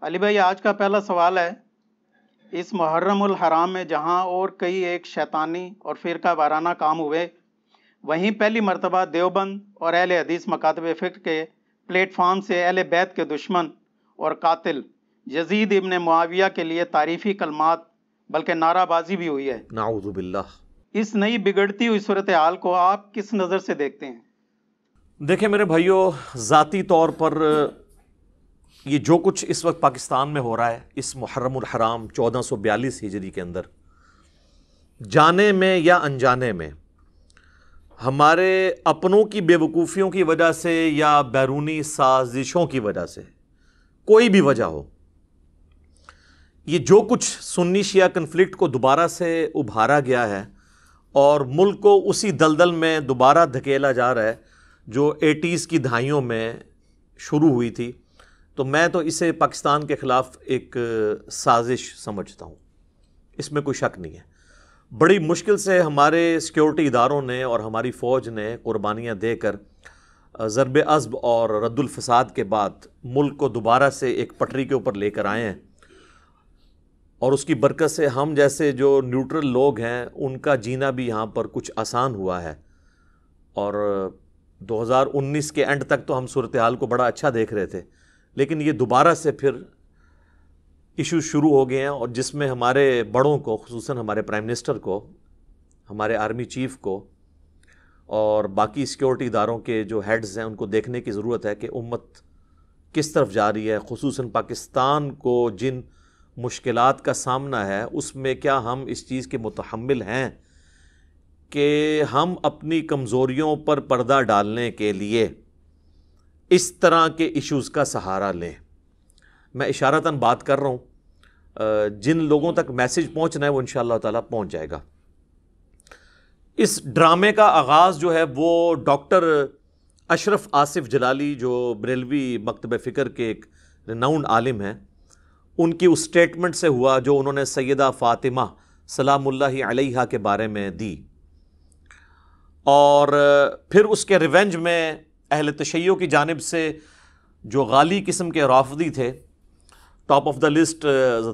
علی بھائی، آج کا پہلا سوال ہے، اس محرم الحرام میں جہاں اور کئی ایک شیطانی اور فرقہ وارانہ کام ہوئے، وہیں پہلی مرتبہ دیوبند اور اہل حدیث مکاتب فکر کے پلیٹ فارم سے اہل بیت کے دشمن اور قاتل یزید ابن معاویہ کے لیے تعریفی کلمات بلکہ نعرہ بازی بھی ہوئی ہے۔ نعوذ باللہ۔ اس نئی بگڑتی ہوئی صورتحال کو آپ کس نظر سے دیکھتے ہیں؟ دیکھیں میرے بھائیوں، ذاتی طور پر یہ جو کچھ اس وقت پاکستان میں ہو رہا ہے اس محرم الحرام 1442 ہجری کے اندر، جانے میں یا انجانے میں ہمارے اپنوں کی بے وقوفیوں کی وجہ سے یا بیرونی سازشوں کی وجہ سے، کوئی بھی وجہ ہو، یہ جو کچھ سنی شیعہ کنفلکٹ کو دوبارہ سے ابھارا گیا ہے اور ملک کو اسی دلدل میں دوبارہ دھکیلا جا رہا ہے جو 80s کی دہائیوں میں شروع ہوئی تھی، تو میں تو اسے پاکستان کے خلاف ایک سازش سمجھتا ہوں، اس میں کوئی شک نہیں ہے۔ بڑی مشکل سے ہمارے سیکیورٹی اداروں نے اور ہماری فوج نے قربانیاں دے کر ضرب عصب اور رد الفساد کے بعد ملک کو دوبارہ سے ایک پٹری کے اوپر لے کر آئے ہیں، اور اس کی برکت سے ہم جیسے جو نیوٹرل لوگ ہیں ان کا جینا بھی یہاں پر کچھ آسان ہوا ہے، اور 2019 کے اینڈ تک تو ہم صورتحال کو بڑا اچھا دیکھ رہے تھے، لیکن یہ دوبارہ سے پھر ایشو شروع ہو گئے ہیں، اور جس میں ہمارے بڑوں کو، خصوصاً ہمارے پرائم منسٹر کو، ہمارے آرمی چیف کو اور باقی سیکیورٹی اداروں کے جو ہیڈز ہیں ان کو دیکھنے کی ضرورت ہے کہ امت کس طرف جا رہی ہے، خصوصاً پاکستان کو جن مشکلات کا سامنا ہے اس میں کیا ہم اس چیز کے متحمل ہیں کہ ہم اپنی کمزوریوں پر پردہ ڈالنے کے لیے اس طرح کے ایشوز کا سہارا لیں۔ میں اشارتاً بات کر رہا ہوں، جن لوگوں تک میسج پہنچنا ہے وہ انشاءاللہ تعالیٰ پہنچ جائے گا۔ اس ڈرامے کا آغاز جو ہے وہ ڈاکٹر اشرف آصف جلالی، جو بریلوی مکتب فکر کے ایک ریناؤنڈ عالم ہیں، ان کی اس سٹیٹمنٹ سے ہوا جو انہوں نے سیدہ فاطمہ سلام اللہ علیہا کے بارے میں دی، اور پھر اس کے ریونج میں اہل تشیع کی جانب سے جو غالی قسم کے رافضی تھے، ٹاپ آف دا لسٹ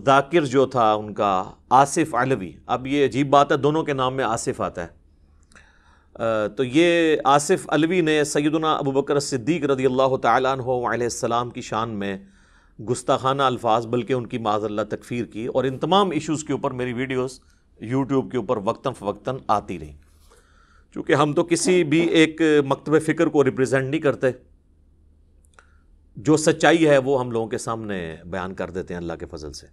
ذاکر جو تھا ان کا آصف علوی، اب یہ عجیب بات ہے دونوں کے نام میں آصف آتا ہے، تو یہ آصف علوی نے سیدنا ابو بکر صدیق رضی اللہ تعالیٰ عنہ علیہ السلام کی شان میں گستاخانہ الفاظ بلکہ ان کی معاذ اللہ تکفیر کی، اور ان تمام ایشوز کے اوپر میری ویڈیوز یوٹیوب کے اوپر وقتاً فوقتاً آتی رہیں۔ چونکہ ہم تو کسی بھی ایک مکتب فکر کو ریپرزینٹ نہیں کرتے، جو سچائی ہے وہ ہم لوگوں کے سامنے بیان کر دیتے ہیں اللہ کے فضل سے۔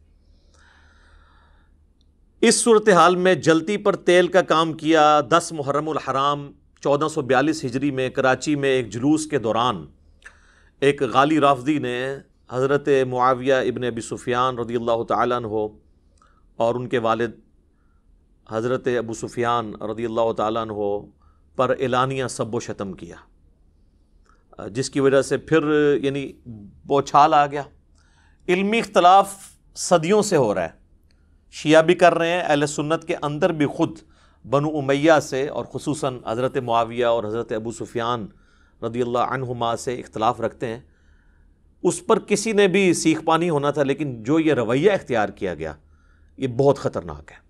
اس صورتحال میں جلتی پر تیل کا کام کیا۔ 10 محرم الحرام 1442 ہجری میں کراچی میں ایک جلوس کے دوران ایک غالی رافضی نے حضرت معاویہ ابن ابی سفیان رضی اللہ تعالیٰ عنہ اور ان کے والد حضرت ابو سفیان رضی اللہ تعالیٰ عنہ پر اعلانیہ سب و شتم کیا، جس کی وجہ سے پھر یعنی بوچھال آ گیا۔ علمی اختلاف صدیوں سے ہو رہا ہے، شیعہ بھی کر رہے ہیں، اہل سنت کے اندر بھی خود بنو امیہ سے اور خصوصاً حضرت معاویہ اور حضرت ابو سفیان رضی اللہ عنہما سے اختلاف رکھتے ہیں، اس پر کسی نے بھی سیخ پانی ہونا تھا، لیکن جو یہ رویہ اختیار کیا گیا یہ بہت خطرناک ہے۔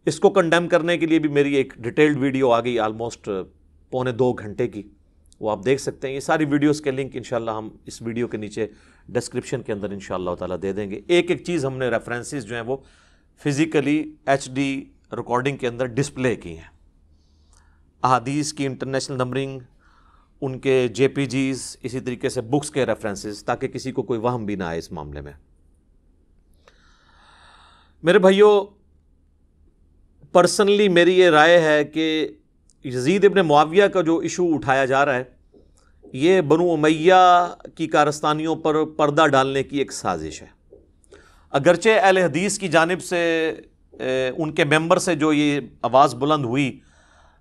اس کو کنڈیم کرنے کے لیے بھی میری ایک ڈیٹیلڈ ویڈیو آ گئی، آلموسٹ 1.25 گھنٹے کی، وہ آپ دیکھ سکتے ہیں۔ یہ ساری ویڈیوز کے لنک انشاءاللہ ہم اس ویڈیو کے نیچے ڈسکرپشن کے اندر انشاءاللہ تعالیٰ دے دیں گے۔ ایک ایک چیز ہم نے ریفرنسز جو ہیں وہ فزیکلی HD ریکارڈنگ کے اندر ڈسپلے کی ہیں، احادیث کی انٹرنیشنل نمبرنگ، ان کے JPGs، اسی طریقے سے بکس کے ریفرنسز، تاکہ کسی کو کوئی وہم بھی نہ آئے اس معاملے میں۔ میرے بھائیوں، پرسنلی میری یہ رائے ہے کہ یزید ابن معاویہ کا جو ایشو اٹھایا جا رہا ہے یہ بنو امیہ کی کارستانیوں پر پردہ ڈالنے کی ایک سازش ہے۔ اگرچہ اہل حدیث کی جانب سے ان کے ممبر سے جو یہ آواز بلند ہوئی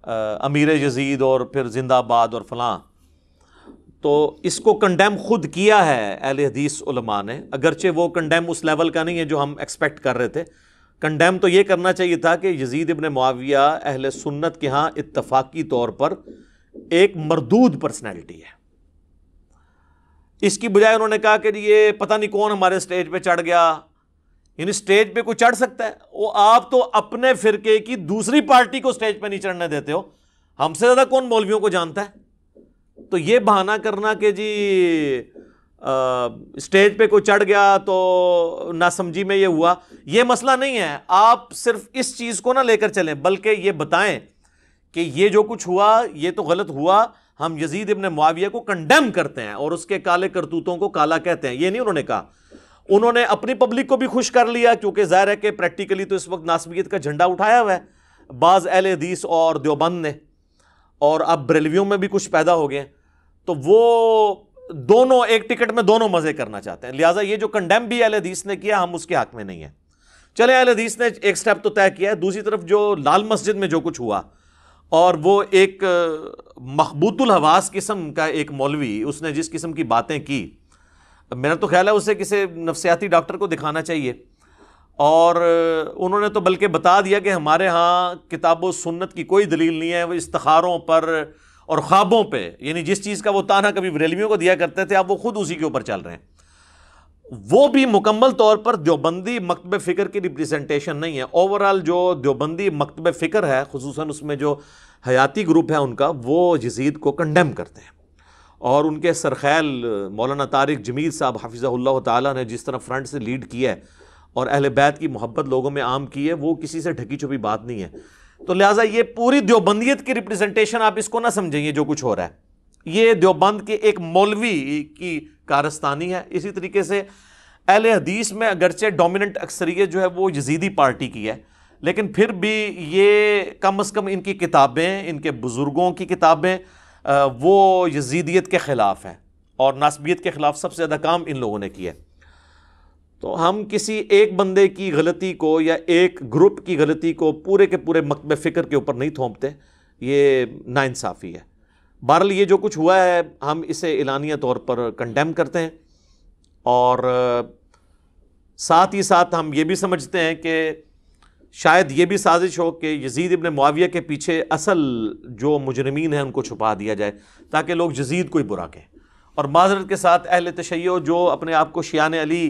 امیر یزید اور پھر زندہ آباد اور فلاں، تو اس کو کنڈیم خود کیا ہے اہل حدیث علماء نے، اگرچہ وہ کنڈیم اس لیول کا نہیں ہے جو ہم ایکسپیکٹ کر رہے تھے۔ کنڈیم تو یہ کرنا چاہیے تھا کہ یزید ابن معاویہ اہل سنت کے ہاں اتفاقی طور پر ایک مردود پرسنالٹی ہے، اس کی بجائے انہوں نے کہا کہ یہ پتہ نہیں کون ہمارے سٹیج پہ چڑھ گیا. یعنی سٹیج پہ کوئی چڑھ سکتا ہے؟ وہ آپ تو اپنے فرقے کی دوسری پارٹی کو سٹیج پہ نہیں چڑھنے دیتے ہو. ہم سے زیادہ کون مولویوں کو جانتا ہے؟ تو یہ بہانہ کرنا کہ جی سٹیج پہ کوئی چڑھ گیا تو ناسمجھی میں یہ ہوا، یہ مسئلہ نہیں ہے. آپ صرف اس چیز کو نہ لے کر چلیں، بلکہ یہ بتائیں کہ یہ جو کچھ ہوا یہ تو غلط ہوا. ہم یزید ابن معاویہ کو کنڈیم کرتے ہیں اور اس کے کالے کرتوتوں کو کالا کہتے ہیں. یہ نہیں انہوں نے کہا. انہوں نے اپنی پبلک کو بھی خوش کر لیا، کیونکہ ظاہر ہے کہ پریکٹیکلی تو اس وقت ناسبیت کا جھنڈا اٹھایا ہوا ہے بعض اہل حدیث اور دیوبند نے، اور اب بریلویوں میں بھی کچھ پیدا ہو گئے. تو وہ دونوں ایک ٹکٹ میں دونوں مزے کرنا چاہتے ہیں. لہٰذا یہ جو کنڈیم بھی اہل حدیث نے کیا، ہم اس کے حق میں نہیں ہیں. چلے اہل حدیث نے ایک سٹیپ تو طے کیا ہے. دوسری طرف جو لال مسجد میں جو کچھ ہوا، اور وہ ایک مخبوط الحواس قسم کا ایک مولوی، اس نے جس قسم کی باتیں کی، میرا تو خیال ہے اسے کسی نفسیاتی ڈاکٹر کو دکھانا چاہیے. اور انہوں نے تو بلکہ بتا دیا کہ ہمارے ہاں کتاب و سنت کی کوئی دلیل نہیں ہے، وہ استخاروں پر اور خوابوں پہ، یعنی جس چیز کا وہ تانا کبھی بریلویوں کو دیا کرتے تھے اب وہ خود اسی کے اوپر چل رہے ہیں. وہ بھی مکمل طور پر دیوبندی مکتب فکر کی ریپریزنٹیشن نہیں ہے. اوورال جو دیوبندی مکتب فکر ہے، خصوصاً اس میں جو حیاتی گروپ ہے ان کا، وہ یزید کو کنڈیم کرتے ہیں. اور ان کے سرخیل مولانا طارق جمیل صاحب حفظہ اللہ تعالیٰ نے جس طرح فرنٹ سے لیڈ کیا ہے اور اہل بیت کی محبت لوگوں میں عام کی ہے، وہ کسی سے ڈھکی چھپی بات نہیں ہے. تو لہٰذا یہ پوری دیوبندیت کی ریپریزنٹیشن آپ اس کو نہ سمجھیں یہ جو کچھ ہو رہا ہے. یہ دیوبند کے ایک مولوی کی کارستانی ہے. اسی طریقے سے اہل حدیث میں اگرچہ ڈومیننٹ اکثریت جو ہے وہ یزیدی پارٹی کی ہے، لیکن پھر بھی یہ کم از کم ان کی کتابیں، ان کے بزرگوں کی کتابیں وہ یزیدیت کے خلاف ہیں، اور ناسبیت کے خلاف سب سے زیادہ کام ان لوگوں نے کیا ہے. تو ہم کسی ایک بندے کی غلطی کو یا ایک گروپ کی غلطی کو پورے کے پورے مکتب فکر کے اوپر نہیں تھوپتے، یہ ناانصافی ہے. بہرحال یہ جو کچھ ہوا ہے ہم اسے اعلانیہ طور پر کنڈیم کرتے ہیں، اور ساتھ ہی ساتھ ہم یہ بھی سمجھتے ہیں کہ شاید یہ بھی سازش ہو کہ یزید ابن معاویہ کے پیچھے اصل جو مجرمین ہیں ان کو چھپا دیا جائے تاکہ لوگ یزید کو ہی برا کہیں. اور معذرت کے ساتھ اہل تشیع جو اپنے آپ کو شیعان علی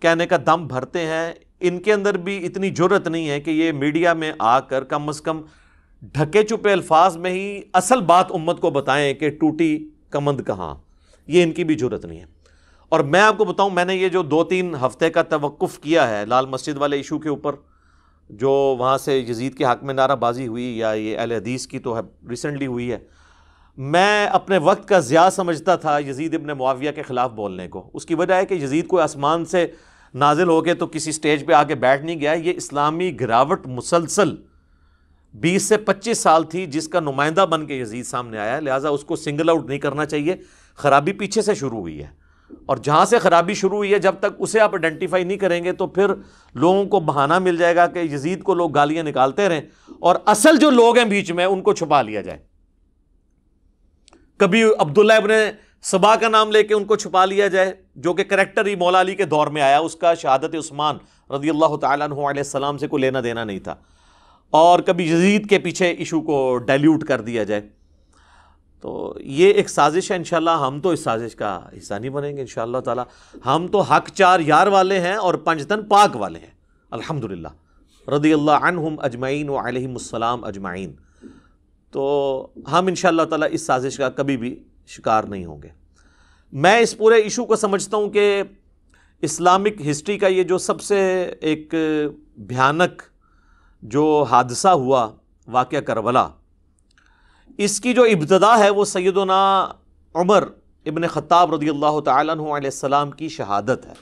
کہنے کا دم بھرتے ہیں، ان کے اندر بھی اتنی جرت نہیں ہے کہ یہ میڈیا میں آ کر کم از کم ڈھکے چھپے الفاظ میں ہی اصل بات امت کو بتائیں کہ ٹوٹی کمند کہاں. یہ ان کی بھی جرت نہیں ہے. اور میں آپ کو بتاؤں، میں نے یہ جو 2-3 ہفتے کا توقف کیا ہے لال مسجد والے ایشو کے اوپر، جو وہاں سے یزید کے حق میں نعرہ بازی ہوئی یا یہ اہل حدیث کی تو ریسنٹلی ہوئی ہے، میں اپنے وقت کا ضیاع سمجھتا تھا یزید ابن معاویہ کے خلاف بولنے کو. اس کی وجہ ہے کہ یزید کو آسمان سے نازل ہو کے تو کسی سٹیج پہ آ کے بیٹھ نہیں گیا. یہ اسلامی گراوٹ مسلسل 20 سے 25 سال تھی جس کا نمائندہ بن کے یزید سامنے آیا ہے. لہٰذا اس کو سنگل آؤٹ نہیں کرنا چاہیے. خرابی پیچھے سے شروع ہوئی ہے، اور جہاں سے خرابی شروع ہوئی ہے جب تک اسے آپ آئیڈینٹیفائی نہیں کریں گے تو پھر لوگوں کو بہانہ مل جائے گا کہ یزید کو لوگ گالیاں نکالتے رہیں اور اصل جو لوگ ہیں بیچ میں ان کو چھپا لیا جائے. کبھی عبداللہ ابن سبا کا نام لے کے ان کو چھپا لیا جائے، جو کہ کریکٹر ہی مولا علی کے دور میں آیا، اس کا شہادت عثمان رضی اللہ تعالیٰ عنہ علیہ السلام سے کوئی لینا دینا نہیں تھا. اور کبھی یزید کے پیچھے ایشو کو ڈائلیوٹ کر دیا جائے. تو یہ ایک سازش ہے. انشاءاللہ ہم تو اس سازش کا حصہ نہیں بنیں گے انشاءاللہ تعالی. ہم تو حق چار یار والے ہیں اور پنجتن پاک والے ہیں الحمدللہ، رضی اللہ عنہم اجمعین و علیہم السلام اجمعین. تو ہم انشاءاللہ تعالی اس سازش کا کبھی بھی شکار نہیں ہوں گے. میں اس پورے ایشو کو سمجھتا ہوں کہ اسلامک ہسٹری کا یہ جو سب سے ایک بھیانک جو حادثہ ہوا، واقعہ کربلا، اس کی جو ابتدا ہے وہ سیدنا عمر ابن خطاب رضی اللہ تعالیٰ عنہ علیہ السلام کی شہادت ہے.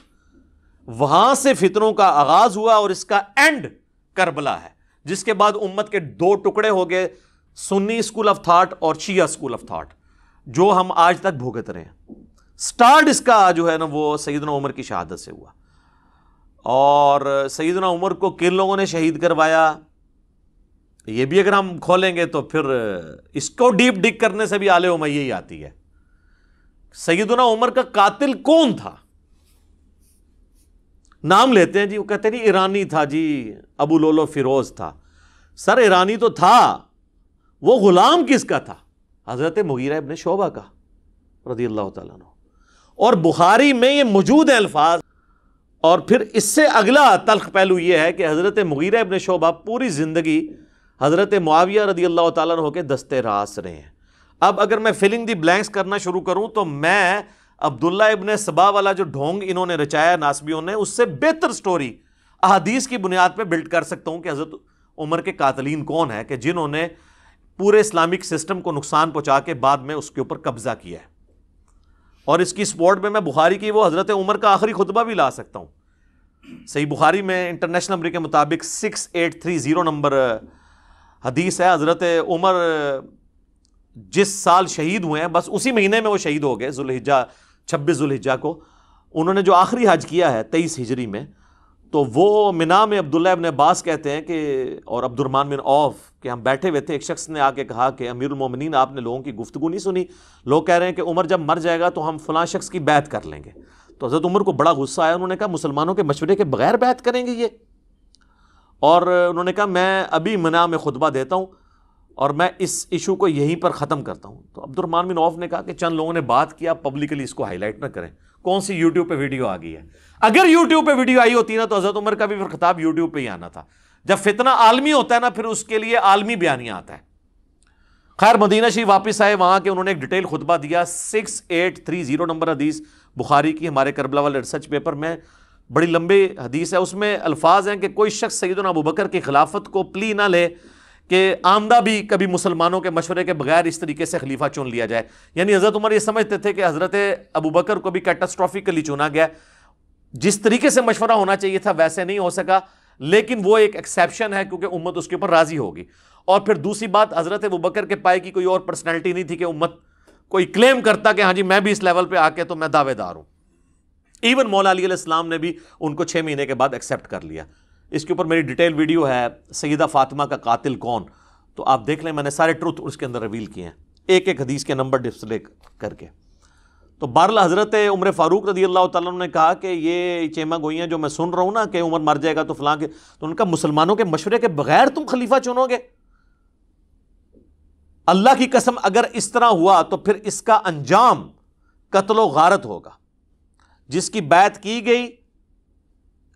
وہاں سے فتنوں کا آغاز ہوا اور اس کا اینڈ کربلا ہے، جس کے بعد امت کے 2 ٹکڑے ہو گئے، سنی اسکول آف تھاٹ اور شیعہ اسکول آف تھاٹ، جو ہم آج تک بھوگت رہے ہیں. سٹارٹ اس کا جو ہے نا وہ سیدنا عمر کی شہادت سے ہوا. اور سیدنا عمر کو کن لوگوں نے شہید کروایا، یہ بھی اگر ہم کھولیں گے تو پھر اس کو ڈیپ ڈگ کرنے سے بھی آل امیہ ہی آتی ہے. سیدنا عمر کا قاتل کون تھا؟ نام لیتے ہیں جی، وہ کہتے ہیں ایرانی تھا جی، ابو لولو فیروز تھا. سر ایرانی تو تھا، وہ غلام کس کا تھا؟ حضرت مغیرہ ابن شعبہ کا رضی اللہ تعالیٰ عنہ. اور بخاری میں یہ موجود ہیں الفاظ. اور پھر اس سے اگلا تلخ پہلو یہ ہے کہ حضرت مغیرہ ابن شعبہ پوری زندگی حضرت معاویہ رضی اللہ تعالیٰ عنہ کے دستے راس رہے ہیں. اب اگر میں فلنگ دی بلینکس کرنا شروع کروں تو میں عبداللہ ابن سبا والا جو ڈھونگ انہوں نے رچایا ناسبیوں نے، اس سے بہتر سٹوری احادیث کی بنیاد پہ بلڈ کر سکتا ہوں کہ حضرت عمر کے قاتلین کون ہیں کہ جنہوں نے پورے اسلامک سسٹم کو نقصان پہنچا کے بعد میں اس کے اوپر قبضہ کیا ہے. اور اس کی سپورٹ میں بخاری کی وہ حضرت عمر کا آخری خطبہ بھی لا سکتا ہوں. صحیح بخاری میں انٹرنیشنل نمبر کے مطابق 6830 نمبر حدیث ہے. حضرت عمر جس سال شہید ہوئے ہیں بس اسی مہینے میں وہ شہید ہو گئے، 26 ذوالحجہ کو. انہوں نے جو آخری حج کیا ہے 23 ہجری میں، تو وہ منا میں عبداللہ ابن عباس کہتے ہیں کہ اور عبد الرحمن بن عوف کہ ہم بیٹھے ہوئے تھے، ایک شخص نے آ کے کہا کہ امیر المومنین آپ نے لوگوں کی گفتگو نہیں سنی، لوگ کہہ رہے ہیں کہ عمر جب مر جائے گا تو ہم فلاں شخص کی بیعت کر لیں گے. تو حضرت عمر کو بڑا غصہ آیا، انہوں نے کہا مسلمانوں کے مشورے کے بغیر بیعت کریں گے یہ؟ اور انہوں نے کہا میں ابھی منا میں خطبہ دیتا ہوں اور میں اس ایشو کو یہیں پر ختم کرتا ہوں. تو عبد الرحمن بن عوف نے کہا کہ چند لوگوں نے بات کیا، پبلکلی اس کو ہائی لائٹ نہ کریں. کون سی یوٹیوب پہ ویڈیو آ گئی ہے؟ اگر یوٹیوب پہ ویڈیو آئی ہوتی نا تو حضرت عمر کا بھی پھر خطاب یوٹیوب پہ ہی آنا تھا. جب فتنہ عالمی ہوتا ہے نا پھر اس کے لیے عالمی بیانیہ آتا ہے. خیر مدینہ شریف واپس آئے، وہاں کے انہوں نے ایک ڈیٹیل خطبہ دیا. 6830 نمبر حدیث بخاری کی، ہمارے کربلا والے ریسرچ پیپر میں بڑی لمبی حدیث ہے. اس میں الفاظ ہیں کہ کوئی شخص سیدنا ابوبکر کی خلافت کو پلی نہ لے کہ آمدہ بھی کبھی مسلمانوں کے مشورے کے بغیر اس طریقے سے خلیفہ چن لیا جائے. یعنی حضرت عمر یہ سمجھتے تھے کہ حضرت ابوبکر کو بھی کیٹاسٹرافیکلی چنا گیا، جس طریقے سے مشورہ ہونا چاہیے تھا ویسے نہیں ہو سکا، لیکن وہ ایک ایکسیپشن ہے کیونکہ امت اس کے اوپر راضی ہوگی. اور پھر دوسری بات، حضرت ابوبکر کے پائے کی کوئی اور پرسنالٹی نہیں تھی کہ امت کوئی کلیم کرتا کہ ہاں جی میں بھی اس لیول پہ آ کے تو میں دعوے دار ہوں. ایون مولا علی علیہ السلام نے بھی ان کو 6 مہینے کے بعد ایکسیپٹ کر لیا. اس کے اوپر میری ڈیٹیل ویڈیو ہے سیدہ فاطمہ کا قاتل کون، تو آپ دیکھ لیں، میں نے سارے ٹروتھ اس کے اندر ریویل کیے ہیں ایک ایک حدیث کے نمبر ڈسپلے کر کے. تو بہرحال حضرت عمر فاروق رضی اللہ تعالیٰ عنہ نے کہا کہ یہ چیما گوئیاں جو میں سن رہا ہوں نا کہ عمر مر جائے گا تو فلاں کے، تو ان کا مسلمانوں کے مشورے کے بغیر تم خلیفہ چنو گے؟ اللہ کی قسم اگر اس طرح ہوا تو پھر اس کا انجام قتل و غارت ہوگا. جس کی بیعت کی گئی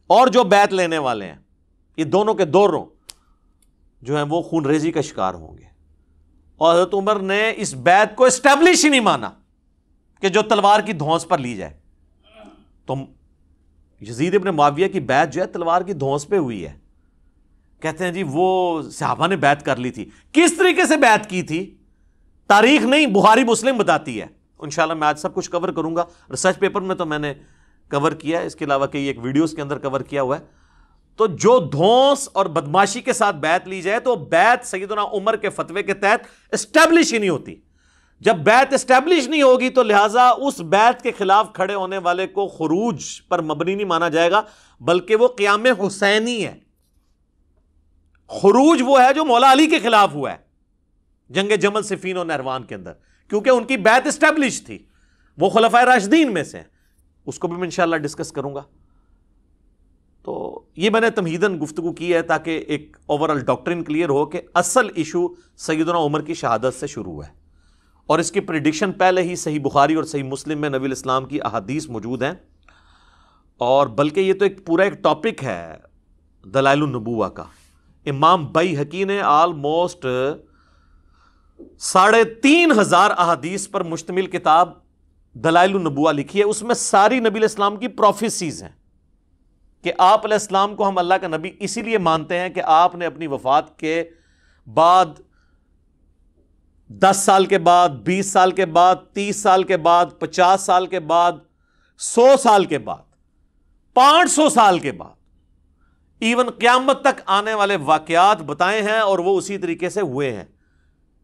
اور جو بیعت لینے والے ہیں، یہ دونوں کے دونوں جو ہیں وہ خون ریزی کا شکار ہوں گے. اور حضرت عمر نے اس بیعت کو اسٹیبلش ہی نہیں مانا کہ جو تلوار کی دھونس پر لی جائے. تو یزید ابن معاویہ کی بیعت جو ہے تلوار کی دھونس پہ ہوئی ہے. کہتے ہیں جی وہ صحابہ نے بیعت کر لی تھی. کس طریقے سے بیعت کی تھی تاریخ نہیں، بخاری مسلم بتاتی ہے. انشاءاللہ میں آج سب کچھ کور کروں گا. ریسرچ پیپر میں تو میں نے کور کیا ہے، اس کے علاوہ کئی ایک ویڈیوز کے اندر کور کیا ہوا ہے. تو جو دھونس اور بدماشی کے ساتھ بیعت لی جائے تو بیعت سیدنا عمر کے فتوے کے تحت اسٹیبلش ہی نہیں ہوتی. جب بیعت اسٹیبلش نہیں ہوگی تو لہٰذا اس بیعت کے خلاف کھڑے ہونے والے کو خروج پر مبنی نہیں مانا جائے گا، بلکہ وہ قیام حسینی ہے. خروج وہ ہے جو مولا علی کے خلاف ہوا ہے جنگ جمل صفین و نہروان کے اندر، کیونکہ ان کی بیعت اسٹیبلش تھی، وہ خلفائے راشدین میں سے. اس کو بھی میں انشاءاللہ ڈسکس کروں گا. تو یہ میں نے تمہیداً گفتگو کی ہے تاکہ ایک اوورال ڈاکٹرن کلیئر ہو کہ اصل ایشو سیدنا عمر کی شہادت سے شروع ہے. اور اس کی پریڈکشن پہلے ہی صحیح بخاری اور صحیح مسلم میں نبی الاسلام کی احادیث موجود ہیں. اور بلکہ یہ تو ایک پورا ایک ٹاپک ہے دلائل النبوہ کا. امام بیہقی نے آلموسٹ 3500 احادیث پر مشتمل کتاب دلائل النبوہ لکھی ہے. اس میں ساری نبی الاسلام کی پروفیسیز ہیں کہ آپ علیہ السلام کو ہم اللہ کا نبی اسی لیے مانتے ہیں کہ آپ نے اپنی وفات کے بعد 10 سال کے بعد، 20 سال کے بعد، 30 سال کے بعد، 50 سال کے بعد، 100 سال کے بعد، 500 سال کے بعد، ایون قیامت تک آنے والے واقعات بتائے ہیں اور وہ اسی طریقے سے ہوئے ہیں.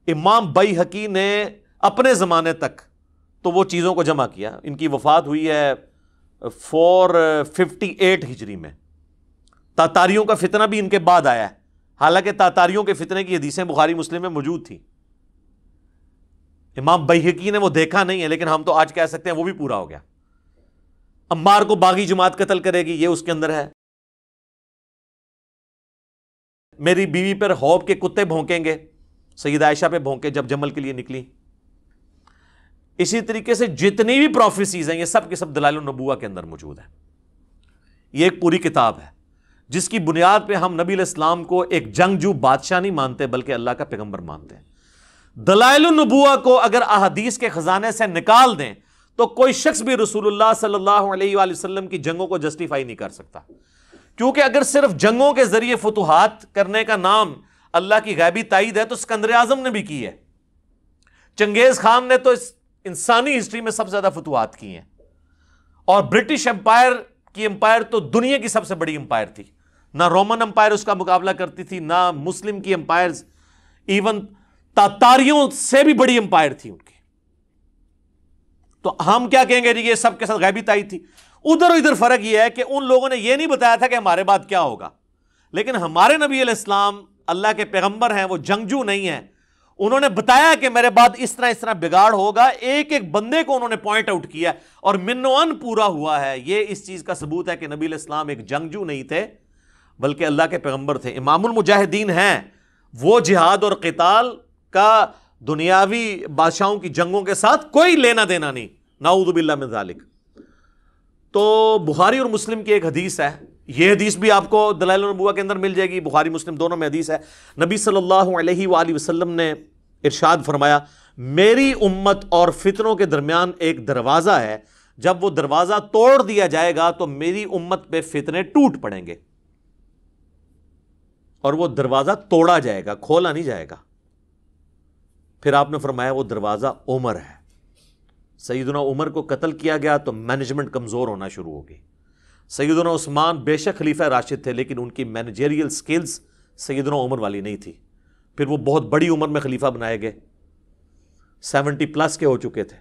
امام بیہقی نے اپنے زمانے تک تو وہ چیزوں کو جمع کیا. ان کی وفات ہوئی ہے 458 ہجری میں. تاتاریوں کا فتنہ بھی ان کے بعد آیا ہے، حالانکہ تاتاریوں کے فتنے کی حدیثیں بخاری مسلم میں موجود تھیں. امام بیہقی نے وہ دیکھا نہیں ہے، لیکن ہم تو آج کہہ سکتے ہیں وہ بھی پورا ہو گیا. عمار کو باغی جماعت قتل کرے گی، یہ اس کے اندر ہے. میری بیوی پر خوف کے کتے بھونکیں گے، سیدہ عائشہ پہ بھونکے جب جمل کے لیے نکلی. اسی طریقے سے جتنی بھی پروفیسیز ہیں یہ سب کے سب دلائل النبوہ کے اندر موجود ہیں. یہ ایک پوری کتاب ہے جس کی بنیاد پہ ہم نبی علیہ السلام کو ایک جنگجو بادشاہ نہیں مانتے بلکہ اللہ کا پیغمبر مانتے ہیں. دلائل النبوہ کو اگر احادیث کے خزانے سے نکال دیں تو کوئی شخص بھی رسول اللہ صلی اللہ علیہ وآلہ وسلم کی جنگوں کو جسٹیفائی نہیں کر سکتا. کیونکہ اگر صرف جنگوں کے ذریعے فتوحات کرنے کا نام اللہ کی غیبی تائید ہے تو اسکندر اعظم نے بھی کی ہے. چنگیز خان نے تو انسانی ہسٹری میں سب سے زیادہ فتوحات کی ہیں. اور برٹش امپائر کی امپائر تو دنیا کی سب سے بڑی امپائر تھی. نہ رومن امپائر اس کا مقابلہ کرتی تھی، نہ مسلم کی امپائرز، ایون تاتاریوں سے بھی بڑی امپائر تھی ان کی. تو ہم کیا کہیں گے جی یہ سب کے ساتھ غیبی تائید تھی. ادھر ادھر فرق یہ ہے کہ ان لوگوں نے یہ نہیں بتایا تھا کہ ہمارے بعد کیا ہوگا، لیکن ہمارے نبی علیہ السلام اللہ کے پیغمبر ہیں، وہ جنگجو نہیں ہیں. انہوں نے بتایا کہ میرے بعد اس طرح بگاڑ ہوگا. ایک ایک بندے کو انہوں نے پوائنٹ آؤٹ کیا اور من و ان پورا ہوا ہے. یہ اس چیز کا ثبوت ہے کہ نبی علیہ السلام ایک جنگجو نہیں تھے بلکہ اللہ کے پیغمبر تھے. امام المجاہدین ہیں. وہ جہاد اور قتال کا دنیاوی بادشاہوں کی جنگوں کے ساتھ کوئی لینا دینا نہیں، نعوذ باللہ من ذالک. تو بخاری اور مسلم کی ایک حدیث ہے، یہ حدیث بھی آپ کو دلائل النبوہ کے اندر مل جائے گی. بخاری مسلم دونوں میں حدیث ہے. نبی صلی اللہ علیہ وآلہ وسلم نے ارشاد فرمایا میری امت اور فتنوں کے درمیان ایک دروازہ ہے، جب وہ دروازہ توڑ دیا جائے گا تو میری امت پہ فتنے ٹوٹ پڑیں گے. اور وہ دروازہ توڑا جائے گا، کھولا نہیں جائے گا. پھر آپ نے فرمایا وہ دروازہ عمر ہے. سیدنا عمر کو قتل کیا گیا تو مینجمنٹ کمزور ہونا شروع ہو گئی. سیدنا عثمان بے شک خلیفہ راشد تھے لیکن ان کی مینیجریل سکلز سیدنا عمر والی نہیں تھی. پھر وہ بہت بڑی عمر میں خلیفہ بنائے گئے، 70+ کے ہو چکے تھے.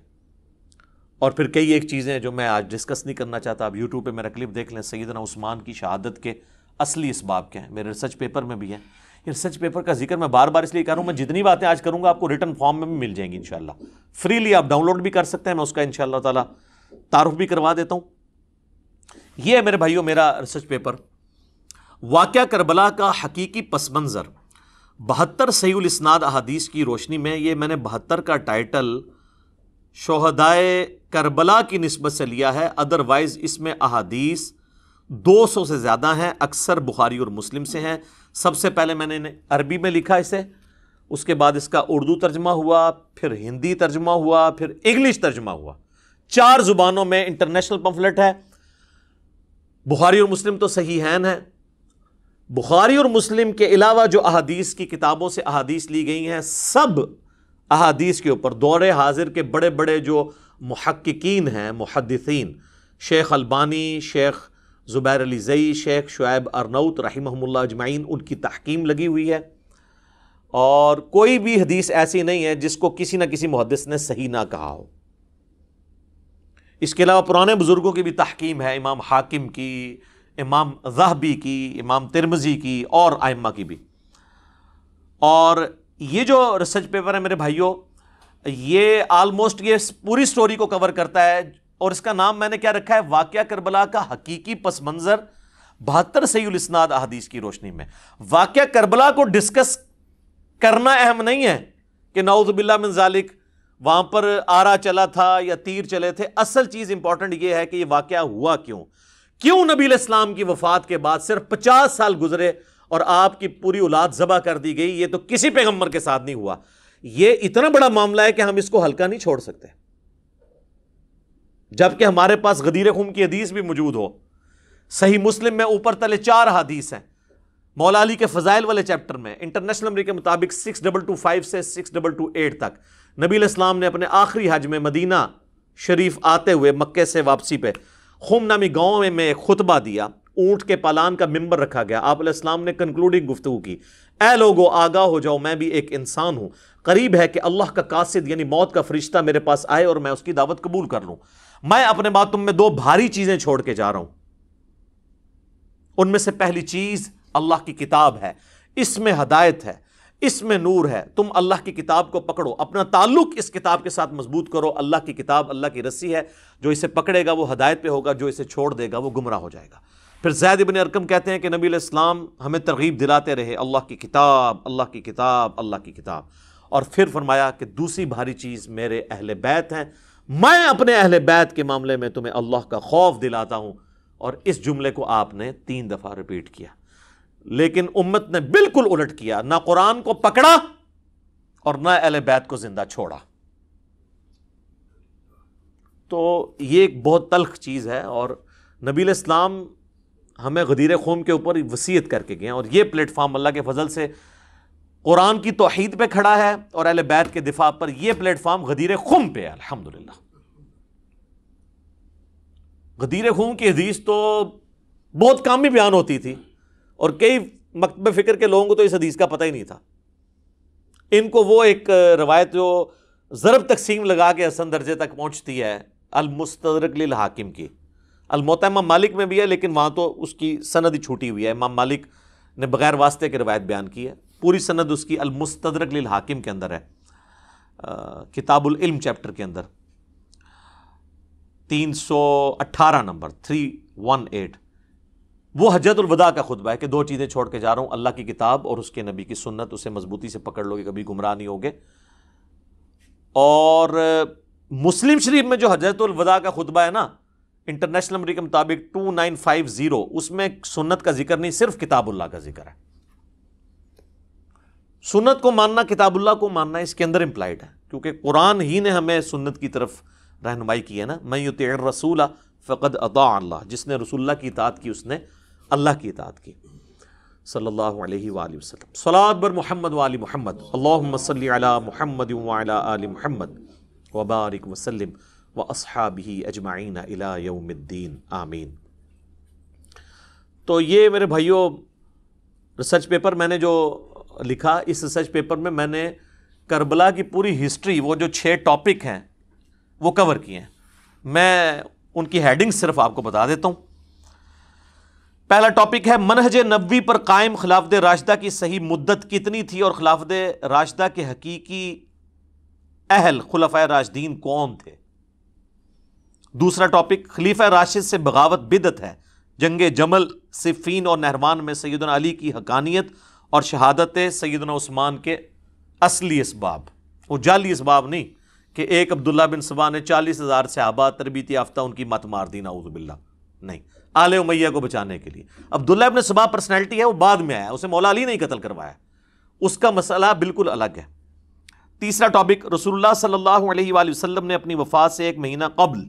اور پھر کئی ایک چیزیں جو میں آج ڈسکس نہیں کرنا چاہتا، آپ یوٹیوب پہ میرا کلپ دیکھ لیں. سیدنا عثمان کی شہادت کے اصلی اسباب کیا ہیں، میرے ریسرچ پیپر میں بھی ہیں. یہ ریسرچ پیپر کا ذکر میں بار بار اس لیے کر رہا ہوں، میں جتنی باتیں آج کروں گا آپ کو ریٹن فارم میں بھی مل جائیں گی انشاءاللہ. فریلی آپ ڈاؤن لوڈ بھی کر سکتے ہیں، میں اس کا انشاءاللہ تعالی تعارف بھی کروا دیتا ہوں. یہ ہے میرے بھائیوں میرا ریسرچ پیپر، واقعہ کربلا کا حقیقی پس منظر 72 صحیح الاسناد احادیث کی روشنی میں. یہ میں نے 72 کا ٹائٹل شہدائے کربلا کی نسبت سے لیا ہے، ادروائز اس میں احادیث 200 سے زیادہ ہیں، اکثر بخاری اور مسلم سے ہیں. سب سے پہلے میں نے عربی میں لکھا اسے، اس کے بعد اس کا اردو ترجمہ ہوا، پھر ہندی ترجمہ ہوا، پھر انگلش ترجمہ ہوا. 4 زبانوں میں انٹرنیشنل پمفلٹ ہے. بخاری اور مسلم تو صحیحین ہیں. بخاری اور مسلم کے علاوہ جو احادیث کی کتابوں سے احادیث لی گئی ہیں، سب احادیث کے اوپر دور حاضر کے بڑے بڑے جو محققین ہیں، محدثین، شیخ البانی، شیخ زبیر علی زئی، شیخ شعیب ارنوت رحمہم اللہ اجمعین، ان کی تحقیم لگی ہوئی ہے. اور کوئی بھی حدیث ایسی نہیں ہے جس کو کسی نہ کسی محدث نے صحیح نہ کہا ہو. اس کے علاوہ پرانے بزرگوں کی بھی تحقیم ہے، امام حاکم کی، امام ذہبی کی، امام ترمذی کی اور ائمہ کی بھی. اور یہ جو ریسرچ پیپر ہے میرے بھائیوں، یہ آلموسٹ یہ پوری سٹوری کو کور کرتا ہے. اور اس کا نام میں نے کیا رکھا ہے، واقعہ کربلا کا حقیقی پس منظر 72 صحیح الاسناد احادیث کی روشنی میں. واقعہ کربلا کو ڈسکس کرنا اہم نہیں ہے کہ نعوذ باللہ من ذالک وہاں پر آرا چلا تھا یا تیر چلے تھے. اصل چیز امپورٹنٹ یہ ہے کہ یہ واقعہ ہوا کیوں نبی علیہ السلام کی وفات کے بعد صرف 50 سال گزرے اور آپ کی پوری اولاد ذبح کر دی گئی. یہ تو کسی پیغمبر کے ساتھ نہیں ہوا. یہ اتنا بڑا معاملہ ہے کہ ہم اس کو ہلکا نہیں چھوڑ سکتے، جبکہ ہمارے پاس غدیر خم کی حدیث بھی موجود ہو. صحیح مسلم میں اوپر تلے 4 حدیث ہیں. مولا علی کے فضائل والے چیپٹر میں انٹرنیشنل نمبر کے مطابق 6225 سے 6228 تک نبی علیہ السلام نے اپنے آخری حج میں مدینہ شریف آتے ہوئے مکے سے واپسی پہ خم نامی گاؤں میں ایک خطبہ دیا. اونٹ کے پالان کا ممبر رکھا گیا. آپ علیہ السلام نے کنکلوڈنگ گفتگو کی، اے لوگو آگاہ ہو جاؤ، میں بھی ایک انسان ہوں. قریب ہے کہ اللہ کا قاصد یعنی موت کا فرشتہ میرے پاس آئے اور میں اس کی دعوت قبول کر لوں. میں اپنے بعد تم میں 2 بھاری چیزیں چھوڑ کے جا رہا ہوں. ان میں سے پہلی چیز اللہ کی کتاب ہے. اس میں ہدایت ہے، اس میں نور ہے. تم اللہ کی کتاب کو پکڑو، اپنا تعلق اس کتاب کے ساتھ مضبوط کرو. اللہ کی کتاب اللہ کی رسی ہے، جو اسے پکڑے گا وہ ہدایت پہ ہوگا، جو اسے چھوڑ دے گا وہ گمراہ ہو جائے گا. پھر زید ابن ارقم کہتے ہیں کہ نبی علیہ السلام ہمیں ترغیب دلاتے رہے، اللہ کی کتاب، اللہ کی کتاب، اللہ کی کتاب. اور پھر فرمایا کہ دوسری بھاری چیز میرے اہل بیت ہیں، میں اپنے اہل بیت کے معاملے میں تمہیں اللہ کا خوف دلاتا ہوں. اور اس جملے کو آپ نے 3 دفعہ ریپیٹ کیا. لیکن امت نے بالکل الٹ کیا، نہ قرآن کو پکڑا اور نہ اہل بیت کو زندہ چھوڑا. تو یہ ایک بہت تلخ چیز ہے، اور نبی علیہ السلام ہمیں غدیر خم کے اوپر وصیت کر کے گئے، اور یہ پلیٹ فارم اللہ کے فضل سے قرآن کی توحید پہ کھڑا ہے، اور اہل بیت کے دفاع پر یہ پلیٹ فارم غدیر خم پہ ہے. الحمدللہ. غدیر خم کی حدیث تو بہت کم ہی بیان ہوتی تھی، اور کئی مکتب فکر کے لوگوں کو تو اس حدیث کا پتہ ہی نہیں تھا. ان کو وہ ایک روایت جو ضرب تقسیم لگا کے حسن درجے تک پہنچتی ہے، المستدرک للحاکم کی، الموطا امام مالک میں بھی ہے لیکن وہاں تو اس کی سند ہی چھوٹی ہوئی ہے. امام مالک نے بغیر واسطے کے روایت بیان کی ہے، پوری سند اس کی المستدرک للحاکم کے اندر ہے، کتاب العلم چیپٹر کے اندر 318 نمبر 318. وہ حجۃ الوداع کا خطبہ ہے کہ 2 چیزیں چھوڑ کے جا رہا ہوں، اللہ کی کتاب اور اس کے نبی کی سنت، اسے مضبوطی سے پکڑ لو گے کبھی گمراہ نہیں ہوگے. اور مسلم شریف میں جو حجۃ الوداع کا خطبہ ہے نا، انٹرنیشنل نمبر کے مطابق 2950، اس میں سنت کا ذکر نہیں، صرف کتاب اللہ کا ذکر ہے. سنت کو ماننا، کتاب اللہ کو ماننا اس کے اندر امپلائڈ ہے، کیونکہ قرآن ہی نے ہمیں سنت کی طرف رہنمائی کی ہے نا. من یطیع الرسول فقد اطاع اللہ، جس نے رسول اللہ کی اطاعت کی اس نے اللہ کی اطاعت کی، صلی اللہ علیہ وآلہ وسلم. صلاۃ بر محمد وآل محمد، اللہم صلی علی محمد وعلی آل محمد وبارک وسلم واصحابہ اجمعین الی یوم الدین، آمین. تو یہ میرے بھائیوں ریسرچ پیپر میں نے جو لکھا، اس ریسرچ پیپر میں میں نے کربلا کی پوری ہسٹری، وہ جو 6 ٹاپک ہیں وہ کور کیے ہیں. میں ان کی ہیڈنگ صرف آپ کو بتا دیتا ہوں. پہلا ٹاپک ہے منہج نبوی پر قائم خلافت راشدہ کی صحیح مدت کتنی تھی اور خلافت راشدہ کے حقیقی اہل خلفائے راشدین کون تھے. دوسرا ٹاپک خلیفہ راشد سے بغاوت بدعت ہے، جنگ جمل، صفین اور نہروان میں سیدنا علی کی حقانیت اور شہادت سیدنا عثمان کے اصلی اسباب، وہ جعلی اسباب نہیں کہ ایک عبداللہ بن سبا نے 40,000 صحابہ تربیت یافتہ ان کی مت مار دی، نعوذ باللہ، نہیں، آل امیہ کو بچانے کے لیے. عبداللہ ابن سبا پرسنالٹی ہے، وہ بعد میں آیا، اسے مولا علی نہیں قتل کروایا، اس کا مسئلہ بالکل الگ ہے. تیسرا ٹاپک رسول اللہ صلی اللہ علیہ وآلہ وسلم نے اپنی وفات سے 1 مہینہ قبل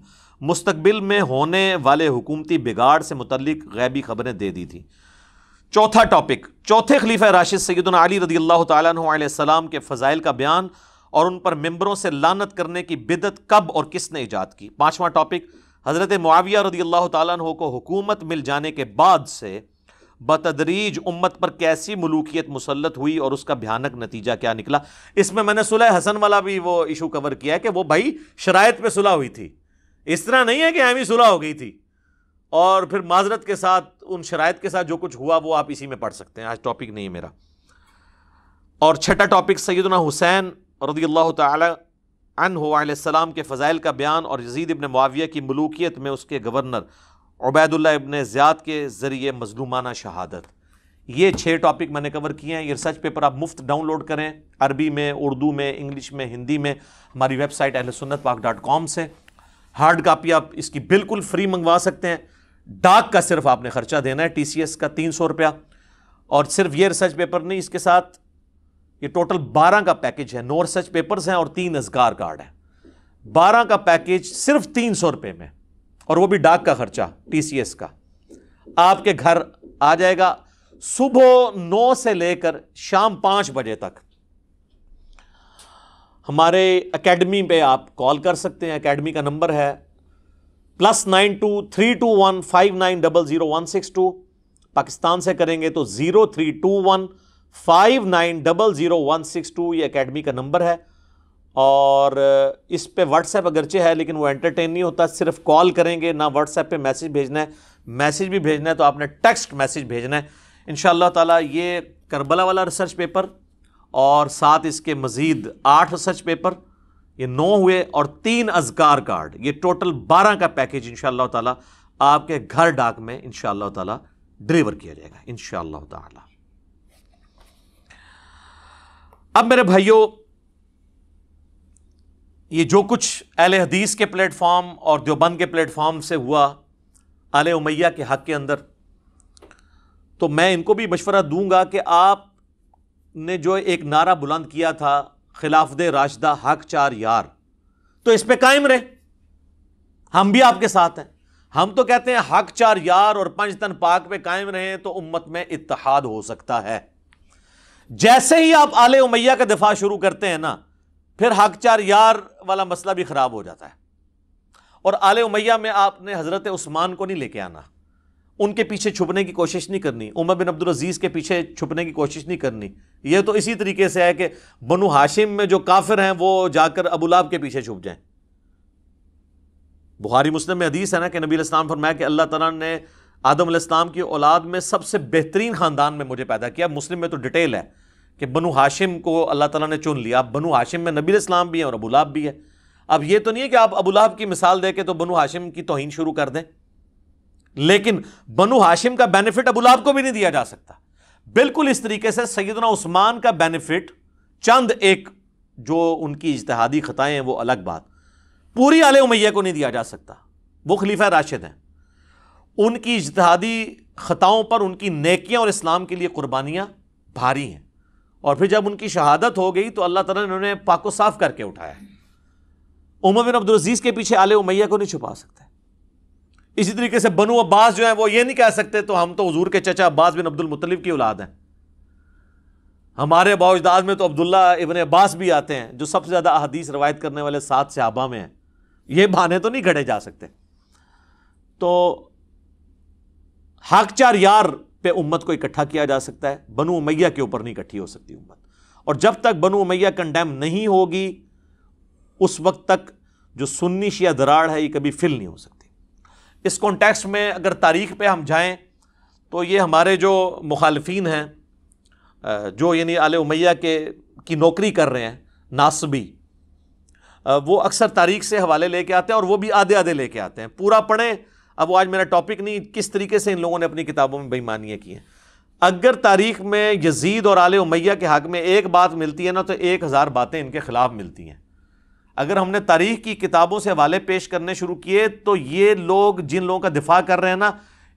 مستقبل میں ہونے والے حکومتی بگاڑ سے متعلق غیبی خبریں دے دی تھی. چوتھا ٹاپک چوتھے خلیفہ راشد سیدنا علی رضی اللہ تعالیٰ عنہ علیہ السلام کے فضائل کا بیان اور ان پر ممبروں سے لعنت کرنے کی بدعت کب اور کس نے ایجاد کی. پانچواں ٹاپک حضرت معاویہ رضی اللہ تعالیٰ عنہ کو حکومت مل جانے کے بعد سے بتدریج امت پر کیسی ملوکیت مسلط ہوئی اور اس کا بھیانک نتیجہ کیا نکلا. اس میں نے صلح حسن والا بھی وہ ایشو کور کیا ہے کہ وہ بھائی شرائط پہ صلح ہوئی تھی، اس طرح نہیں ہے کہ ایویں صلح ہو گئی تھی اور پھر معذرت کے ساتھ ان شرائط کے ساتھ جو کچھ ہوا وہ آپ اسی میں پڑھ سکتے ہیں، آج ٹاپک نہیں ہے میرا. اور چھٹا ٹاپک سیدنا حسین رضی اللہ تعالی عنہ علیہ السلام کے فضائل کا بیان اور یزید ابن معاویہ کی ملوکیت میں اس کے گورنر عبید اللہ ابن زیاد کے ذریعے مظلومانہ شہادت. یہ 6 ٹاپک میں نے کور کیے ہیں. یہ ریسرچ پیپر آپ مفت ڈاؤن لوڈ کریں، عربی میں، اردو میں، انگلش میں، ہندی میں، ہماری ویب سائٹ ahlsunnatpak.com سے. ہارڈ کاپی آپ اس کی بالکل فری منگوا سکتے ہیں. ڈاک کا صرف آپ نے خرچہ دینا ہے، TCS کا 300 روپیہ. اور صرف یہ ریسرچ پیپر نہیں، اس کے ساتھ یہ ٹوٹل 12 کا پیکج ہے. 9 ریسرچ پیپرز ہیں اور 3 اذکار کارڈ ہیں. 12 کا پیکج صرف 300 روپے میں، اور وہ بھی ڈاک کا خرچہ TCS کا. آپ کے گھر آ جائے گا صبح 9 سے لے کر شام 5 بجے تک. ہمارے اکیڈمی پہ آپ کال کر سکتے ہیں. اکیڈمی کا نمبر ہے +92-321-5900-162. پاکستان سے کریں گے تو 0321-5900-162. یہ اکیڈمی کا نمبر ہے. اور اس پہ واٹس ایپ اگرچہ ہے لیکن وہ انٹرٹین نہیں ہوتا، صرف کال کریں گے، نہ واٹس ایپ پہ میسج بھیجنا ہے. میسج بھی بھیجنا ہے تو آپ نے ٹیکسٹ میسج بھیجنا ہے. انشاءاللہ تعالیٰ یہ کربلا والا ریسرچ پیپر اور ساتھ اس کے مزید 8 ریسرچ پیپر، یہ 9 ہوئے، اور 3 اذکار کارڈ، یہ ٹوٹل 12 کا پیکج انشاءاللہ تعالیٰ آپ کے گھر ڈاک میں انشاءاللہ تعالیٰ ڈیلیور کیا جائے گا انشاءاللہ تعالیٰ. اب میرے بھائیوں یہ جو کچھ اہل حدیث کے پلیٹ فارم اور دیوبند کے پلیٹ فارم سے ہوا آل امیہ کے حق کے اندر، تو میں ان کو بھی مشورہ دوں گا کہ آپ نے جو ایک نعرہ بلند کیا تھا خلافت راشدہ حق چار یار، تو اس پہ قائم رہے. ہم بھی آپ کے ساتھ ہیں. ہم تو کہتے ہیں حق چار یار اور پنج تن پاک پہ قائم رہیں تو امت میں اتحاد ہو سکتا ہے. جیسے ہی آپ آل امیہ کا دفاع شروع کرتے ہیں نا، پھر حق چار یار والا مسئلہ بھی خراب ہو جاتا ہے. اور آل امیہ میں آپ نے حضرت عثمان کو نہیں لے کے آنا، ان کے پیچھے چھپنے کی کوشش نہیں کرنی، عمر بن عبدالعزیز کے پیچھے چھپنے کی کوشش نہیں کرنی. یہ تو اسی طریقے سے ہے کہ بنو ہاشم میں جو کافر ہیں وہ جا کر ابو لہب کے پیچھے چھپ جائیں. بخاری مسلم میں حدیث ہے نا کہ نبی علیہ السلام فرمایا کہ اللہ تعالیٰ نے آدم علیہ السلام کی اولاد میں سب سے بہترین خاندان میں مجھے پیدا کیا. مسلم میں تو ڈیٹیل ہے کہ بنو ہاشم کو اللہ تعالیٰ نے چن لیا. بنو ہاشم میں نبی علیہ السلام بھی ہیں اور ابو لہب بھی ہے. اب یہ تو نہیں ہے کہ آپ ابو لہب کی مثال دے کے تو بنو ہاشم کی توہین شروع کر دیں، لیکن بنو ہاشم کا بینیفٹ ابو لہب کو بھی نہیں دیا جا سکتا. بالکل اس طریقے سے سیدنا عثمان کا بینیفٹ چند ایک جو ان کی اجتہادی خطائیں ہیں وہ الگ بات، پوری آل امیہ کو نہیں دیا جا سکتا. وہ خلیفہ راشد ہیں، ان کی اجتہادی خطاؤں پر ان کی نیکیاں اور اسلام کے لیے قربانیاں بھاری ہیں. اور پھر جب ان کی شہادت ہو گئی تو اللہ تعالیٰ نے انہیں پاک و صاف کر کے اٹھایا. عمر بن عبدالعزیز کے پیچھے آل امیہ کو نہیں چھپا سکتے. اسی طریقے سے بنو عباس جو ہیں وہ یہ نہیں کہہ سکتے تو ہم تو حضور کے چچا عباس بن عبد المطلب کی اولاد ہیں. ہمارے آباء و اجداد میں تو عبداللہ ابن عباس بھی آتے ہیں جو سب سے زیادہ احادیث روایت کرنے والے 7 صحابہ میں ہیں. یہ بہانے تو نہیں گھڑے جا سکتے. تو حق چار یار پہ امت کو اکٹھا کیا جا سکتا ہے، بنو امیہ کے اوپر نہیں اکٹھی ہو سکتی امت. اور جب تک بنو امیہ کنڈیم نہیں ہوگی اس وقت تک جو سنی شیعہ دراڑ ہے یہ کبھی فل نہیں ہو سکتی. اس کانٹیکسٹ میں اگر تاریخ پہ ہم جائیں تو یہ ہمارے جو مخالفین ہیں جو یعنی آل امیہ کی نوکری کر رہے ہیں ناصبی، وہ اکثر تاریخ سے حوالے لے کے آتے ہیں اور وہ بھی آدھے آدھے لے کے آتے ہیں. پورا پڑھیں. اب وہ آج میرا ٹاپک نہیں کس طریقے سے ان لوگوں نے اپنی کتابوں میں بے ایمانیاں کی ہیں. اگر تاریخ میں یزید اور آل امیہ کے حق میں ایک بات ملتی ہے نا تو 1000 باتیں ان کے خلاف ملتی ہیں. اگر ہم نے تاریخ کی کتابوں سے حوالے پیش کرنے شروع کیے تو یہ لوگ جن لوگوں کا دفاع کر رہے ہیں نا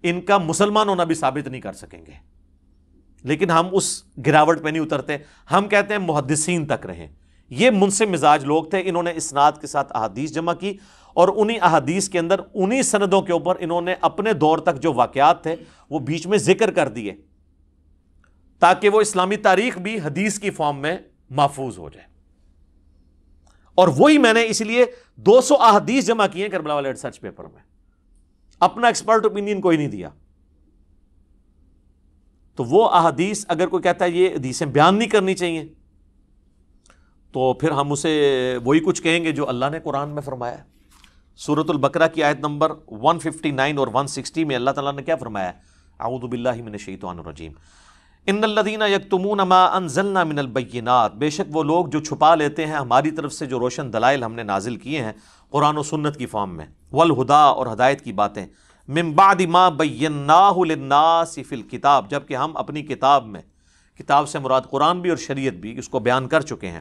ان کا مسلمان ہونا بھی ثابت نہیں کر سکیں گے. لیکن ہم اس گراوٹ پہ نہیں اترتے. ہم کہتے ہیں محدثین تک رہیں. یہ منصف مزاج لوگ تھے، انہوں نے اسناد کے ساتھ احادیث جمع کی اور انہی احادیث کے اندر انہی سندوں کے اوپر انہوں نے اپنے دور تک جو واقعات تھے وہ بیچ میں ذکر کر دیے تاکہ وہ اسلامی تاریخ بھی حدیث کی فارم میں محفوظ ہو جائے. اور وہی میں نے اس لیے 200 احادیث جمع کی ہیں کربلا والے ریسرچ پیپر میں. اپنا ایکسپرٹ اوپینین کوئی نہیں دیا. تو وہ احادیث اگر کوئی کہتا ہے یہ حدیثیں بیان نہیں کرنی چاہیے تو پھر ہم اسے وہی کچھ کہیں گے جو اللہ نے قرآن میں فرمایا ہے. سورۃ البقرہ کی آیت نمبر 159 اور 160 میں اللہ تعالیٰ نے کیا فرمایا ہے؟ اعوذ باللہ من الشیطان الرجیم ان الذین یکتمون ما انزلنا من البینات، بے شک وہ لوگ جو چھپا لیتے ہیں ہماری طرف سے جو روشن دلائل ہم نے نازل کیے ہیں قرآن و سنت کی فارم میں، والہدا اور ہدایت کی باتیں، من بعد ما بیناہ للناس فی الکتاب، جبکہ ہم اپنی کتاب میں، کتاب سے مراد قرآن بھی اور شریعت بھی، اس کو بیان کر چکے ہیں.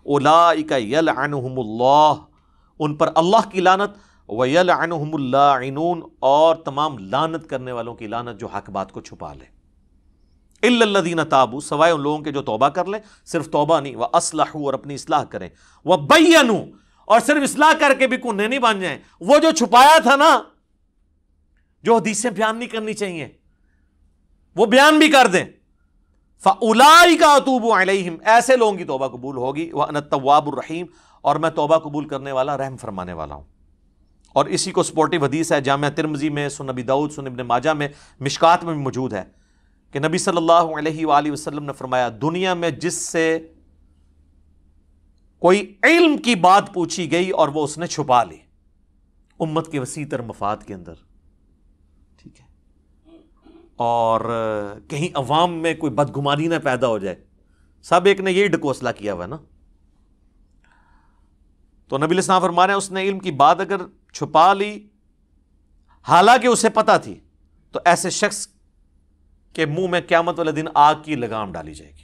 اولئک یلعنہم اللہ، ان پر اللہ کی لعنت، ویلعنہم اللاعنون، اور تمام لعنت کرنے والوں کی لعنت جو حق بات کو چھپا لے. الا الذین تابوا، سوائے ان لوگوں کے جو توبہ کر لیں، صرف توبہ نہیں، واصلحوا، اور اپنی اصلاح کریں، وبینوا، اور صرف اصلاح کر کے بھی کونے نہیں بن جائیں. وہ جو چھپایا تھا نا، جو حدیثیں بیان نہیں کرنی چاہیے وہ بیان بھی کر دیں. فَأُولَئِكَ أَتُوبُ عَلَيْهِمْ، ایسے لوگوں کی توبہ قبول ہوگی. وَأَنَا التَّوَّابُ الرَّحِيمُ، اور میں توبہ قبول کرنے والا رحم فرمانے والا ہوں. اور اسی کو سپورٹیو حدیث ہے جامعہ ترمذی میں، سنن ابی داؤد، سنن ابن ماجہ میں، مشکات میں بھی موجود ہے کہ نبی صلی اللہ علیہ وآلہ وسلم نے فرمایا دنیا میں جس سے کوئی علم کی بات پوچھی گئی اور وہ اس نے چھپا لی امت کے وسیع تر مفاد کے اندر، ٹھیک ہے، اور کہیں عوام میں کوئی بدگمانی نہ پیدا ہو جائے. سب ایک نے یہی ڈکوسلا کیا ہوا نا. تو نبی علیہ السلام فرما رہے ہیں اس نے علم کی بات اگر چھپا لی حالانکہ اسے پتہ تھی تو ایسے شخص کے منہ میں قیامت والے دن آگ کی لگام ڈالی جائے گی.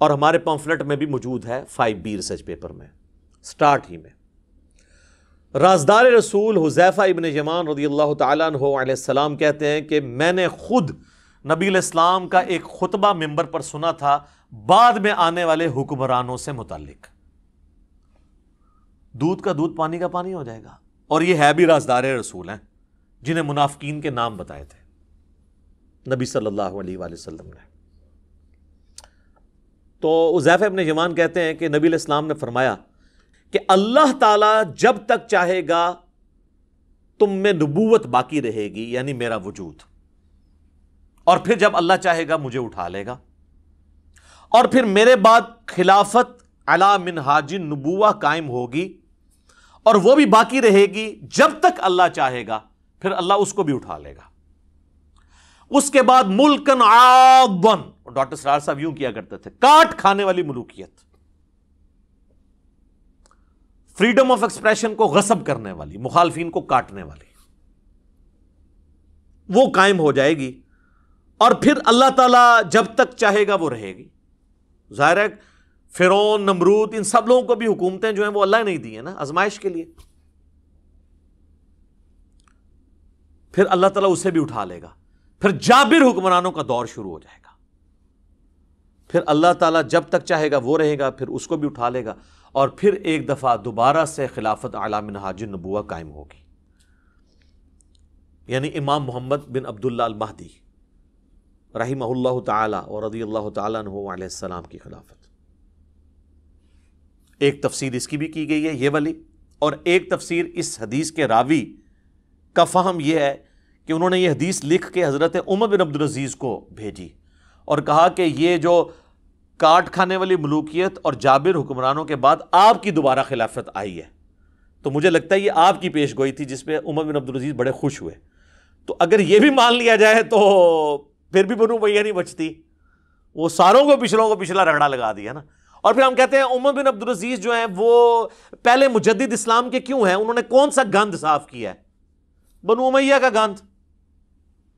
اور ہمارے پمفلٹ میں بھی موجود ہے 5B ریسرچ پیپر میں سٹارٹ ہی میں. رازدار رسول حذیفہ ابن یمان رضی اللہ تعالیٰ عنہ علیہ السلام کہتے ہیں کہ میں نے خود نبی علیہ السلام کا ایک خطبہ ممبر پر سنا تھا بعد میں آنے والے حکمرانوں سے متعلق. دودھ کا دودھ پانی کا پانی ہو جائے گا. اور یہ ہے بھی رازدار رسول ہیں جنہیں منافقین کے نام بتائے تھے نبی صلی اللہ علیہ وآلہ وسلم نے. تو حذیفہ ابن یمان کہتے ہیں کہ نبی علیہ السلام نے فرمایا کہ اللہ تعالیٰ جب تک چاہے گا تم میں نبوت باقی رہے گی، یعنی میرا وجود، اور پھر جب اللہ چاہے گا مجھے اٹھا لے گا، اور پھر میرے بعد خلافت علی منہاج النبوہ قائم ہوگی، اور وہ بھی باقی رہے گی جب تک اللہ چاہے گا، پھر اللہ اس کو بھی اٹھا لے گا. اس کے بعد ملکن عاضن، ڈاکٹر سرار صاحب یوں کیا کرتے تھے، کاٹ کھانے والی ملوکیت، فریڈم آف ایکسپریشن کو غصب کرنے والی، مخالفین کو کاٹنے والی، وہ قائم ہو جائے گی. اور پھر اللہ تعالیٰ جب تک چاہے گا وہ رہے گی. ظاہر ہے فرعون، نمرود، ان سب لوگوں کو بھی حکومتیں جو ہیں وہ اللہ نے ہی دی ہیں نا آزمائش کے لیے. پھر اللہ تعالیٰ اسے بھی اٹھا لے گا. پھر جابر حکمرانوں کا دور شروع ہو جائے گا. پھر اللہ تعالیٰ جب تک چاہے گا وہ رہے گا، پھر اس کو بھی اٹھا لے گا، اور پھر ایک دفعہ دوبارہ سے خلافت علی منہاج النبوہ قائم ہوگی، یعنی امام محمد بن عبداللہ المہدی رحمہ اللہ تعالی اور رضی اللہ تعالیٰ عنہ علیہ السلام کی خلافت. ایک تفسیر اس کی بھی کی گئی ہے یہ والی، اور ایک تفسیر اس حدیث کے راوی کا فہم یہ ہے کہ انہوں نے یہ حدیث لکھ کے حضرت عمر بن عبدالعزیز کو بھیجی اور کہا کہ یہ جو کاٹ کھانے والی ملوکیت اور جابر حکمرانوں کے بعد آپ کی دوبارہ خلافت آئی ہے، تو مجھے لگتا ہے یہ آپ کی پیش گوئی تھی جس پہ عمر بن عبدالعزیز بڑے خوش ہوئے. تو اگر یہ بھی مان لیا جائے تو پھر بھی بنو امیہ نہیں بچتی، وہ ساروں کو پچھلوں کو پچھلا رگڑا لگا دیا نا. اور پھر ہم کہتے ہیں عمر بن عبدالعزیز جو ہیں وہ پہلے مجدد اسلام کے کیوں ہیں؟ انہوں نے کون سا گند صاف کیا ہے؟ بنو امیہ کا گند.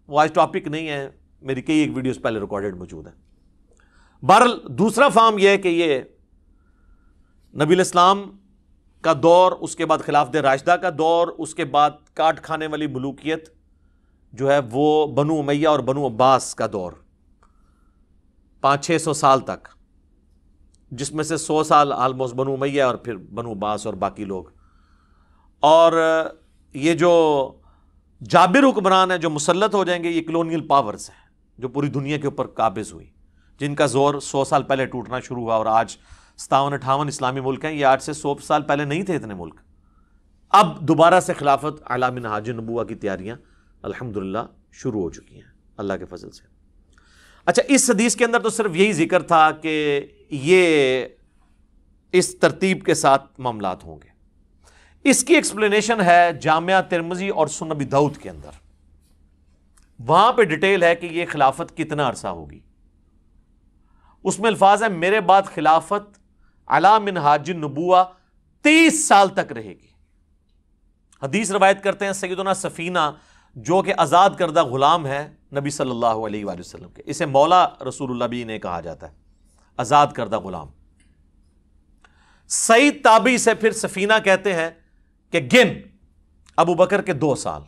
وہ آج ٹاپک نہیں ہے، میری کئی ایک ویڈیوز پہلے ریکارڈڈ موجود ہے. بہرحال دوسرا فہم یہ ہے کہ یہ نبی علیہ السلام کا دور، اس کے بعد خلافت راشدہ کا دور، اس کے بعد کاٹ کھانے والی ملوکیت جو ہے وہ بنو امیہ اور بنو عباس کا دور 500-600 سال تک، جس میں سے 100 سال آلموسٹ بنو امیہ اور پھر بنو عباس اور باقی لوگ. اور یہ جو جابر حکمران ہیں جو مسلط ہو جائیں گے، یہ کلونیل پاورز ہیں جو پوری دنیا کے اوپر قابض ہوئی، جن کا زور 100 سال پہلے ٹوٹنا شروع ہوا، اور آج 57-58 اسلامی ملک ہیں. یہ آج سے 100 سال پہلے نہیں تھے اتنے ملک. اب دوبارہ سے خلافت علی منہاج النبوہ کی تیاریاں الحمدللہ شروع ہو چکی ہیں اللہ کے فضل سے. اچھا، اس حدیث کے اندر تو صرف یہی ذکر تھا کہ یہ اس ترتیب کے ساتھ معاملات ہوں گے. اس کی ایکسپلینیشن ہے جامعہ ترمذی اور سنن ابی داؤد کے اندر. وہاں پہ ڈیٹیل ہے کہ یہ خلافت کتنا عرصہ ہوگی. اس میں الفاظ ہے میرے بعد خلافت علی منہاج النبوہ 30 سال تک رہے گی. حدیث روایت کرتے ہیں سیدنا سفینہ جو کہ آزاد کردہ غلام ہے نبی صلی اللہ علیہ وآلہ وسلم کے، اسے مولا رسول اللہ بھی نے کہا جاتا ہے، آزاد کردہ غلام. سعید تابعی سے پھر سفینہ کہتے ہیں کہ گن ابو بکر کے 2 سال،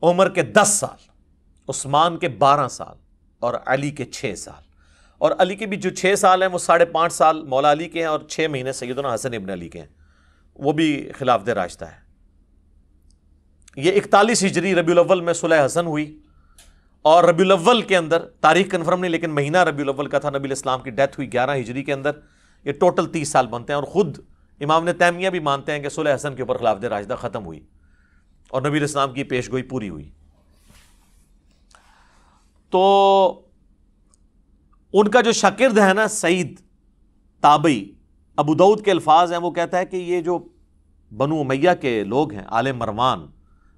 عمر کے 10 سال، عثمان کے 12 سال اور علی کے 6 سال. اور علی کے بھی جو 6 سال ہیں وہ 5.5 سال مولا علی کے ہیں اور 6 مہینے سیدنا حسن ابن علی کے ہیں، وہ بھی خلافت راشدہ ہے. یہ 41 ہجری ربیع الاول میں صلح حسن ہوئی، اور ربیع الاول کے اندر، تاریخ کنفرم نہیں لیکن مہینہ ربیع الاول کا تھا، نبی علیہ السلام کی ڈیتھ ہوئی 11 ہجری کے اندر. یہ ٹوٹل 30 سال بنتے ہیں، اور خود امام ابن تیمیہ بھی مانتے ہیں کہ صلح حسن کے اوپر خلافت راشدہ ختم ہوئی اور نبی علیہ السلام کی پیش گوئی پوری ہوئی. تو ان کا جو شاگرد ہے نا سعید تابعی، ابو داؤد کے الفاظ ہیں، وہ کہتا ہے کہ یہ جو بنو امیہ کے لوگ ہیں، آل مروان،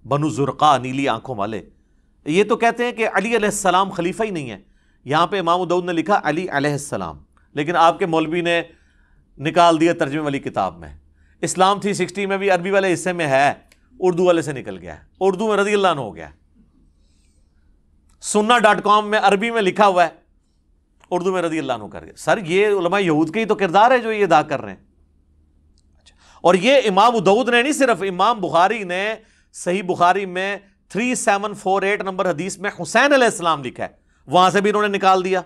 بنو زرقا، نیلی آنکھوں والے، یہ تو کہتے ہیں کہ علی علیہ السلام خلیفہ ہی نہیں ہے. یہاں پہ امام داؤد نے لکھا علی علیہ السلام، لیکن آپ کے مولوی نے نکال دیا ترجمے والی کتاب میں. اسلام 360 میں بھی عربی والے حصے میں ہے، اردو والے سے نکل گیا ہے، اردو میں رضی اللہ عنہ ہو گیا ہے. سننا.com میں عربی میں لکھا ہوا ہے اردو میں رضی اللہ عنہ کر گئے. سر یہ علماء یہود کے ہی تو کردار ہے جو یہ ادا کر رہے ہیں. اور یہ امام ابو داؤد نے نہیں، صرف امام بخاری نے صحیح بخاری میں 3748 نمبر حدیث میں حسین علیہ السلام لکھا ہے، وہاں سے بھی انہوں نے نکال دیا.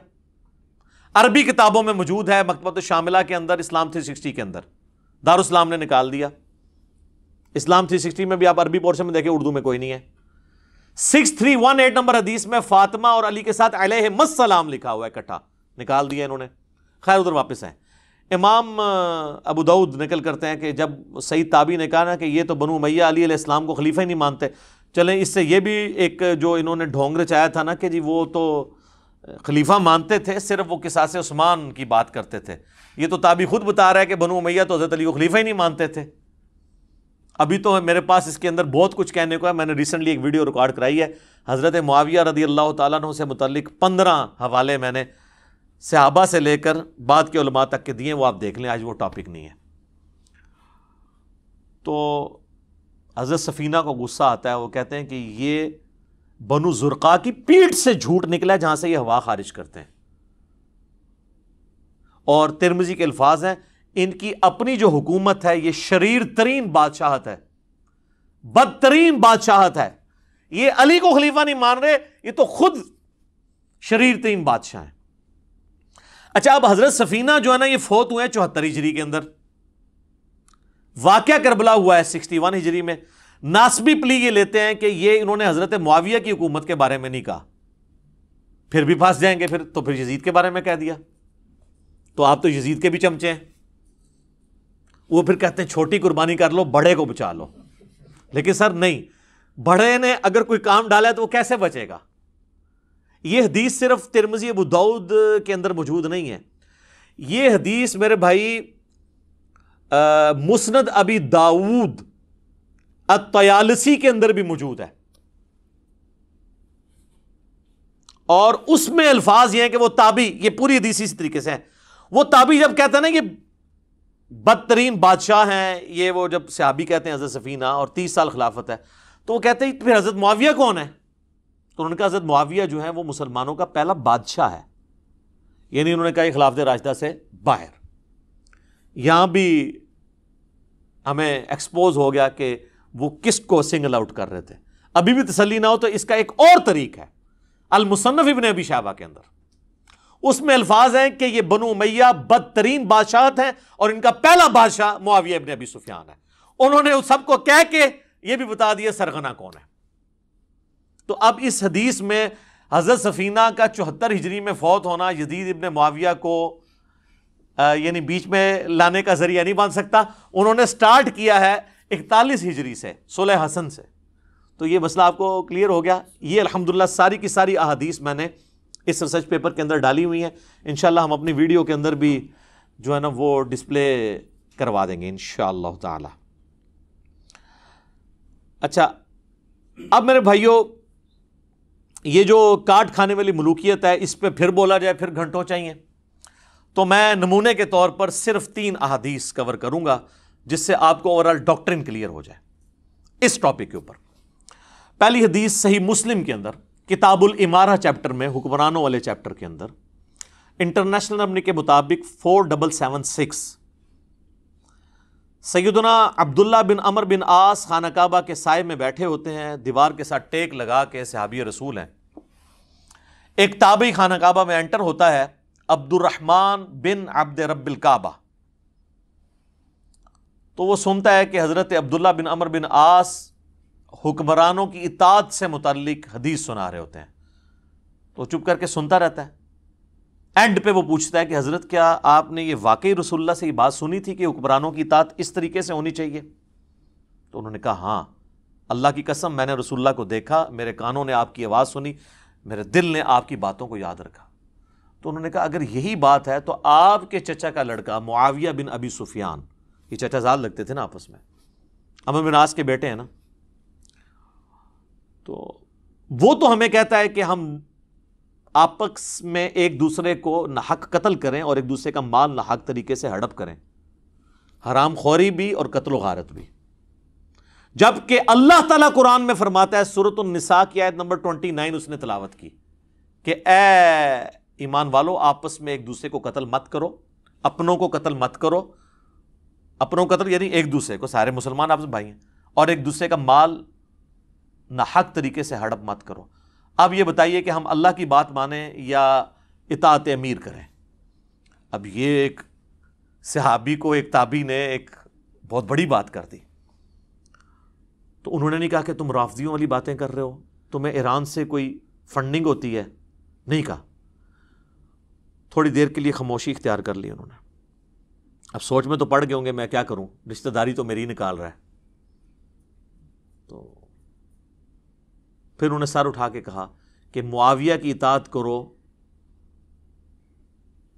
عربی کتابوں میں موجود ہے، مکتبۃ الشاملہ کے اندر، اسلام 360 کے اندر دارالاسلام نے نکال دیا. اسلام 360 میں بھی آپ عربی پورشن میں دیکھیں، اردو میں کوئی نہیں ہے. 6318 نمبر حدیث میں فاطمہ اور علی کے ساتھ علیہم السلام لکھا ہوا ہے، اکٹھا نکال دیا انہوں نے. خیر ادھر واپس ہیں. امام ابو داؤد نقل کرتے ہیں کہ جب سعید تابعی نے کہا نا کہ یہ تو بنو امیہ علی علیہ السلام کو خلیفہ ہی نہیں مانتے، چلیں اس سے یہ بھی ایک جو انہوں نے ڈھونگ رچایا تھا نا کہ جی وہ تو خلیفہ مانتے تھے، صرف وہ قصاص عثمان کی بات کرتے تھے. یہ تو تابعی خود بتا رہا ہے کہ بنو امیہ تو حضرت علی کو خلیفہ ہی نہیں مانتے تھے. ابھی تو میرے پاس اس کے اندر بہت کچھ کہنے کو ہے. میں نے ریسنٹلی ایک ویڈیو ریکارڈ کرائی ہے حضرت معاویہ رضی اللہ تعالیٰ عنہ سے متعلق 15 حوالے میں نے صحابہ سے لے کر بعد کے علماء تک کے دیے، وہ آپ دیکھ لیں، آج وہ ٹاپک نہیں ہے. تو حضرت سفینہ کو غصہ آتا ہے، وہ کہتے ہیں کہ یہ بنو زرقا کی پیٹھ سے جھوٹ نکلا ہے جہاں سے یہ ہوا خارج کرتے ہیں. اور ترمذی کے الفاظ ہیں ان کی اپنی جو حکومت ہے یہ شریر ترین بادشاہت ہے، بدترین بادشاہت ہے. یہ علی کو خلیفہ نہیں مان رہے، یہ تو خود شریر ترین بادشاہ ہیں. اچھا اب حضرت سفینہ جو ہے نا یہ فوت ہوئے ہیں 74 ہجری کے اندر. واقعہ کربلا ہوا ہے 61 ہجری میں. ناسبی پلی یہ لیتے ہیں کہ یہ انہوں نے حضرت معاویہ کی حکومت کے بارے میں نہیں کہا، پھر بھی پھنس جائیں گے تو پھر یزید کے بارے میں کہہ دیا. تو آپ تو یزید کے بھی چمچے ہیں. وہ پھر کہتے ہیں چھوٹی قربانی کر لو، بڑے کو بچا لو. لیکن سر نہیں، بڑے نے اگر کوئی کام ڈالا ہے تو وہ کیسے بچے گا؟ یہ حدیث صرف ترمذی ابو داؤد کے اندر موجود نہیں ہے، یہ حدیث میرے بھائی مسند ابی داؤد الطیالسی کے اندر بھی موجود ہے. اور اس میں الفاظ یہ ہیں کہ وہ تابعی، یہ پوری حدیث اسی طریقے سے ہے، وہ تابعی جب کہتا ہے نا یہ بدترین بادشاہ ہیں، یہ وہ جب صحابی کہتے ہیں حضرت سفینہ اور 30 سال خلافت ہے، تو وہ کہتے ہیں پھر حضرت معاویہ کون ہے؟ تو انہوں نے کہا حضرت معاویہ جو ہے وہ مسلمانوں کا پہلا بادشاہ ہے. یعنی انہوں نے کہا یہ خلافت راشدہ سے باہر. یہاں بھی ہمیں ایکسپوز ہو گیا کہ وہ کس کو سنگل آؤٹ کر رہے تھے. ابھی بھی تسلی نہ ہو تو اس کا ایک اور طریق ہے المصنف ابن ابی شیبہ کے اندر، اس میں الفاظ ہیں کہ یہ بنو امیہ بدترین بادشاہت ہیں اور ان کا پہلا بادشاہ معاویہ ابن ابی سفیان ہے. انہوں نے اس سب کو کہہ کے یہ بھی بتا دیا سرغنہ کون ہے. تو اب اس حدیث میں حضرت سفینہ کا 74 ہجری میں فوت ہونا یزید ابن معاویہ کو یعنی بیچ میں لانے کا ذریعہ نہیں بن سکتا. انہوں نے سٹارٹ کیا ہے 41 ہجری سے، صلح حسن سے. تو یہ مسئلہ آپ کو کلیئر ہو گیا. یہ الحمدللہ ساری کی ساری احادیث میں نے اس ریسرچ پیپر کے اندر ڈالی ہوئی ہیں. انشاءاللہ ہم اپنی ویڈیو کے اندر بھی جو ہے نا وہ ڈسپلے کروا دیں گے انشاءاللہ تعالی. اچھا اب میرے بھائیوں یہ جو کاٹ کھانے والی ملوکیت ہے اس پہ پھر بولا جائے پھر گھنٹوں چاہیے. تو میں نمونے کے طور پر صرف 3 احادیث کور کروں گا جس سے آپ کو اوورال ڈاکٹرن کلیئر ہو جائے اس ٹاپک کے اوپر. پہلی حدیث صحیح مسلم کے اندر کتاب الامارہ چیپٹر میں، حکمرانوں والے چیپٹر کے اندر، انٹرنیشنل نمبر کے مطابق 4776، سیدنا عبداللہ بن عمر بن عاص خانہ کعبہ کے سائے میں بیٹھے ہوتے ہیں، دیوار کے ساتھ ٹیک لگا کے، صحابی رسول ہیں. ایک تابعی خانہ کعبہ میں انٹر ہوتا ہے، عبد الرحمن بن عبد رب الکعبہ. تو وہ سنتا ہے کہ حضرت عبداللہ بن عمر بن عاص حکمرانوں کی اطاعت سے متعلق حدیث سنا رہے ہوتے ہیں. تو چپ کر کے سنتا رہتا ہے. اینڈ پہ وہ پوچھتا ہے کہ حضرت کیا آپ نے یہ واقعی رسول اللہ سے یہ بات سنی تھی کہ حکمرانوں کی اطاعت اس طریقے سے ہونی چاہیے؟ تو انہوں نے کہا ہاں، اللہ کی قسم میں نے رسول اللہ کو دیکھا، میرے کانوں نے آپ کی آواز سنی، میرے دل نے آپ کی باتوں کو یاد رکھا. تو انہوں نے کہا اگر یہی بات ہے تو آپ کے چچا کا لڑکا معاویہ بن ابی سفیان، یہ چچا زاد لگتے تھے نا آپس میں، عمرو بن عاص کے بیٹے ہیں نا، تو وہ تو ہمیں کہتا ہے کہ ہم آپس میں ایک دوسرے کو ناحق قتل کریں اور ایک دوسرے کا مال ناحق طریقے سے ہڑپ کریں، حرام خوری بھی اور قتل و غارت بھی. جبکہ اللہ تعالیٰ قرآن میں فرماتا ہے، سورۃ النساء کی آیت نمبر 29 اس نے تلاوت کی کہ اے ایمان والو آپس میں ایک دوسرے کو قتل مت کرو، اپنوں کو قتل مت کرو، اپنوں قتل یعنی ایک دوسرے کو، سارے مسلمان آپس میں بھائی ہیں، اور ایک دوسرے کا مال ناحق طریقے سے ہڑپ مت کرو۔ اب یہ بتائیے کہ ہم اللہ کی بات مانیں یا اطاعت امیر کریں؟ اب یہ ایک صحابی کو ایک تابعی نے ایک بہت بڑی بات کر دی، تو انہوں نے نہیں کہا کہ تم رافضیوں والی باتیں کر رہے ہو، تمہیں ایران سے کوئی فنڈنگ ہوتی ہے، نہیں کہا، تھوڑی دیر کے لیے خاموشی اختیار کر لی انہوں نے۔ اب سوچ میں تو پڑ گئے ہوں گے میں کیا کروں، رشتہ داری تو میری نکال رہا ہے، تو پھر انہوں نے سر اٹھا کے کہا کہ معاویہ کی اطاعت کرو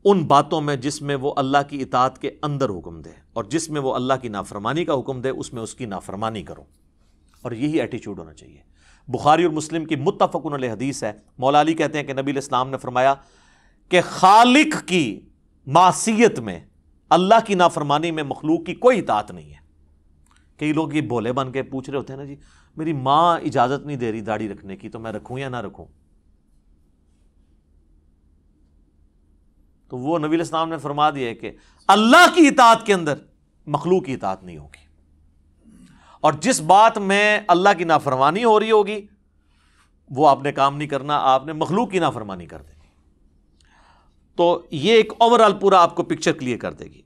ان باتوں میں جس میں وہ اللہ کی اطاعت کے اندر حکم دے، اور جس میں وہ اللہ کی نافرمانی کا حکم دے اس میں اس کی نافرمانی کرو، اور یہی ایٹیچیوڈ ہونا چاہیے۔ بخاری اور مسلم کی متفق علیہ حدیث ہے، مولا علی کہتے ہیں کہ نبی علیہ السلام نے فرمایا کہ خالق کی معصیت میں، اللہ کی نافرمانی میں مخلوق کی کوئی اطاعت نہیں ہے۔ کئی لوگ یہ بھولے بن کے پوچھ رہے ہوتے ہیں نا، جی میری ماں اجازت نہیں دے رہی داڑھی رکھنے کی تو میں رکھوں یا نہ رکھوں؟ تو وہ نبی علیہ السلام نے فرما دیا ہے کہ اللہ کی اطاعت کے اندر مخلوق کی اطاعت نہیں ہوگی، اور جس بات میں اللہ کی نافرمانی ہو رہی ہوگی وہ آپ نے کام نہیں کرنا، آپ نے مخلوق کی نافرمانی کر دینی۔ تو یہ ایک اوورآل پورا آپ کو پکچر کلیئر کر دے گی۔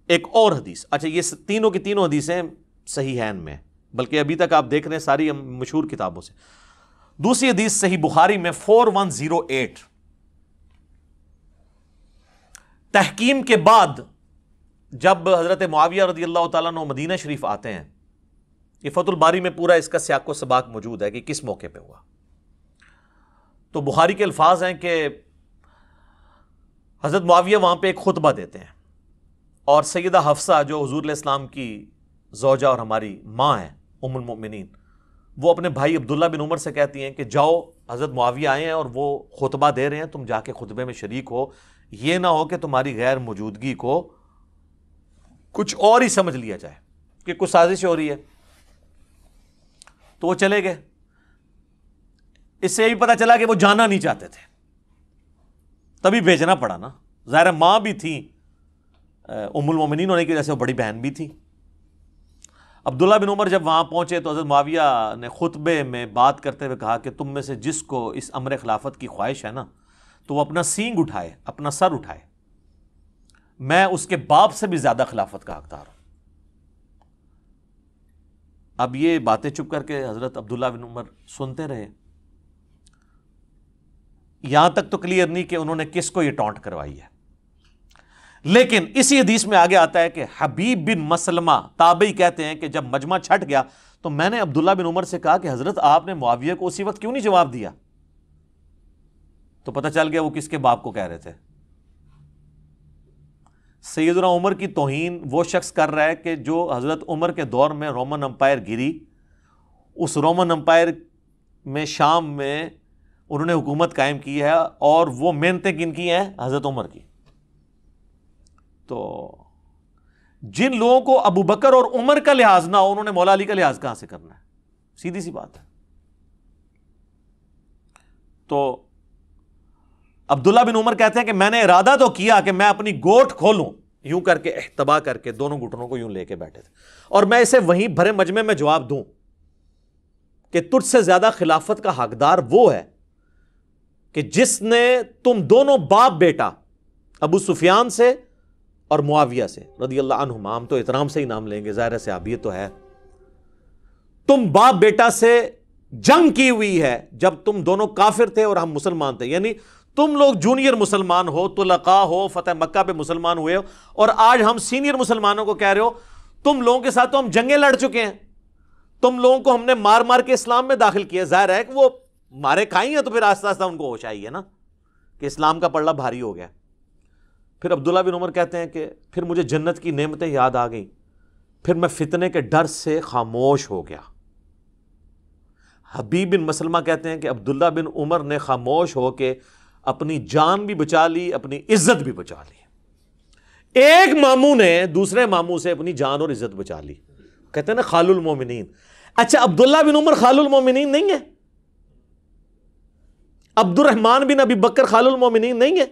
ایک اور حدیث، اچھا یہ تینوں کی تینوں حدیثیں صحیحین میں، بلکہ ابھی تک آپ دیکھ رہے ہیں ساری مشہور کتابوں سے۔ دوسری حدیث صحیح بخاری میں 4108، تحکیم کے بعد جب حضرت معاویہ رضی اللہ تعالیٰ عنہ مدینہ شریف آتے ہیں، یہ فتح الباری میں پورا اس کا سیاق و سباق موجود ہے کہ کس موقع پہ ہوا۔ تو بخاری کے الفاظ ہیں کہ حضرت معاویہ وہاں پہ ایک خطبہ دیتے ہیں، اور سیدہ حفصہ جو حضور علیہ السلام کی زوجہ اور ہماری ماں ہیں ام المؤمنین، وہ اپنے بھائی عبداللہ بن عمر سے کہتی ہیں کہ جاؤ حضرت معاویہ آئے ہیں اور وہ خطبہ دے رہے ہیں، تم جا کے خطبے میں شریک ہو، یہ نہ ہو کہ تمہاری غیر موجودگی کو کچھ اور ہی سمجھ لیا جائے کہ کچھ سازش ہو رہی ہے۔ تو وہ چلے گئے، اس سے یہی پتہ چلا کہ وہ جانا نہیں چاہتے تھے، تبھی بھیجنا پڑا نا، ظاہر ماں بھی تھی، ام المومنین ہونے کی وجہ سے وہ بڑی بہن بھی تھی۔ عبداللہ بن عمر جب وہاں پہنچے تو حضرت معاویہ نے خطبے میں بات کرتے ہوئے کہا کہ تم میں سے جس کو اس امر خلافت کی خواہش ہے نا تو وہ اپنا سینگ اٹھائے، اپنا سر اٹھائے، میں اس کے باپ سے بھی زیادہ خلافت کا حقدار ہوں۔ اب یہ باتیں چپ کر کے حضرت عبداللہ بن عمر سنتے رہے، یہاں تک تو کلیئر نہیں کہ انہوں نے کس کو یہ ٹونٹ کروائی ہے، لیکن اسی حدیث میں آگے آتا ہے کہ حبیب بن مسلمہ تابعی کہتے ہیں کہ جب مجمع چھٹ گیا تو میں نے عبداللہ بن عمر سے کہا کہ حضرت آپ نے معاویہ کو اسی وقت کیوں نہیں جواب دیا؟ تو پتہ چل گیا وہ کس کے باپ کو کہہ رہے تھے۔ سیدنا عمر کی توہین وہ شخص کر رہا ہے کہ جو حضرت عمر کے دور میں رومن امپائر گری، اس رومن امپائر میں شام میں انہوں نے حکومت قائم کی ہے، اور وہ محنتیں کن کی ہیں؟ حضرت عمر کی۔ تو جن لوگوں کو ابو بکر اور عمر کا لحاظ نہ ہو، انہوں نے مولا علی کا لحاظ کہاں سے کرنا ہے؟ سیدھی سی بات ہے۔ تو عبداللہ بن عمر کہتے ہیں کہ میں نے ارادہ تو کیا کہ میں اپنی گوٹ کھولوں، یوں کر کے احتبا کر کے دونوں گھٹنوں کو یوں لے کے بیٹھے تھے، اور میں اسے وہیں بھرے مجمع میں جواب دوں کہ تجھ سے زیادہ خلافت کا حقدار وہ ہے کہ جس نے تم دونوں باپ بیٹا ابو سفیان سے اور معاویہ سے رضی اللہ عنہما، ہم تو احترام سے ہی نام لیں گے، ظاہر صحابیت تو ہے، تم باپ بیٹا سے جنگ کی ہوئی ہے جب تم دونوں کافر تھے اور ہم مسلمان تھے، یعنی تم لوگ جونیئر مسلمان ہو، طلقاء ہو، فتح مکہ پہ مسلمان ہوئے ہو، اور آج ہم سینئر مسلمانوں کو کہہ رہے ہو تم لوگوں کے ساتھ تو ہم جنگیں لڑ چکے ہیں، تم لوگوں کو ہم نے مار مار کے اسلام میں داخل کیا۔ ظاہر ہے کہ وہ مارے کھائی ہیں تو پھر آہستہ آہستہ ان کو ہوش آئی ہے نا کہ اسلام کا پلڑا بھاری ہو گیا۔ پھر عبداللہ بن عمر کہتے ہیں کہ پھر مجھے جنت کی نعمتیں یاد آ گئیں، پھر میں فتنے کے ڈر سے خاموش ہو گیا۔ حبیب بن مسلمہ کہتے ہیں کہ عبداللہ بن عمر نے خاموش ہو کے اپنی جان بھی بچا لی، اپنی عزت بھی بچا لی۔ ایک ماموں نے دوسرے ماموں سے اپنی جان اور عزت بچا لی، کہتے ہیں نا خال المومنین۔ اچھا عبداللہ بن عمر خال المومنین نہیں ہے؟ عبد الرحمن بن ابی بکر خال المومنین نہیں ہے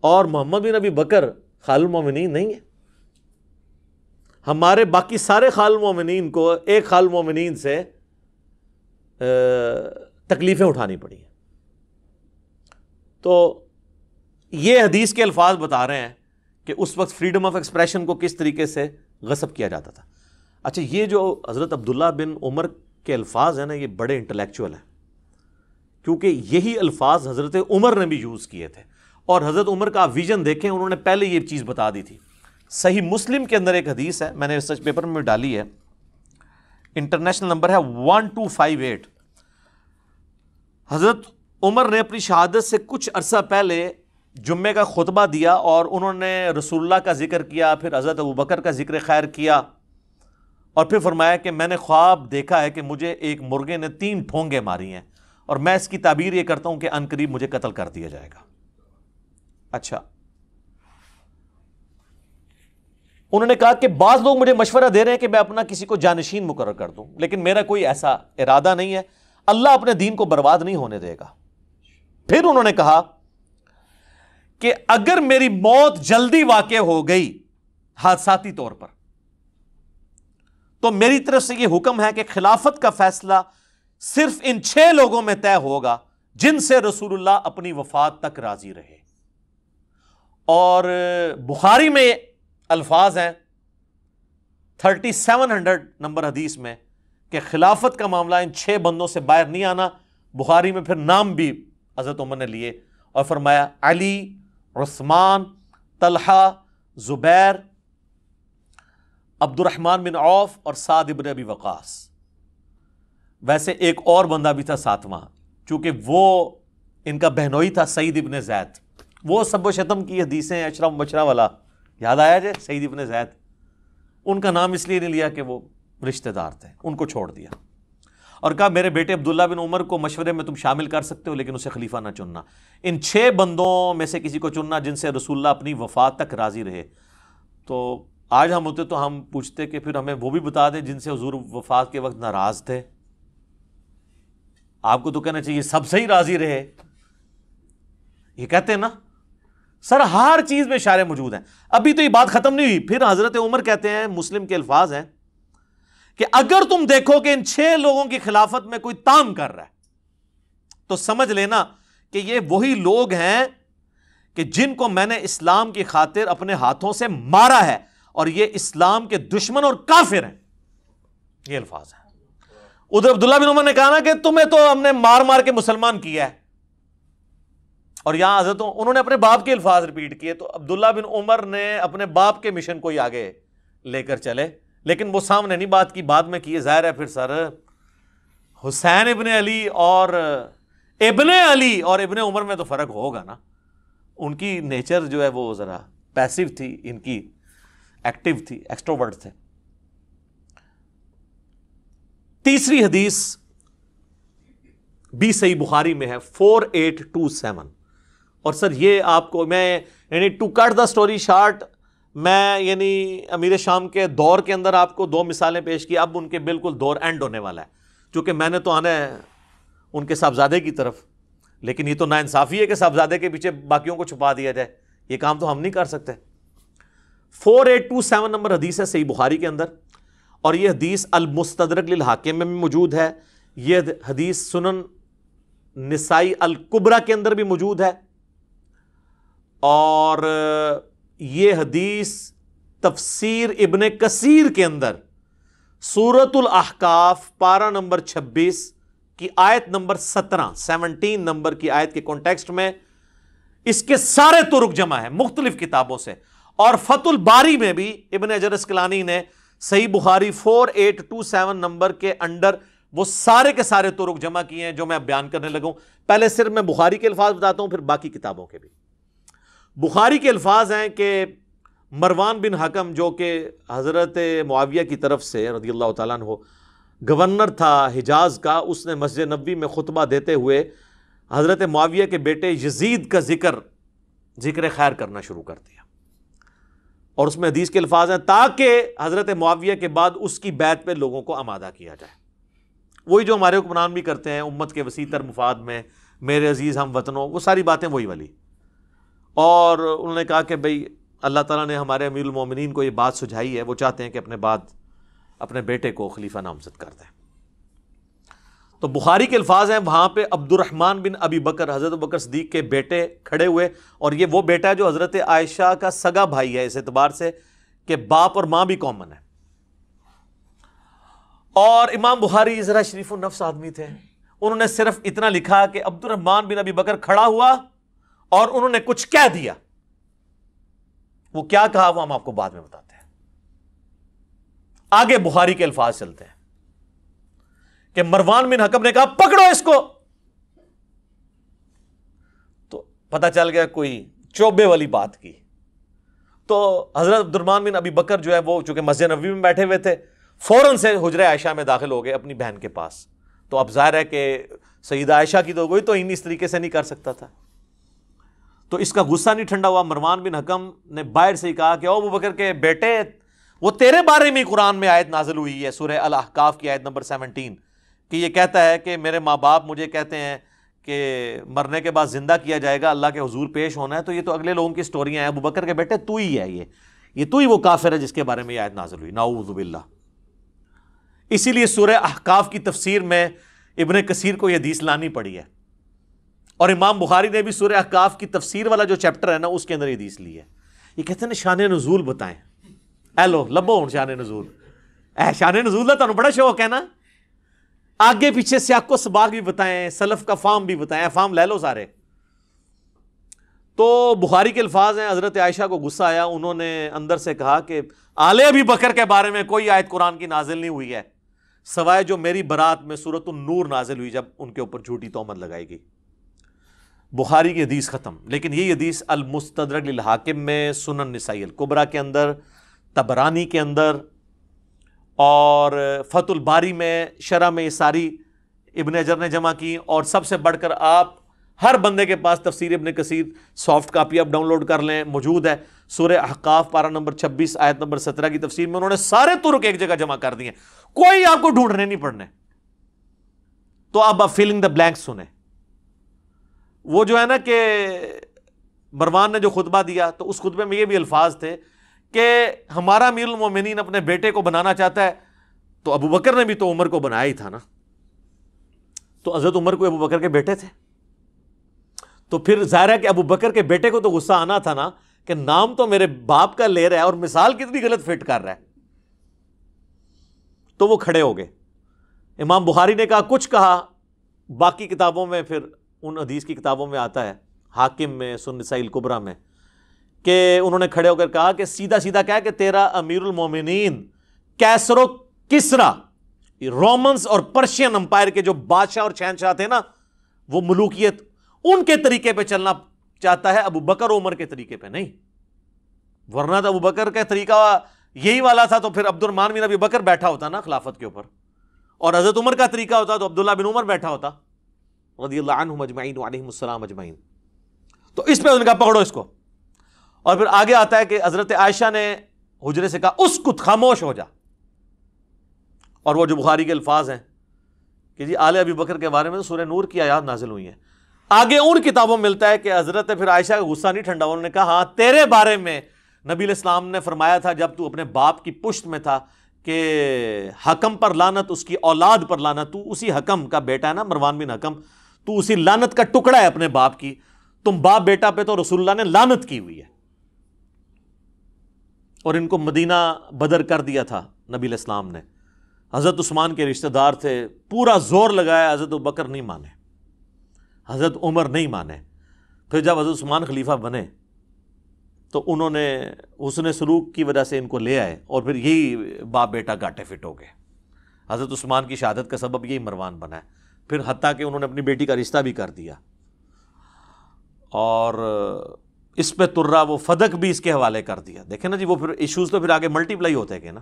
اور محمد بن ابی بکر خال المومنین نہیں ہے. ہمارے باقی سارے خال المومنین کو ایک خال المومنین سے تکلیفیں اٹھانی پڑی ہیں. تو یہ حدیث کے الفاظ بتا رہے ہیں کہ اس وقت فریڈم آف ایکسپریشن کو کس طریقے سے غصب کیا جاتا تھا. اچھا یہ جو حضرت عبداللہ بن عمر کے الفاظ ہیں نا یہ بڑے انٹلیکچوئل ہیں, کیونکہ یہی الفاظ حضرت عمر نے بھی یوز کیے تھے, اور حضرت عمر کا ویژن دیکھیں, انہوں نے پہلے یہ چیز بتا دی تھی. صحیح مسلم کے اندر ایک حدیث ہے, میں نے ریسرچ پیپر میں ڈالی ہے, انٹرنیشنل نمبر ہے 1258. حضرت عمر نے اپنی شہادت سے کچھ عرصہ پہلے جمعے کا خطبہ دیا اور انہوں نے رسول اللہ کا ذکر کیا, پھر حضرت ابوبکر کا ذکر خیر کیا, اور پھر فرمایا کہ میں نے خواب دیکھا ہے کہ مجھے ایک مرغے نے 3 ٹھونگے ماری ہیں اور میں اس کی تعبیر یہ کرتا ہوں کہ ان قریب مجھے قتل کر دیا جائے گا. اچھا انہوں نے کہا کہ بعض لوگ مجھے مشورہ دے رہے ہیں کہ میں اپنا کسی کو جانشین مقرر کر دوں, لیکن میرا کوئی ایسا ارادہ نہیں ہے, اللہ اپنے دین کو برباد نہیں ہونے دے گا. پھر انہوں نے کہا کہ اگر میری موت جلدی واقع ہو گئی حادثاتی طور پر تو میری طرف سے یہ حکم ہے کہ خلافت کا فیصلہ صرف ان 6 لوگوں میں طے ہوگا جن سے رسول اللہ اپنی وفات تک راضی رہے. اور بخاری میں الفاظ ہیں 3700 نمبر حدیث میں کہ خلافت کا معاملہ ان 6 بندوں سے باہر نہیں آنا. بخاری میں پھر نام بھی حضرت عمر نے لیے اور فرمایا علی, عثمان, طلحہ, زبیر, عبد الرحمن بن عوف اور سعد ابن ابی وقاص. ویسے ایک اور بندہ بھی تھا 7واں, چونکہ وہ ان کا بہنوئی تھا سعید ابن زید. وہ سب و شتم کی حدیثیں اشرا مبشرہ والا یاد آیا جائے, سعید ابن زید, ان کا نام اس لیے نہیں لیا کہ وہ رشتہ دار تھے, ان کو چھوڑ دیا اور کہا میرے بیٹے عبداللہ بن عمر کو مشورے میں تم شامل کر سکتے ہو لیکن اسے خلیفہ نہ چننا. ان 6 بندوں میں سے کسی کو چننا جن سے رسول اللہ اپنی وفات تک راضی رہے. تو آج ہم ہوتے تو ہم پوچھتے کہ پھر ہمیں وہ بھی بتا دیں جن سے حضور وفات کے وقت ناراض تھے. آپ کو تو کہنا چاہیے سب سے ہی راضی رہے. یہ کہتے ہیں نا سر ہر چیز میں اشارے موجود ہیں. ابھی تو یہ بات ختم نہیں ہوئی. پھر حضرت عمر کہتے ہیں, مسلم کے الفاظ ہیں کہ اگر تم دیکھو کہ ان 6 لوگوں کی خلافت میں کوئی تام کر رہا ہے تو سمجھ لینا کہ یہ وہی لوگ ہیں کہ جن کو میں نے اسلام کی خاطر اپنے ہاتھوں سے مارا ہے اور یہ اسلام کے دشمن اور کافر ہیں. یہ الفاظ ہیں. ادھر عبداللہ بن عمر نے کہا نا کہ تمہیں تو ہم نے مار مار کے مسلمان کیا ہے, اور یہاں حضرت انہوں نے اپنے باپ کے الفاظ ریپیٹ کیے. تو عبداللہ بن عمر نے اپنے باپ کے مشن کو ہی آگے لے کر چلے, لیکن وہ سامنے نہیں بات کی, بعد میں کیے. ظاہر ہے پھر سر حسین ابن علی اور ابن عمر میں تو فرق ہوگا نا. ان کی نیچر جو ہے وہ ذرا پیسیو تھی, ان کی ایکٹیو تھی, ایکسٹروورٹ تھے. تیسری حدیث بھی صحیح بخاری میں ہے 4827. اور سر یہ آپ کو میں یعنی to cut the story short, میں یعنی امیر شام کے دور کے اندر آپ کو 2 مثالیں پیش کی. اب ان کے بالکل دور اینڈ ہونے والا ہے, چونکہ میں نے تو آنا ہے ان کے صاحبزادے کی طرف, لیکن یہ تو ناانصافی ہے کہ صاحبزادے کے پیچھے باقیوں کو چھپا دیا جائے. یہ کام تو ہم نہیں کر سکتے. 4827 نمبر حدیث ہے صحیح بخاری کے اندر, اور یہ حدیث المستدرک للحاکم میں بھی موجود ہے. یہ حدیث سنن نسائی الکبرى کے اندر بھی موجود ہے, اور یہ حدیث تفسیر ابن کثیر کے اندر سورۃ الاحقاف پارہ نمبر 26 کی آیت نمبر 17 نمبر کی آیت کے کانٹیکسٹ میں اس کے سارے طرق جمع ہیں مختلف کتابوں سے. اور فتح الباری میں بھی ابن حجر اسقلانی نے صحیح بخاری 4827 نمبر کے انڈر وہ سارے کے سارے طرق جمع کیے ہیں جو میں اب بیان کرنے لگا ہوں. پہلے صرف میں بخاری کے الفاظ بتاتا ہوں, پھر باقی کتابوں کے بھی. بخاری کے الفاظ ہیں کہ مروان بن حکم جو کہ حضرت معاویہ کی طرف سے رضی اللہ تعالیٰ عنہ گورنر تھا حجاز کا, اس نے مسجد نبوی میں خطبہ دیتے ہوئے حضرت معاویہ کے بیٹے یزید کا ذکر خیر کرنا شروع کر دیا. اور اس میں حدیث کے الفاظ ہیں تاکہ حضرت معاویہ کے بعد اس کی بیعت پہ لوگوں کو آمادہ کیا جائے. وہی جو ہمارے حکمران بھی کرتے ہیں امت کے وسیع تر مفاد میں, میرے عزیز ہم وطنوں، وہ ساری باتیں وہی والی. اور انہوں نے کہا کہ بھئی اللہ تعالیٰ نے ہمارے امیر المومنین کو یہ بات سجھائی ہے، وہ چاہتے ہیں کہ اپنے بیٹے کو خلیفہ نامزد کر دیں. تو بخاری کے الفاظ ہیں وہاں پہ عبد الرحمن بن ابی بکر، حضرت ابوبکر صدیق کے بیٹے کھڑے ہوئے، اور یہ وہ بیٹا ہے جو حضرت عائشہ کا سگا بھائی ہے اس اعتبار سے کہ باپ اور ماں بھی کامن ہے. اور امام بخاری ذرا شریف النفس آدمی تھے، انہوں نے صرف اتنا لکھا کہ عبد الرحمن بن ابی بکر کھڑا ہوا اور انہوں نے کچھ کہہ دیا. وہ کیا کہا وہ ہم آپ کو بعد میں بتاتے ہیں. آگے بخاری کے الفاظ چلتے ہیں کہ مروان بن حکم نے کہا پکڑو اس کو. تو پتہ چل گیا کوئی چوبے والی بات کی. تو حضرت عبد الرحمن بن ابی بکر جو ہے وہ چونکہ مسجد نبوی میں بیٹھے ہوئے تھے، فوراً سے حجرہ عائشہ میں داخل ہو گئے اپنی بہن کے پاس. تو اب ظاہر ہے کہ سیدہ عائشہ کی تو کوئی تو اس طریقے سے نہیں کر سکتا تھا. تو اس کا غصہ نہیں ٹھنڈا ہوا. مروان بن حکم نے باہر سے ہی کہا کہ او ابو بکر کے بیٹے، وہ تیرے بارے میں قرآن میں آیت نازل ہوئی ہے سورہ الاحقاف کی آیت نمبر 17 کہ یہ کہتا ہے کہ میرے ماں باپ مجھے کہتے ہیں کہ مرنے کے بعد زندہ کیا جائے گا، اللہ کے حضور پیش ہونا ہے. تو یہ تو اگلے لوگوں کی سٹوریاں ہیں. ابو بکر کے بیٹے تو ہی ہے، یہ تو ہی وہ کافر ہے جس کے بارے میں یہ آیت نازل ہوئی. نعوذ باللہ. اسی لیے سورہ احقاف کی تفسیر میں ابن کثیر کو یہ حدیث لانی پڑی ہے، اور امام بخاری نے بھی سورہ احقاف کی تفسیر والا جو چیپٹر ہے نا اس کے اندر یہ حدیث لی ہے. یہ کہتے ہیں شان نزول بتائیں. اے لو لبو ہوں شان نزول. شان نزول کا تمہیں بڑا شوق ہے نا، آگے پیچھے سیاق و سباق بھی بتائیں، سلف کا فام بھی بتائیں. فام لے لو سارے. تو بخاری کے الفاظ ہیں حضرت عائشہ کو غصہ آیا، انہوں نے اندر سے کہا کہ آل ابی بکر کے بارے میں کوئی آیت قرآن کی نازل نہیں ہوئی ہے سوائے جو میری برات میں سورۃ النور نازل ہوئی جب ان کے اوپر جھوٹی تہمت لگائی گئی. بخاری کی حدیث ختم. لیکن یہ حدیث المستدرک للحاکم میں، سنن نسائی الکبریٰ کے اندر، طبرانی کے اندر، اور فتح الباری میں شرح میں یہ ساری ابن حجر نے جمع کی. اور سب سے بڑھ کر آپ ہر بندے کے پاس تفسیر ابن کثیر سافٹ کاپی آپ ڈاؤن لوڈ کر لیں، موجود ہے. سورہ احقاف پارہ نمبر 26 آیت نمبر 17 کی تفسیر میں انہوں نے سارے طرق ایک جگہ جمع کر دیے، کوئی آپ کو ڈھونڈنے نہیں پڑنے. تو اب آپ فیلنگ دا بلینک سنیں. وہ جو ہے نا کہ مروان نے جو خطبہ دیا تو اس خطبے میں یہ بھی الفاظ تھے کہ ہمارا امیر المومنین اپنے بیٹے کو بنانا چاہتا ہے. تو ابو بکر نے بھی تو عمر کو بنایا ہی تھا نا. تو حضرت عمر کو ابو بکر کے بیٹے تھے. تو پھر ظاہر ہے کہ ابو بکر کے بیٹے کو تو غصہ آنا تھا نا کہ نام تو میرے باپ کا لے رہا ہے اور مثال کتنی غلط فٹ کر رہا ہے. تو وہ کھڑے ہو گئے. امام بخاری نے کہا کچھ کہا، باقی کتابوں میں پھر ان حدیث کی کتابوں میں آتا ہے، حاکم میں، سنن نسائی الکبریٰ میں، کہ انہوں نے کھڑے ہو کر کہا کہ سیدھا سیدھا کہا کہ تیرا امیر المومنین کیسر و کسرا، رومنز اور پرشین امپائر کے جو بادشاہ اور شہنشاہ تھے نا، وہ ملوکیت ان کے طریقے پہ چلنا چاہتا ہے، ابو بکر و عمر کے طریقے پہ نہیں. ورنہ تو ابو بکر کا طریقہ یہی والا تھا تو پھر عبد الرحمن بن ابی بکر بیٹھا ہوتا نا خلافت کے اوپر، اور حضرت عمر کا طریقہ ہوتا تو عبداللہ بن عمر بیٹھا ہوتا رضی اللہ عنہم اجمعین وعلیہم السلام اجمعین. تو اس پہ ان کا پکڑو اس کو. اور پھر آگے آتا ہے کہ حضرت عائشہ نے حجرے سے کہا اسکت، خاموش ہو جا. اور وہ جو بخاری کے الفاظ ہیں کہ جی آل ابی بکر کے بارے میں سورہ نور کی آیات نازل ہوئی ہیں. آگے ان کتابوں میں ملتا ہے کہ حضرت پھر عائشہ کا غصہ نہیں ٹھنڈا، انہوں نے کہا ہاں تیرے بارے میں نبی علیہ السلام نے فرمایا تھا جب تو اپنے باپ کی پشت میں تھا کہ حکم پر لعنت، اس کی اولاد پر لعنت. تو اسی حکم کا بیٹا ہے نا مروان بن حکم، تو اسی لعنت کا ٹکڑا ہے اپنے باپ کی. تم باپ بیٹا پہ تو رسول اللہ نے لعنت کی ہوئی ہے. اور ان کو مدینہ بدر کر دیا تھا نبی علیہ السلام نے. حضرت عثمان کے رشتہ دار تھے، پورا زور لگایا، حضرت ابوبکر نہیں مانے، حضرت عمر نہیں مانے. پھر جب حضرت عثمان خلیفہ بنے تو انہوں نے حسن سلوک کی وجہ سے ان کو لے آئے، اور پھر یہی باپ بیٹا گاٹے فٹ ہو گئے. حضرت عثمان کی شہادت کا سبب یہی مروان بنا ہے. پھر حتیٰ کہ انہوں نے اپنی بیٹی کا رشتہ بھی کر دیا، اور اس پہ ترا وہ فدق بھی اس کے حوالے کر دیا. دیکھیں نا جی، وہ پھر ایشوز تو پھر آگے ملٹی پلائی ہوتے گئے نا.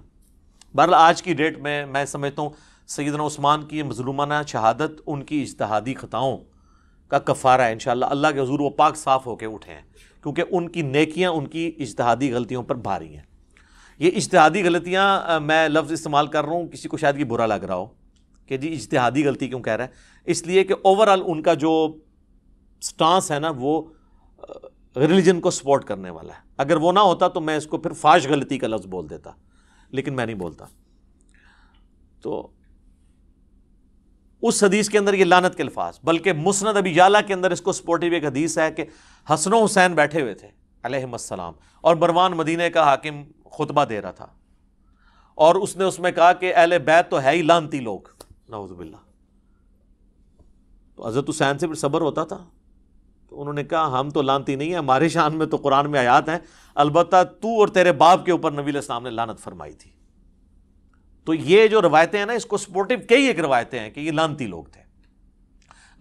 بہرحال آج کی ڈیٹ میں سمجھتا ہوں سیدنا عثمان کی مظلومانہ شہادت ان کی اجتہادی خطاؤں کا کفارہ ہے. انشاءاللہ اللہ کے حضور وہ پاک صاف ہو کے اٹھے ہیں، کیونکہ ان کی نیکیاں ان کی اجتہادی غلطیوں پر بھاری ہیں. یہ اجتہادی غلطیاں میں لفظ استعمال کر رہا ہوں، کسی کو شاید یہ برا لگ رہا ہو کہ جی اجتہادی غلطی کیوں کہہ رہا ہے، اس لیے کہ اوورآل ان کا جو سٹانس ہے نا وہ ریلیجن کو سپورٹ کرنے والا ہے. اگر وہ نہ ہوتا تو میں اس کو پھر فاش غلطی کا لفظ بول دیتا, لیکن میں نہیں بولتا. تو اس حدیث کے اندر یہ لعنت کے الفاظ, بلکہ مسند ابی یعلا کے اندر اس کو سپورٹیو ایک حدیث ہے کہ حسن و حسین بیٹھے ہوئے تھے علیہم السلام, اور مروان مدینہ کا حاکم خطبہ دے رہا تھا, اور اس نے اس میں کہا کہ اہل بیت تو ہے ہی لعنتی لوگ, نعوذ باللہ. تو حضرت حسین سے پھر صبر ہوتا تھا, تو انہوں نے کہا ہم تو لعنتی نہیں ہیں, ہماری شان میں تو قرآن میں آیات ہیں, البتہ تو اور تیرے باپ کے اوپر نبی علیہ السلام نے لعنت فرمائی تھی. تو یہ جو روایتیں ہیں نا, اس کو سپورٹیو کئی ایک روایتیں ہیں کہ یہ لعنتی لوگ تھے.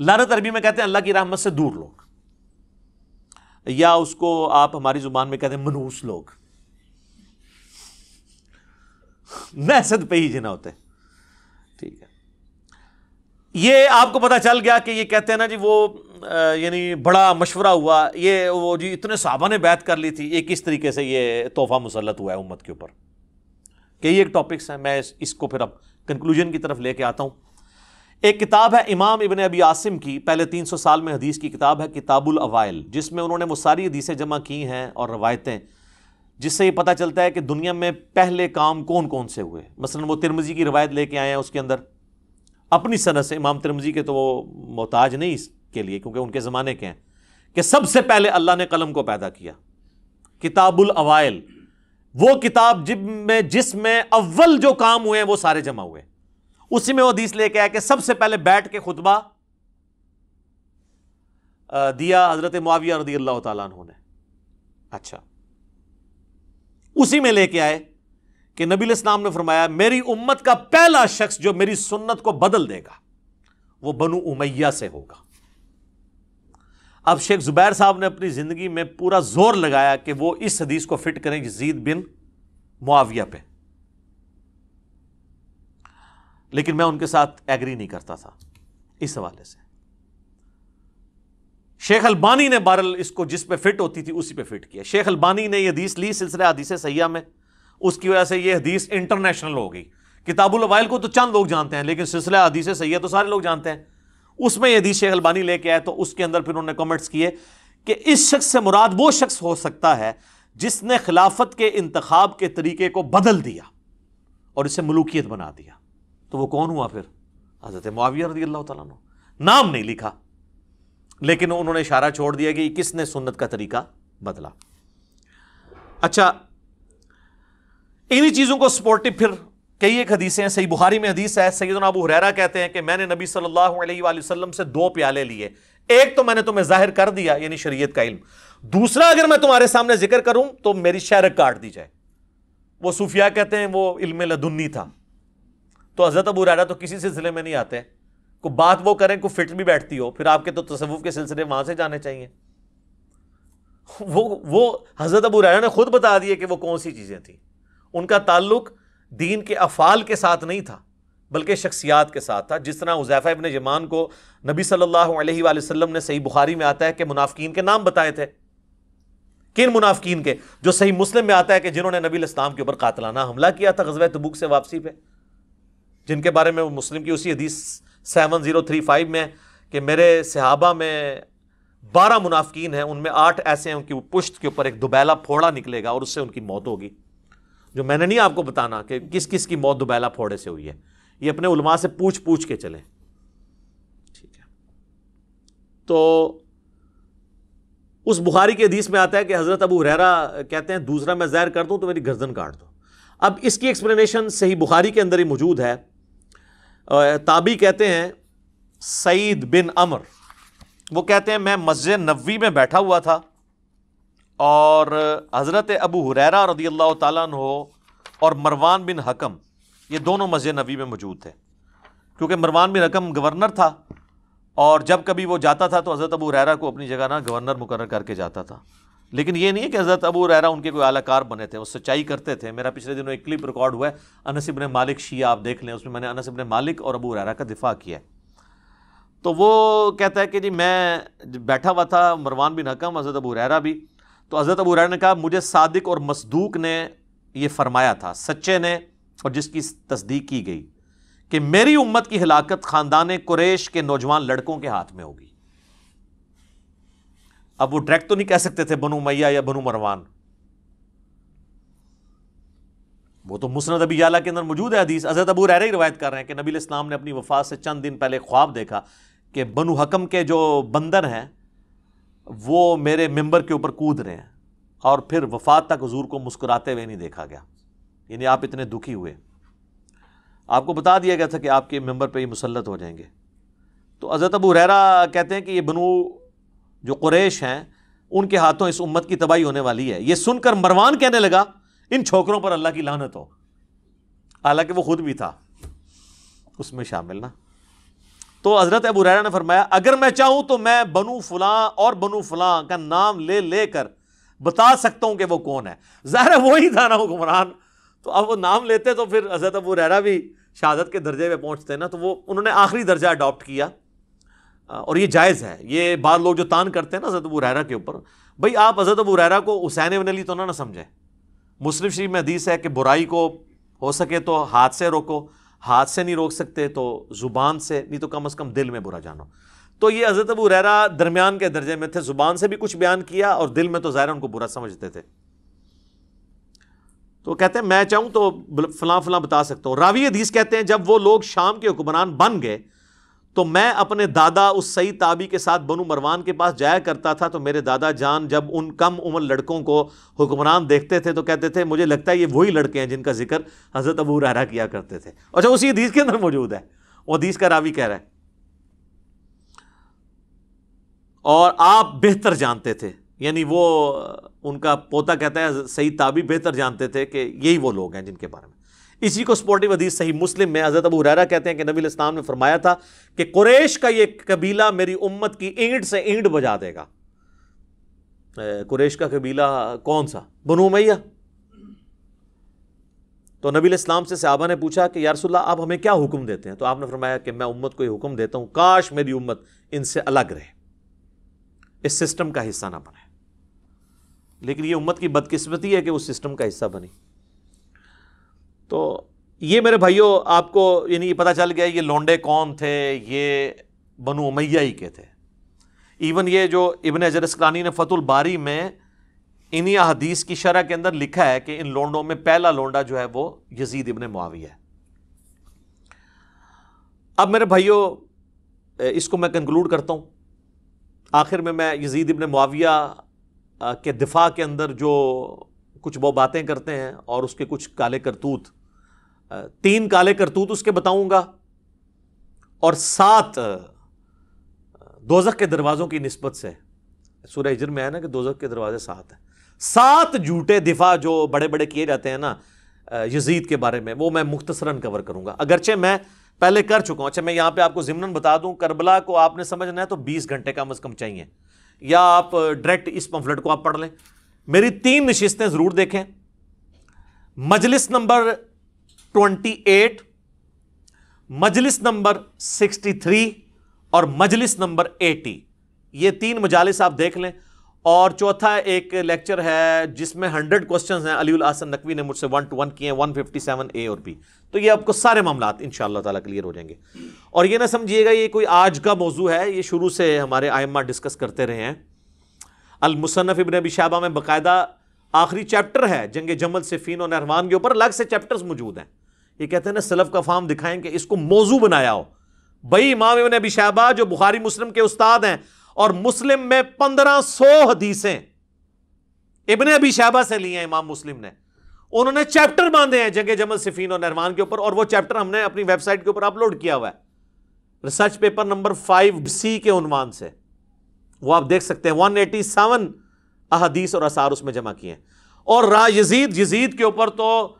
لعنت عربی میں کہتے ہیں اللہ کی رحمت سے دور لوگ, یا اس کو آپ ہماری زبان میں کہتے ہیں منحوس لوگ, نحست پہ ہی جنا ہوتے. ٹھیک ہے, یہ آپ کو پتا چل گیا کہ یہ کہتے ہیں نا جی وہ یعنی بڑا مشورہ ہوا, یہ وہ جی اتنے صحابہ نے بیعت کر لی تھی, یہ کس طریقے سے یہ تحفہ مسلط ہوا ہے امت کے اوپر. کئی ایک ٹاپکس ہیں, میں اس کو پھر اب کنکلوژن کی طرف لے کے آتا ہوں. ایک کتاب ہے امام ابن ابی عاصم کی, پہلے 300 سال میں حدیث کی کتاب ہے کتاب الاوائل, جس میں انہوں نے وہ ساری حدیثیں جمع کی ہیں اور روایتیں, جس سے یہ پتہ چلتا ہے کہ دنیا میں پہلے کام کون کون سے ہوئے. مثلا وہ ترمذی کی روایت لے کے آئے ہیں, اس کے اندر اپنی سند سے, امام ترمذی کے تو وہ محتاج نہیں اس کے لیے کیونکہ ان کے زمانے کے ہیں, کہ سب سے پہلے اللہ نے قلم کو پیدا کیا. کتاب الاوائل وہ کتاب جس میں اول جو کام ہوئے ہیں وہ سارے جمع ہوئے. اسی میں وہ حدیث لے کے آیا کہ سب سے پہلے بیٹھ کے خطبہ دیا حضرت معاویہ رضی اللہ تعالیٰ عنہ نے. اچھا, اسی میں لے کے آئے کہ نبی علیہ السلام نے فرمایا میری امت کا پہلا شخص جو میری سنت کو بدل دے گا وہ بنو امیہ سے ہوگا. اب شیخ زبیر صاحب نے اپنی زندگی میں پورا زور لگایا کہ وہ اس حدیث کو فٹ کریں یزید بن معاویہ پہ, لیکن میں ان کے ساتھ ایگری نہیں کرتا تھا اس حوالے سے. شیخ البانی نے بہرحال اس کو جس پہ فٹ ہوتی تھی اسی پہ فٹ کیا. شیخ البانی نے یہ حدیث لی سلسلہ حدیث صحیحہ میں, اس کی وجہ سے یہ حدیث انٹرنیشنل ہو گئی. کتاب الاوائل کو تو چند لوگ جانتے ہیں, لیکن سلسلہ حدیث صحیحہ تو سارے لوگ جانتے ہیں. اس میں یہ حدیث شیخ البانی لے کے آئے تو اس کے اندر پھر انہوں نے کمنٹس کیے کہ اس شخص سے مراد وہ شخص ہو سکتا ہے جس نے خلافت کے انتخاب کے طریقے کو بدل دیا اور اسے ملوکیت بنا دیا. تو وہ کون ہوا پھر؟ حضرت معاویہ رضی اللہ تعالیٰ عنہ. نام نہیں لکھا, لیکن انہوں نے اشارہ چھوڑ دیا کہ کس نے سنت کا طریقہ بدلا. اچھا, انہی چیزوں کو سپورٹیو پھر کئی ایک حدیثیں ہیں. صحیح بخاری میں حدیث ہے, سیدنا ابو ہریرہ کہتے ہیں کہ میں نے نبی صلی اللہ علیہ وآلہ وسلم سے 2 پیالے لیے, ایک تو میں نے تمہیں ظاہر کر دیا یعنی شریعت کا علم, دوسرا اگر میں تمہارے سامنے ذکر کروں تو میری شہرک کاٹ دی جائے. وہ صوفیاء کہتے ہیں وہ علم لدنی تھا. تو حضرت ابو ہریرہ تو کسی سلسلے میں نہیں آتے, کو بات وہ کریں کو فٹ بھی بیٹھتی ہو, پھر آپ کے تو تصوف کے سلسلے وہاں سے جانے چاہیے. وہ حضرت ابو ہریرہ نے خود بتا دیا کہ وہ کون سی چیزیں تھیں. ان کا تعلق دین کے افعال کے ساتھ نہیں تھا بلکہ شخصیات کے ساتھ تھا. جس طرح حذیفہ ابن یمان کو نبی صلی اللہ علیہ وآلہ وسلم نے صحیح بخاری میں آتا ہے کہ منافقین کے نام بتائے تھے. کن منافقین کے؟ جو صحیح مسلم میں آتا ہے کہ جنہوں نے نبی علیہ السلام کے اوپر قاتلانہ حملہ کیا تھا غزوہ تبوک سے واپسی پہ, جن کے بارے میں وہ مسلم کی اسی حدیث 7035 میں کہ میرے صحابہ میں 12 منافقین ہیں, ان میں 8 ایسے ہیں ان کی پشت کے اوپر ایک دوبیلا پھوڑا نکلے گا اور اس سے ان کی موت ہوگی. جو میں نے نہیں آپ کو بتانا کہ کس کس کی موت دوبیلا پھوڑے سے ہوئی ہے, یہ اپنے علماء سے پوچھ کے چلیں. ٹھیک ہے, تو اس بخاری کی حدیث میں آتا ہے کہ حضرت ابو ہریرہ کہتے ہیں دوسرا میں ظاہر کر دوں تو میری گردن کاٹ دو. اب اس کی ایکسپلینیشن صحیح بخاری کے اندر ہی موجود ہے. تابعی کہتے ہیں سعید بن عمر, وہ کہتے ہیں میں مسجد نبوی میں بیٹھا ہوا تھا اور حضرت ابو ہریرہ رضی اللہ تعالیٰ عنہ اور مروان بن حکم یہ دونوں مسجد نبوی میں موجود تھے, کیونکہ مروان بن حکم گورنر تھا اور جب کبھی وہ جاتا تھا تو حضرت ابو ہریرہ کو اپنی جگہ گورنر مقرر کر کے جاتا تھا. لیکن یہ نہیں ہے کہ حضرت ابو ہریرہ ان کے کوئی اعلی کار بنے تھے, وہ سچائی کرتے تھے. میرا پچھلے دنوں ایک کلپ ریکارڈ ہوا ہے انس بن مالک شیعہ, آپ دیکھ لیں, اس میں نے انس بن مالک اور ابو ہریرہ کا دفاع کیا ہے. تو وہ کہتا ہے کہ جی میں بیٹھا ہوا تھا, مروان بن حکم, حضرت ابو ہریرہ بھی. تو حضرت ابو ہریرہ نے کہا مجھے صادق اور مصدوق نے یہ فرمایا تھا, سچے نے اور جس کی تصدیق کی گئی, کہ میری امت کی ہلاکت خاندان قریش کے نوجوان لڑکوں کے ہاتھ میں ہوگی. اب وہ ڈائریکٹ تو نہیں کہہ سکتے تھے بنو امیہ یا بنو مروان، وہ تو مسند ابی یعلا کے اندر موجود ہے حدیث. حضرت ابو ہریرہ ہی روایت کر رہے ہیں کہ نبی علیہ السلام نے اپنی وفات سے چند دن پہلے خواب دیکھا کہ بنو حکم کے جو بندر ہیں وہ میرے ممبر کے اوپر کود رہے ہیں، اور پھر وفات تک حضور کو مسکراتے ہوئے نہیں دیکھا گیا، یعنی آپ اتنے دکھی ہوئے. آپ کو بتا دیا گیا تھا کہ آپ کے ممبر پہ یہ مسلط ہو جائیں گے. تو حضرت ابو ہریرہ کہتے ہیں کہ یہ بنو جو قریش ہیں ان کے ہاتھوں اس امت کی تباہی ہونے والی ہے. یہ سن کر مروان کہنے لگا ان چھوکروں پر اللہ کی لعنت ہو، حالانکہ وہ خود بھی تھا اس میں شامل نا. تو حضرت ابو ہریرہ نے فرمایا اگر میں چاہوں تو میں بنو فلاں اور بنو فلاں کا نام لے لے کر بتا سکتا ہوں کہ وہ کون ہے. ظاہر ہے وہی تھا نا حکمران، تو اب وہ نام لیتے تو پھر حضرت ابو ہریرہ بھی شہادت کے درجے پہ پہنچتے نا، تو وہ انہوں نے آخری درجہ اڈاپٹ کیا. اور یہ جائز ہے. یہ بعض لوگ جو تان کرتے ہیں نا حضرت ابو ہریرہ کے اوپر، بھائی آپ حضرت ابو ہریرہ کو حسین بن علی تو نہ سمجھیں. مسلم شریف میں حدیث ہے کہ برائی کو ہو سکے تو ہاتھ سے روکو، ہاتھ سے نہیں روک سکتے تو زبان سے، نہیں تو کم از کم دل میں برا جانو. تو یہ حضرت ابو ہریرہ درمیان کے درجے میں تھے، زبان سے بھی کچھ بیان کیا اور دل میں تو ظاہر ان کو برا سمجھتے تھے. تو کہتے ہیں میں چاہوں تو فلاں فلاں بتا سکتا ہوں. راوی حدیث کہتے ہیں جب وہ لوگ شام کے حکمران بن گئے تو میں اپنے دادا اس سعید تابی کے ساتھ بنو مروان کے پاس جایا کرتا تھا. تو میرے دادا جان جب ان کم عمر لڑکوں کو حکمران دیکھتے تھے تو کہتے تھے مجھے لگتا ہے یہ وہی لڑکے ہیں جن کا ذکر حضرت ابو ہریرہ کیا کرتے تھے. اچھا اسی حدیث کے اندر موجود ہے، وہ حدیث کا راوی کہہ رہا ہے. اور آپ بہتر جانتے تھے، یعنی وہ ان کا پوتا کہتا ہے سعید تابی بہتر جانتے تھے کہ یہی وہ لوگ ہیں جن کے بارے میں. اسی کو سپورٹیو حدیث صحیح مسلم میں حضرت ابو ہریرہ کہتے ہیں کہ نبی علیہ السلام نے فرمایا تھا کہ قریش کا یہ قبیلہ میری امت کی اینٹ سے اینٹ بجا دے گا. قریش کا قبیلہ کون سا؟ بنو امیہ. تو نبی علیہ السلام سے صحابہ نے پوچھا کہ یا رسول اللہ آپ ہمیں کیا حکم دیتے ہیں؟ تو آپ نے فرمایا کہ میں امت کو یہ حکم دیتا ہوں کاش میری امت ان سے الگ رہے، اس سسٹم کا حصہ نہ بنے. لیکن یہ امت کی بدقسمتی ہے کہ اس سسٹم کا حصہ بنی. تو یہ میرے بھائیوں آپ کو یعنی یہ پتہ چل گیا یہ لونڈے کون تھے، یہ بنو امیہ ہی کے تھے. ایون یہ جو ابن حجر اسقلانی نے فتح الباری میں انہی احادیث کی شرح کے اندر لکھا ہے کہ ان لونڈوں میں پہلا لونڈا جو ہے وہ یزید ابن معاویہ ہے. اب میرے بھائیوں اس کو میں کنکلوڈ کرتا ہوں. آخر میں یزید ابن معاویہ کے دفاع کے اندر جو کچھ وہ باتیں کرتے ہیں اور اس کے کچھ کالے کرتوت، 3 کالے کرتوت اس کے بتاؤں گا، اور 7 دوزخ کے دروازوں کی نسبت سے. سورہ ہجر میں ہے نا کہ دوزخ کے دروازے 7 ہیں. 7 جھوٹے دفاع جو بڑے بڑے کیے جاتے ہیں نا یزید کے بارے میں، وہ میں مختصراً کور کروں گا، اگرچہ میں پہلے کر چکا ہوں. اچھا میں یہاں پہ آپ کو ضمناً بتا دوں، کربلا کو آپ نے سمجھنا ہے تو 20 گھنٹے کم از کم چاہیے، یا آپ ڈائریکٹ اس پمفلٹ کو آپ پڑھ لیں. میری 3 نشستیں ضرور دیکھیں. مجلس نمبر 28، مجلس نمبر 63 اور مجلس نمبر 80، یہ 3 مجالس آپ دیکھ لیں. اور چوتھا ایک لیکچر ہے جس میں 100 کوسچنز ہیں، علی الاحسن نقوی نے مجھ سے 1 to 1 کیے ہیں، 157 اے اور بی. تو یہ آپ کو سارے معاملات انشاءاللہ تعالیٰ کلیئر ہو جائیں گے. اور یہ نہ سمجھیے گا یہ کوئی آج کا موضوع ہے، یہ شروع سے ہمارے ائمہ ڈسکس کرتے رہے ہیں. المصنف ابن ابی شیبہ میں باقاعدہ آخری چیپٹر ہے جنگ جمل صفین و نہروان کے اوپر، الگ سے چیپٹرز موجود ہیں. یہ کہتے ہیں نا سلف کا فہم دکھائیں کہ اس کو موضوع بنایا ہو. بھائی امام ابن ابی شیبہ جو بخاری مسلم کے استاد ہیں، اور مسلم میں 1500 حدیثیں ابن ابی شیبہ سے لی ہیں امام مسلم نے. انہوں نے چیپٹر باندھے ہیں جنگ جمل صفین و نہروان کے اوپر، اور وہ چیپٹر ہم نے اپنی ویب سائٹ کے اوپر اپلوڈ کیا ہوا ہے ریسرچ پیپر نمبر 5C کے عنوان سے. وہ آپ دیکھ سکتے ہیں، 187 احادیث اور آثار اس میں جمع کیے ہیں. اور یزید کے اوپر تو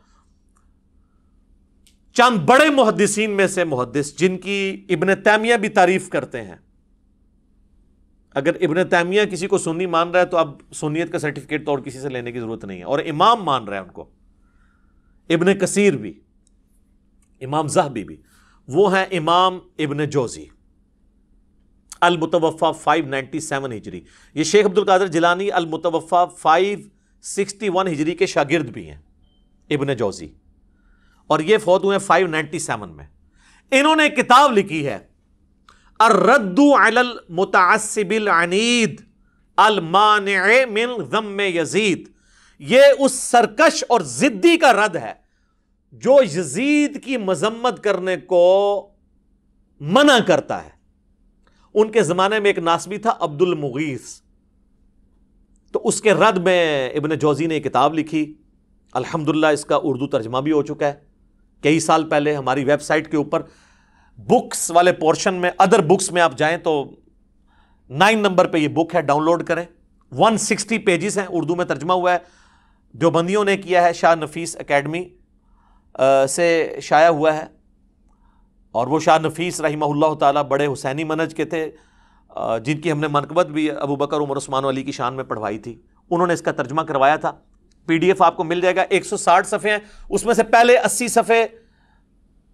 چند بڑے محدثین میں سے محدث جن کی ابن تیمیہ بھی تعریف کرتے ہیں. اگر ابن تیمیہ کسی کو سنی مان رہا ہے تو اب سنیت کا سرٹیفکیٹ تو اور کسی سے لینے کی ضرورت نہیں ہے. اور امام مان رہا ہے ان کو، ابن کثیر بھی، امام زہبی بھی. وہ ہیں امام ابن جوزی المتوفا 597 ہجری. یہ شیخ عبد القادر جیلانی المتوفا 561 ہجری کے شاگرد بھی ہیں ابن جوزی، اور یہ فوت ہوئے 597 میں. انہوں نے کتاب لکھی ہے الرد علی المتعصب العنید المانع من ذم یزید، یہ اس سرکش اور ضدی کا رد ہے جو یزید کی مذمت کرنے کو منع کرتا ہے۔ ان کے زمانے میں ایک ناصبی تھا عبد المغیث، تو اس کے رد میں ابن جوزی نے ایک کتاب لکھی، الحمدللہ اس کا اردو ترجمہ بھی ہو چکا ہے کئی سال پہلے ہماری ویب سائٹ کے اوپر بکس والے پورشن میں، ادر بکس میں آپ جائیں تو 9 نمبر پہ یہ بک ہے، ڈاؤن لوڈ کریں۔ 160 پیجز ہیں، اردو میں ترجمہ ہوا ہے، دیوبندیوں نے کیا ہے، شاہ نفیس اکیڈمی سے شائع ہوا ہے، اور وہ شاہ نفیس رحمہ اللہ تعالیٰ بڑے حسینی منہج کے تھے، جن کی ہم نے منقبت بھی ابو بکر عمر عثمان علی کی شان میں پڑھوائی تھی۔ انہوں نے اس کا ترجمہ کروایا تھا، پی ڈی ایف آپ کو مل جائے گا، 160 صفحے ہیں، اس میں سے پہلے 80 صفحے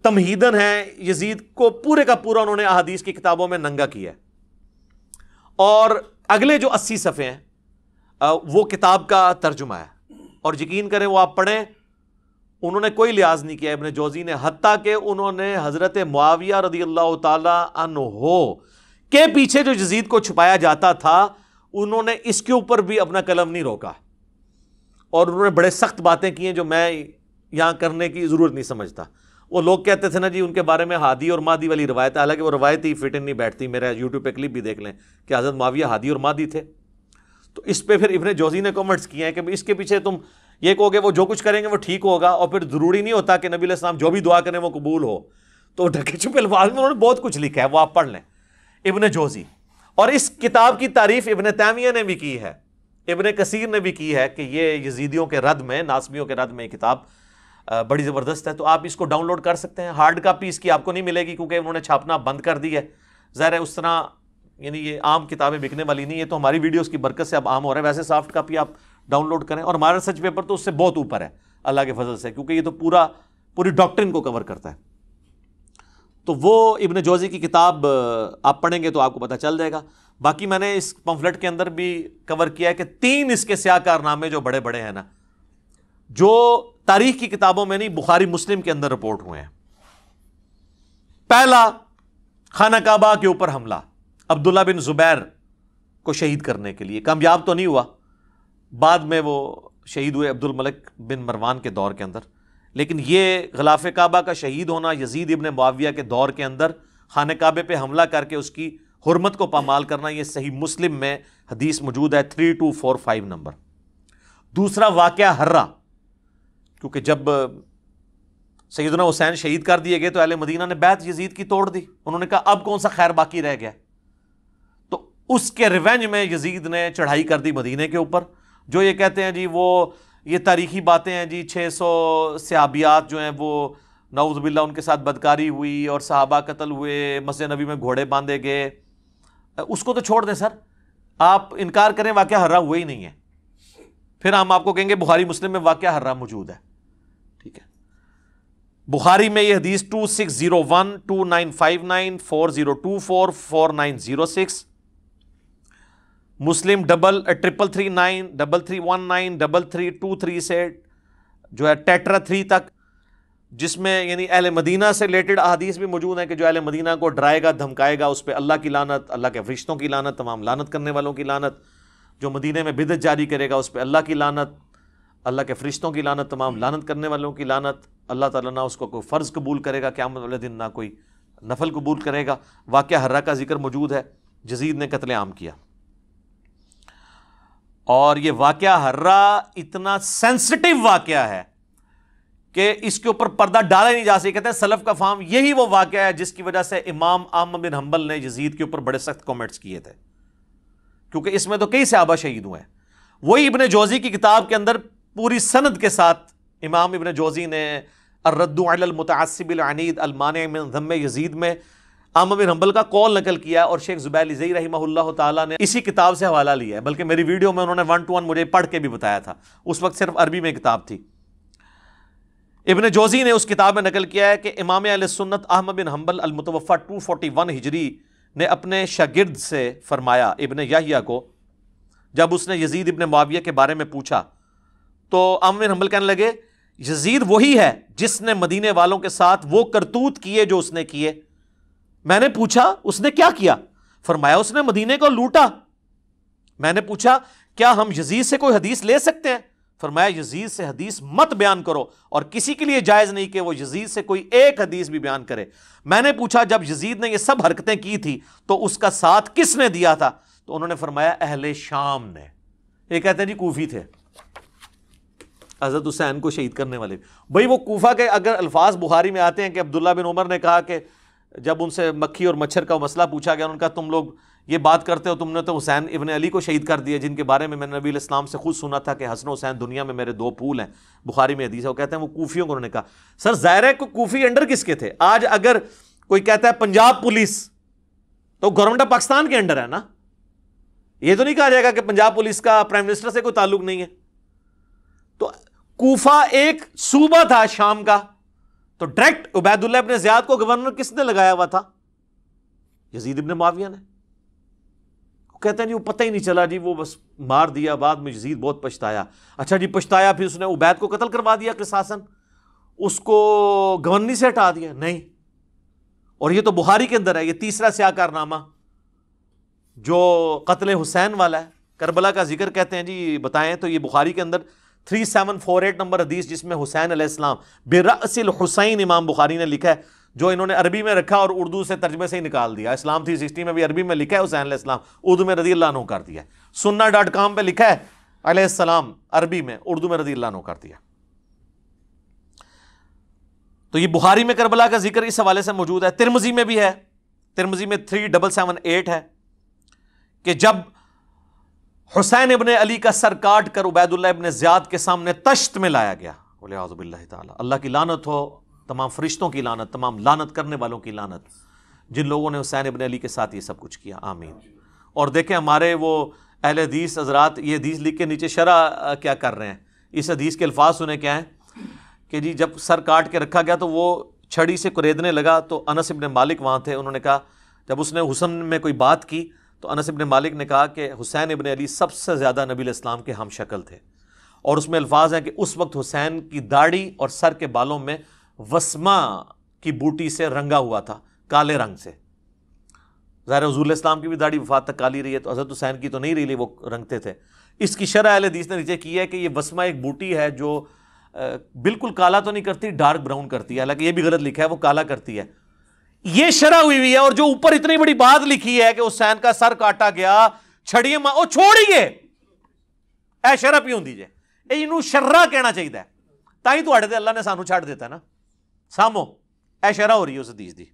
تمہیدن ہیں، یزید کو پورے کا پورا انہوں نے احادیث کی کتابوں میں ننگا کیا ہے، اور اگلے جو 80 صفحے ہیں وہ کتاب کا ترجمہ ہے، اور یقین کریں وہ آپ پڑھیں، انہوں نے کوئی لحاظ نہیں کیا ابن جوزی نے، حتیٰ کہ انہوں نے حضرت معاویہ رضی اللہ تعالی عنہ کے پیچھے جو یزید کو چھپایا جاتا تھا انہوں نے اس کے اوپر بھی اپنا قلم نہیں روکا، اور انہوں نے بڑے سخت باتیں کی ہیں جو میں یہاں کرنے کی ضرورت نہیں سمجھتا۔ وہ لوگ کہتے تھے نا جی ان کے بارے میں ہادی اور مادی والی روایت ہے، حالانکہ وہ روایت ہی فٹ ان نہیں بیٹھتی، میرا یوٹیوب پہ کلپ بھی دیکھ لیں کہ حضرت معاویہ ہادی اور مادی تھے۔ تو اس پہ پھر ابن جوزی نے کامنٹس کیے ہیں کہ اس کے پیچھے تم یہ کہو گے وہ جو کچھ کریں گے وہ ٹھیک ہوگا، اور پھر ضروری نہیں ہوتا کہ نبی علیہ السلام جو بھی دعا کریں وہ قبول ہو۔ تو ڈھکے چھپے الفاظ میں انہوں نے بہت کچھ لکھا ہے، وہ آپ پڑھ لیں ابن جوزی۔ اور اس کتاب کی تعریف ابن تیمیہ نے بھی کی ہے، ابن کثیر نے بھی کی ہے کہ یہ یزیدیوں کے رد میں، ناصبیوں کے رد میں یہ کتاب بڑی زبردست ہے۔ تو آپ اس کو ڈاؤن لوڈ کر سکتے ہیں، ہارڈ کاپی اس کی آپ کو نہیں ملے گی کیونکہ انہوں نے چھاپنا بند کر دی ہے، ظاہر ہے اس طرح یعنی یہ عام کتابیں بکنے والی نہیں ہے، تو ہماری ویڈیوز کی برکت سے اب عام ہو رہا ہے۔ ویسے سافٹ کاپی آپ ڈاؤن لوڈ کریں، اور ہمارا ریسرچ پیپر تو اس سے بہت اوپر ہے اللہ کے فضل سے، کیونکہ یہ تو پوری ڈاکٹرن کو کور کرتا ہے۔ تو وہ ابن جوزی کی کتاب آپ پڑھیں گے تو آپ کو پتہ چل جائے گا۔ باقی میں نے اس پمفلٹ کے اندر بھی کور کیا ہے کہ 3 اس کے سیاہ کارنامے جو بڑے بڑے ہیں نا، جو تاریخ کی کتابوں میں نہیں، بخاری مسلم کے اندر رپورٹ ہوئے ہیں۔ پہلا، خانہ کعبہ کے اوپر حملہ، عبداللہ بن زبیر کو شہید کرنے کے لیے، کامیاب تو نہیں ہوا، بعد میں وہ شہید ہوئے عبد الملک بن مروان کے دور کے اندر، لیکن یہ غلاف کعبہ کا شہید ہونا، یزید ابن معاویہ کے دور کے اندر خانہ کعبے پہ حملہ کر کے اس کی حرمت کو پامال کرنا، یہ صحیح مسلم میں حدیث موجود ہے 3245 نمبر۔ دوسرا واقعہ ہرہ، کیونکہ جب سیدنا حسین شہید کر دیے گئے تو اہل مدینہ نے بیعت یزید کی توڑ دی، انہوں نے کہا اب کون سا خیر باقی رہ گیا، تو اس کے ریونج میں یزید نے چڑھائی کر دی مدینے کے اوپر۔ جو یہ کہتے ہیں جی وہ یہ تاریخی باتیں ہیں جی 600 صحابیات جو ہیں وہ نعوذ باللہ ان کے ساتھ بدکاری ہوئی اور صحابہ قتل ہوئے، مسجد نبی میں گھوڑے باندھے گئے، اس کو تو چھوڑ دیں سر، آپ انکار کریں واقعہ ہرہ ہوا ہی نہیں ہے، پھر ہم آپ کو کہیں گے بخاری مسلم میں واقعہ ہرہ موجود ہے، ٹھیک ہے۔ بخاری میں یہ حدیث 2601 2959 4024 4906، مسلم 3339 3319 3323 سے جو ہے ٹیٹرا 3 تک، جس میں یعنی اہل مدینہ سے ریلیٹڈ احادیث بھی موجود ہیں کہ جو اہل مدینہ کو ڈرائے گا دھمکائے گا اس پہ اللہ کی لعنت، اللہ کے فرشتوں کی لعنت، تمام لعنت کرنے والوں کی لعنت، جو مدینے میں بدعت جاری کرے گا اس پہ اللہ کی لعنت، اللہ کے فرشتوں کی لعنت، تمام لعنت کرنے والوں کی لعنت، اللہ تعالیٰ نہ اس کو کوئی فرض قبول کرے گا قیامت والے دن، نہ کوئی نفل قبول کرے گا۔ واقعہ ہرہ کا ذکر موجود ہے، یزید نے قتل عام کیا، اور یہ واقعہ ہرہ اتنا سینسٹیو واقعہ ہے کہ اس کے اوپر پردہ ڈالا نہیں جا سکتا۔ کہتے ہیں سلف کا فہم یہی وہ واقعہ ہے جس کی وجہ سے امام احمد بن حنبل نے یزید کے اوپر بڑے سخت کامنٹس کیے تھے، کیونکہ اس میں تو کئی صحابہ شہید ہوئے ہیں۔ وہی ابن جوزی کی کتاب کے اندر پوری سند کے ساتھ امام ابن جوزی نے الرد علی المتعصب العنید المانع من ذم یزید میں احمد بن حنبل کا قول نقل کیا، اور شیخ زبیر زئی رحمہ اللہ تعالیٰ نے اسی کتاب سے حوالہ لیا ہے، بلکہ میری ویڈیو میں انہوں نے 1 to 1 مجھے پڑھ کے بھی بتایا تھا، اس وقت صرف عربی میں کتاب تھی۔ ابن جوزی نے اس کتاب میں نقل کیا ہے کہ امام اہل سنت احمد بن حنبل المتوفی 241 ہجری نے اپنے شاگرد سے فرمایا، ابن یحییٰ کو، جب اس نے یزید ابن معاویہ کے بارے میں پوچھا تو احمد بن حنبل کہنے لگے یزید وہی ہے جس نے مدینے والوں کے ساتھ وہ کرتوت کیے جو اس نے کیے۔ میں نے پوچھا اس نے کیا کیا؟ فرمایا اس نے مدینے کو لوٹا، میں نے پوچھا کیا ہم یزید سے کوئی حدیث لے سکتے ہیں؟ فرمایا یزید سے حدیث مت بیان کرو، اور کسی کے لیے جائز نہیں کہ وہ یزید سے کوئی ایک حدیث بھی بیان کرے۔ میں نے پوچھا جب یزید نے یہ سب حرکتیں کی تھی تو اس کا ساتھ کس نے دیا تھا؟ تو انہوں نے فرمایا اہل شام نے۔ یہ کہتے ہیں جی کوفی تھے حضرت حسین کو شہید کرنے والے۔ بھئی وہ کوفہ کے اگر الفاظ بخاری میں آتے ہیں کہ عبداللہ بن عمر نے کہا کہ جب ان سے مکھی اور مچھر کا مسئلہ پوچھا گیا، انہوں نے کہا تم لوگ یہ بات کرتے ہو، تم نے تو حسین ابن علی کو شہید کر دیا، جن کے بارے میں نے نبی علیہ السلام سے خود سنا تھا کہ حسن و حسین دنیا میں میرے دو پھول ہیں، بخاری میں حدیث ہے۔ وہ کہتے ہیں وہ کوفیوں کو انہوں نے کہا۔ سر ظاہر ہے کوفی انڈر کس کے تھے؟ آج اگر کوئی کہتا ہے پنجاب پولیس تو گورنمنٹ آف پاکستان کے انڈر ہے نا، یہ تو نہیں کہا جائے گا کہ پنجاب پولیس کا پرائم منسٹر سے کوئی تعلق نہیں ہے۔ تو کوفہ ایک صوبہ تھا شام کا، تو ڈائریکٹ عبید اللہ ابن زیاد کو گورنر کس نے لگایا ہوا تھا؟ یزید ابن معاویہ نے۔ کہتے ہیں جی وہ پتہ ہی نہیں چلا جی، وہ بس مار دیا، بعد میں یزید بہت پچھتایا۔ اچھا جی پچھتایا، پھر اس نے عبید کو قتل کروا دیا قصاصاً، اس کو گورنری سے ہٹا دیا؟ نہیں۔ اور یہ تو بخاری کے اندر ہے، یہ تیسرا سیاہ کارنامہ جو قتل حسین والا ہے، کربلا کا ذکر کہتے ہیں جی بتائیں، تو یہ بخاری کے اندر 3748 نمبر حدیث، جس میں حسین علیہ السلام برأس الحسین امام بخاری نے لکھا ہے، جو انہوں نے عربی میں رکھا اور اردو سے ترجمے سے ہی نکال دیا۔ اسلام 360 میں بھی عربی میں لکھا ہے حسین علیہ السلام، اردو میں رضی اللہ عنہ کر دیا۔ سننا.com پہ لکھا ہے علیہ السلام عربی میں، اردو میں رضی اللہ عنہ کر دیا۔ تو یہ بخاری میں کربلا کا ذکر اس حوالے سے موجود ہے، ترمذی میں بھی ہے، ترمذی میں 3778 ہے کہ جب حسین ابن علی کا سر کاٹ کر عبید اللہ ابن زیاد کے سامنے تشت میں لایا گیا، والعیاذ باللہ تعالی، اللہ کی لعنت ہو، تمام فرشتوں کی لعنت، تمام لعنت کرنے والوں کی لعنت، جن لوگوں نے حسین ابن علی کے ساتھ یہ سب کچھ کیا، آمین۔ اور دیکھیں ہمارے وہ اہل حدیث حضرات یہ حدیث لکھ کے نیچے شرح کیا کر رہے ہیں، اس حدیث کے الفاظ سنیں کیا ہیں کہ جی جب سر کاٹ کے رکھا گیا تو وہ چھڑی سے کوریدنے لگا، تو انس ابن مالک وہاں تھے، انہوں نے کہا جب اس نے حسن میں کوئی بات کی تو انس ابن مالک نے کہا کہ حسین ابن علی سب سے زیادہ نبی علیہ السلام کے ہم شکل تھے، اور اس میں الفاظ ہیں کہ اس وقت حسین کی داڑھی اور سر کے بالوں میں وسما کی بوٹی سے رنگا ہوا تھا، کالے رنگ سے۔ ظاہر حضور علیہ السلام کی بھی داڑھی وفات تک کالی رہی ہے، تو حضرت حسین کی تو نہیں رہی، وہ رنگتے تھے۔ اس کی شرح اہل حدیث نے نیچے کی ہے کہ یہ وسما ایک بوٹی ہے جو بالکل کالا تو نہیں کرتی، ڈارک براؤن کرتی ہے، حالانکہ یہ بھی غلط لکھا ہے، وہ کالا کرتی ہے۔ یہ شرح ہوئی ہے، اور جو اوپر اتنی بڑی بات لکھی ہے کہ حسین کا سر کاٹا گیا چھڑیے او چھوڑیے، اے شرح پیوں دیجئے، انہوں شرح کہنا چاہیے ہے، تائیں تو اڑے اللہ نے سانو چھاڑ دیتا ہے نا، سامو اے شرح ہو رہی ہے اس حدیث دی۔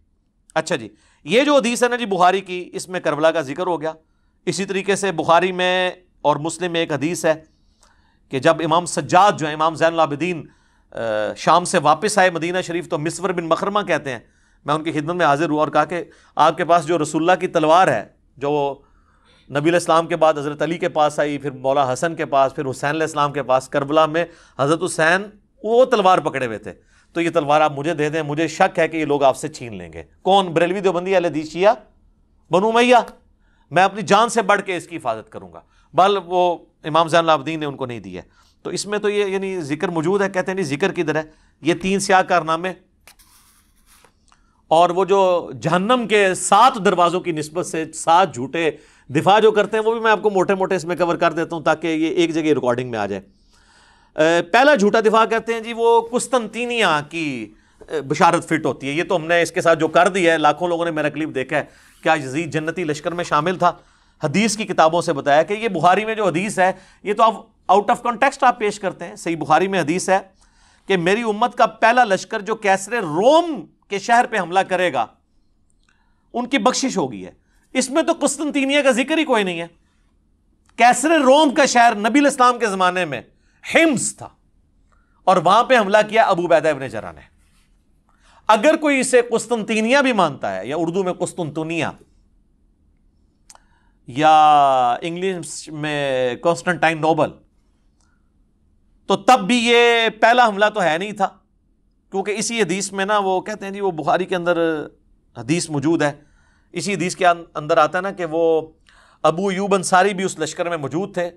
اچھا جی یہ جو حدیث ہے نا جی بخاری کی، اس میں کربلا کا ذکر ہو گیا۔ اسی طریقے سے بخاری میں اور مسلم میں ایک حدیث ہے کہ جب امام سجاد جو ہے، امام زین العابدین شام سے واپس آئے مدینہ شریف، تو مسور بن مخرمہ کہتے ہیں میں ان کی خدمت میں حاضر ہوا اور کہا کہ آپ کے پاس جو رسول اللہ کی تلوار ہے، جو نبی علیہ السلام کے بعد حضرت علی کے پاس آئی، پھر مولا حسن کے پاس، پھر حسین علیہ السلام کے پاس، کربلا میں حضرت حسین وہ تلوار پکڑے ہوئے تھے، تو یہ تلوار آپ مجھے دے دیں، مجھے شک ہے کہ یہ لوگ آپ سے چھین لیں گے۔ کون؟ بریلوی دیوبندی اہل حدیث شیعہ بنو امیہ، میں اپنی جان سے بڑھ کے اس کی حفاظت کروں گا، بل وہ امام زین العابدین نے ان کو نہیں دی ہے۔ تو اس میں تو یہ یعنی ذکر موجود ہے، کہتے ہیں نہیں ذکر کدھر ہے؟ یہ 3 سیاہ کارنامے، اور وہ جو جہنم کے 7 دروازوں کی نسبت سے 7 جھوٹے دفاع جو کرتے ہیں، وہ بھی میں آپ کو موٹے موٹے اس میں کور کر دیتا ہوں تاکہ یہ ایک جگہ ریکارڈنگ میں آ جائے۔ پہلا جھوٹا دفاع کرتے ہیں جی وہ قسطنطینیہ کی بشارت فٹ ہوتی ہے، یہ تو ہم نے اس کے ساتھ جو کر دیا ہے، لاکھوں لوگوں نے میرا کلپ دیکھا ہے، کیا یزید جنتی لشکر میں شامل تھا؟ حدیث کی کتابوں سے بتایا کہ یہ بخاری میں جو حدیث ہے، یہ تو آپ آؤٹ آف کانٹیکسٹ آپ پیش کرتے ہیں۔ صحیح بخاری میں حدیث ہے کہ میری امت کا پہلا لشکر جو کیسر روم کے شہر پہ حملہ کرے گا ان کی بخشش ہوگی ہے۔ اس میں تو قسطنطینیہ کا ذکر ہی کوئی نہیں ہے۔ کیسر روم کا شہر نبی علیہ السلام کے زمانے میں حمص تھا، اور وہاں پہ حملہ کیا ابو عبیدہ ابن جراح نے۔ اگر کوئی اسے قسطنطینیہ بھی مانتا ہے، یا اردو میں قسطنطنیہ، یا انگلش میں کانسٹنٹائن نوبل، تو تب بھی یہ پہلا حملہ تو ہے نہیں تھا، کیونکہ اسی حدیث میں نا وہ کہتے ہیں جی وہ بخاری کے اندر حدیث موجود ہے، اسی حدیث کے اندر آتا ہے نا کہ وہ ابو ایوب انصاری بھی اس لشکر میں موجود تھے،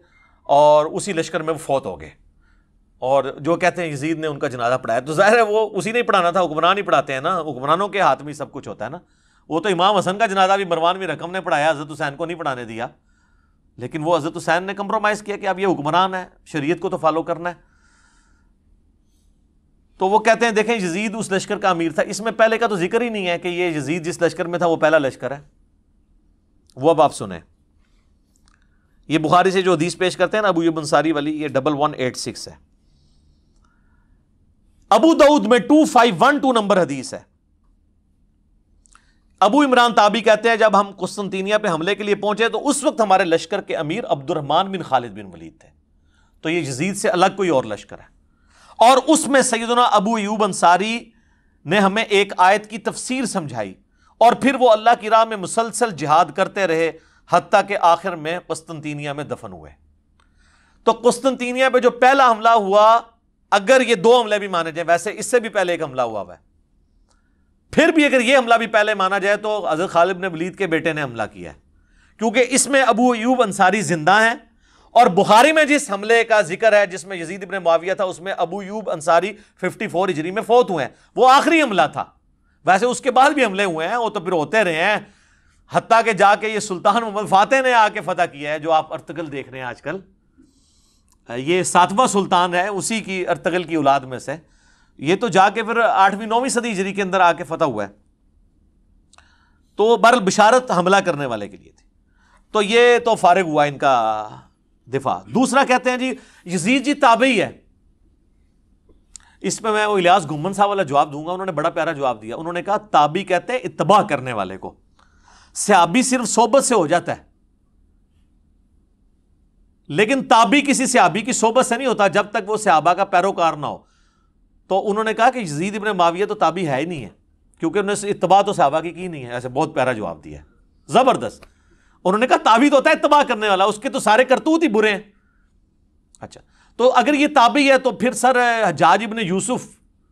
اور اسی لشکر میں وہ فوت ہو گئے، اور جو کہتے ہیں یزید نے ان کا جنازہ پڑھایا۔ تو ظاہر ہے وہ اسی نے پڑھانا تھا، حکمران ہی پڑھاتے ہیں نا، حکمرانوں کے ہاتھ میں سب کچھ ہوتا ہے نا۔ وہ تو امام حسن کا جنازہ بھی مروان بن حکم نے پڑھایا، حضرت حسین کو نہیں پڑھانے دیا۔ لیکن وہ حضرت حسین نے کمپرومائز کیا کہ اب یہ حکمران ہے، شریعت کو تو فالو کرنا ہے. تو وہ کہتے ہیں دیکھیں یزید اس لشکر کا امیر تھا، اس میں پہلے کا تو ذکر ہی نہیں ہے کہ یہ یزید جس لشکر میں تھا وہ پہلا لشکر ہے. وہ اب آپ سنیں، یہ بخاری سے جو حدیث پیش کرتے ہیں نا ابو ایوب انصاری والی، یہ 1186 ہے. ابو داؤد میں 2512 نمبر حدیث ہے. ابو عمران تابعی کہتے ہیں جب ہم قسطنطینیہ پہ حملے کے لیے پہنچے تو اس وقت ہمارے لشکر کے امیر عبد الرحمن بن خالد بن ولید تھے. تو یہ یزید سے الگ کوئی اور لشکر ہے. اور اس میں سیدنا ابو ایوب انصاری نے ہمیں ایک آیت کی تفسیر سمجھائی، اور پھر وہ اللہ کی راہ میں مسلسل جہاد کرتے رہے حتیٰ کہ آخر میں قسطنطینیہ میں دفن ہوئے. تو قسطنطینیہ پہ جو پہلا حملہ ہوا، اگر یہ 2 حملے بھی مانے جائیں، ویسے اس سے بھی پہلے ایک حملہ ہوا ہے، پھر بھی اگر یہ حملہ بھی پہلے مانا جائے تو حضرت خالد بن ولید کے بیٹے نے حملہ کیا ہے، کیونکہ اس میں ابو ایوب انصاری زندہ ہیں. اور بخاری میں جس حملے کا ذکر ہے جس میں یزید ابن معاویہ تھا، اس میں ابو ایوب انصاری 54 ہجری میں فوت ہوئے ہیں، وہ آخری حملہ تھا. ویسے اس کے بعد بھی حملے ہوئے ہیں، وہ تو پھر ہوتے رہے ہیں، حتیٰ کہ جا کے یہ سلطان محمد فاتح نے آ کے فتح کیا ہے، جو آپ ارطغرل دیکھ رہے ہیں آج کل. یہ 7واں سلطان ہے اسی کی، ارطغرل کی اولاد میں سے. یہ تو جا کے پھر 8ویں 9ویں صدی ہجری کے اندر آ کے فتح ہوا ہے. تو بہرحال بشارت حملہ کرنے والے کے لیے تھی. تو یہ تو فارغ ہوا ان کا دفاع. دوسرا کہتے ہیں جی یزید جی تابعی ہے. اس پہ میں وہ الیاس گھمن صاحب والا جواب دوں گا، انہوں نے بڑا پیارا جواب دیا. انہوں نے کہا تابعی کہتے ہیں اتباع کرنے والے کو، صحابی صرف صحبت سے ہو جاتا ہے، لیکن تابعی کسی صحابی کی صحبت سے نہیں ہوتا جب تک وہ صحابہ کا پیروکار نہ ہو. تو انہوں نے کہا کہ یزید ابن معاویہ تو تابعی ہے ہی نہیں ہے، کیونکہ انہوں نے اتباع تو صحابہ کی نہیں ہے. ایسے بہت پیارا جواب دیا ہے، زبردست. انہوں نے کہا تابعی تو ہوتا ہے اتباع کرنے والا، اس کے تو سارے کرتوت ہی برے ہیں. اچھا، تو اگر یہ تابعی ہے تو پھر سر حجاج ابن یوسف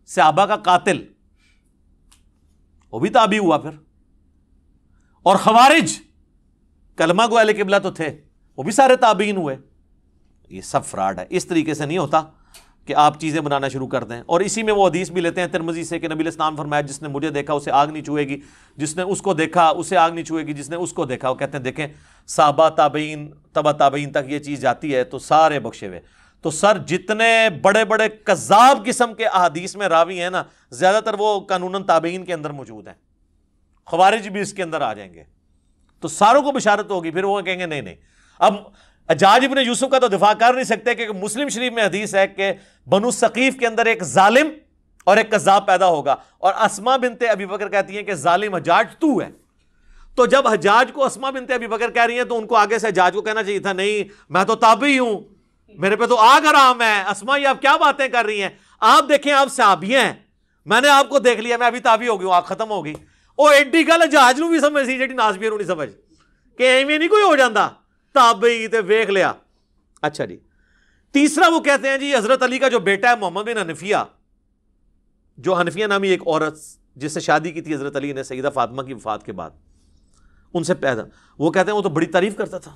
صحابہ کا قاتل، وہ بھی تابعی ہوا پھر. اور خوارج کلمہ گو اہل قبلہ تو تھے، وہ بھی سارے تابعین ہوئے. یہ سب فراڈ ہے. اس طریقے سے نہیں ہوتا کہ آپ چیزیں بنانا شروع کر دیں. اور اسی میں وہ حدیث بھی لیتے ہیں ترمذی سے کہ نبی علیہ السلام فرمایا جس نے مجھے دیکھا اسے آگ نہیں چھوئے گی، جس نے اس کو دیکھا اسے آگ نہیں چھوئے گی، جس نے اس کو دیکھا. وہ کہتے ہیں دیکھیں صحابہ تابعین تبع تابعین تک یہ چیز جاتی ہے تو سارے بخشے ہوئے. تو سر جتنے بڑے بڑے کذاب قسم کے احادیث میں راوی ہیں نا، زیادہ تر وہ قانوناً تابعین کے اندر موجود ہیں. خوارج بھی اس کے اندر آ جائیں گے تو ساروں کو بشارت ہوگی. پھر وہ کہیں گے نہیں. اب حجاج ابن یوسف کا تو دفاع کر نہیں سکتے کہ مسلم شریف میں حدیث ہے کہ بنو ثقیف کے اندر ایک ظالم اور ایک کذاب پیدا ہوگا، اور اسما بنت ابی بکر کہتی ہیں کہ ظالم حجاج تو ہے. تو جب حجاج کو اسما بنت ابی بکر کہہ رہی ہیں تو ان کو آگے سے حجاج کو کہنا چاہیے تھا نہیں میں تو تابعی ہوں، میرے پہ تو آگ حرام ہے. اسما یہ آپ کیا باتیں کر رہی ہیں؟ آپ دیکھیں آپ صحابی ہیں، میں نے آپ کو دیکھ لیا، میں ابھی تابعی ہو گئی ہوں، آگ ختم ہوگی. وہ ایڈی گل حجاج نو بھی سمجھ سی جی نازبی نو نہیں سمجھ کہ ایویں نہیں کوئی ہو جاتا تابعی تے ویکھ لیا. اچھا جی، تیسرا وہ کہتے ہیں جی حضرت علی کا جو بیٹا ہے محمد بن حنفیہ، جو حنفیہ نامی ایک عورت جس سے شادی کی تھی حضرت علی نے سیدہ فاطمہ کی وفات کے بعد، ان سے پیدا، وہ کہتے ہیں وہ تو بڑی تعریف کرتا تھا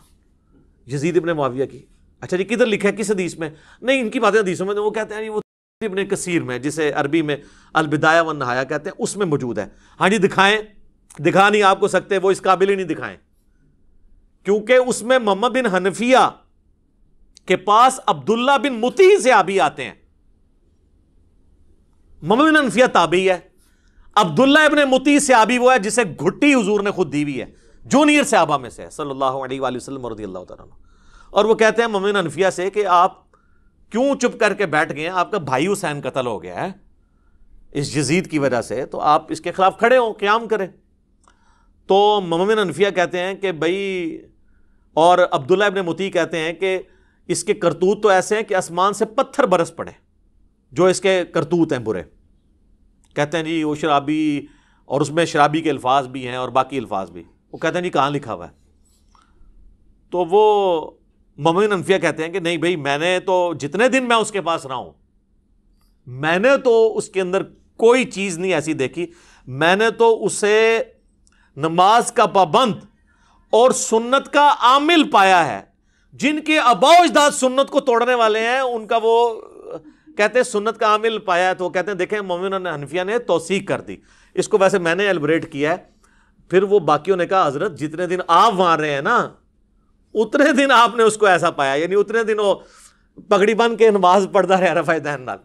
یزید ابن معاویہ کی. اچھا جی کدھر لکھا ہے کس حدیث میں؟ نہیں ان کی باتیں حدیثوں میں، وہ کہتے ہیں وہ ابن کثیر میں جسے عربی میں البدایہ والنہایہ کہتے ہیں اس میں موجود ہے. ہاں جی دکھائیں. دکھا نہیں آپ کو سکتے، وہ اس قابل ہی نہیں دکھائیں، کیونکہ اس میں محمد بن حنفیہ کے پاس عبداللہ بن مطیع صحابی آتے ہیں. محمد بن حنفیہ تابعی ہے، عبداللہ ابن مطیع صحابی وہ ہے جسے گھٹی حضور نے خود دی ہوئی ہے، جونیئر صحابہ میں سے صلی اللہ علیہ وآلہ وسلم رضی اللہ تعالیٰ عنہ. اور وہ کہتے ہیں محمد بن حنفیہ سے کہ آپ کیوں چپ کر کے بیٹھ گئے ہیں؟ آپ کا بھائی حسین قتل ہو گیا ہے اس یزید کی وجہ سے، تو آپ اس کے خلاف کھڑے ہوں، قیام کریں. تو محمد بن حنفیہ کہتے ہیں کہ بھائی، اور عبداللہ ابن مطیع کہتے ہیں کہ اس کے کرتوت تو ایسے ہیں کہ آسمان سے پتھر برس پڑے جو اس کے کرتوت ہیں برے. کہتے ہیں جی وہ شرابی، اور اس میں شرابی کے الفاظ بھی ہیں اور باقی الفاظ بھی. وہ کہتے ہیں جی کہاں لکھا ہوا ہے؟ تو وہ محمد بن حنفیہ کہتے ہیں کہ نہیں بھائی، میں نے تو جتنے دن میں اس کے پاس رہا ہوں میں نے تو اس کے اندر کوئی چیز نہیں ایسی دیکھی، میں نے تو اسے نماز کا پابند اور سنت کا عامل پایا ہے. جن کے آباء و اجداد سنت کو توڑنے والے ہیں ان کا وہ کہتے ہیں سنت کا عامل پایا ہے. تو وہ کہتے ہیں دیکھیں محمد بن حنفیہ نے توثیق کر دی اس کو. ویسے میں نے ایلبریٹ کیا ہے. پھر وہ باقیوں نے کہا حضرت جتنے دن آپ وہاں رہے ہیں نا اتنے دن آپ نے اس کو ایسا پایا, یعنی اتنے دن وہ پگڑی بن کے نماز پڑھتا رہا رفع دین نال.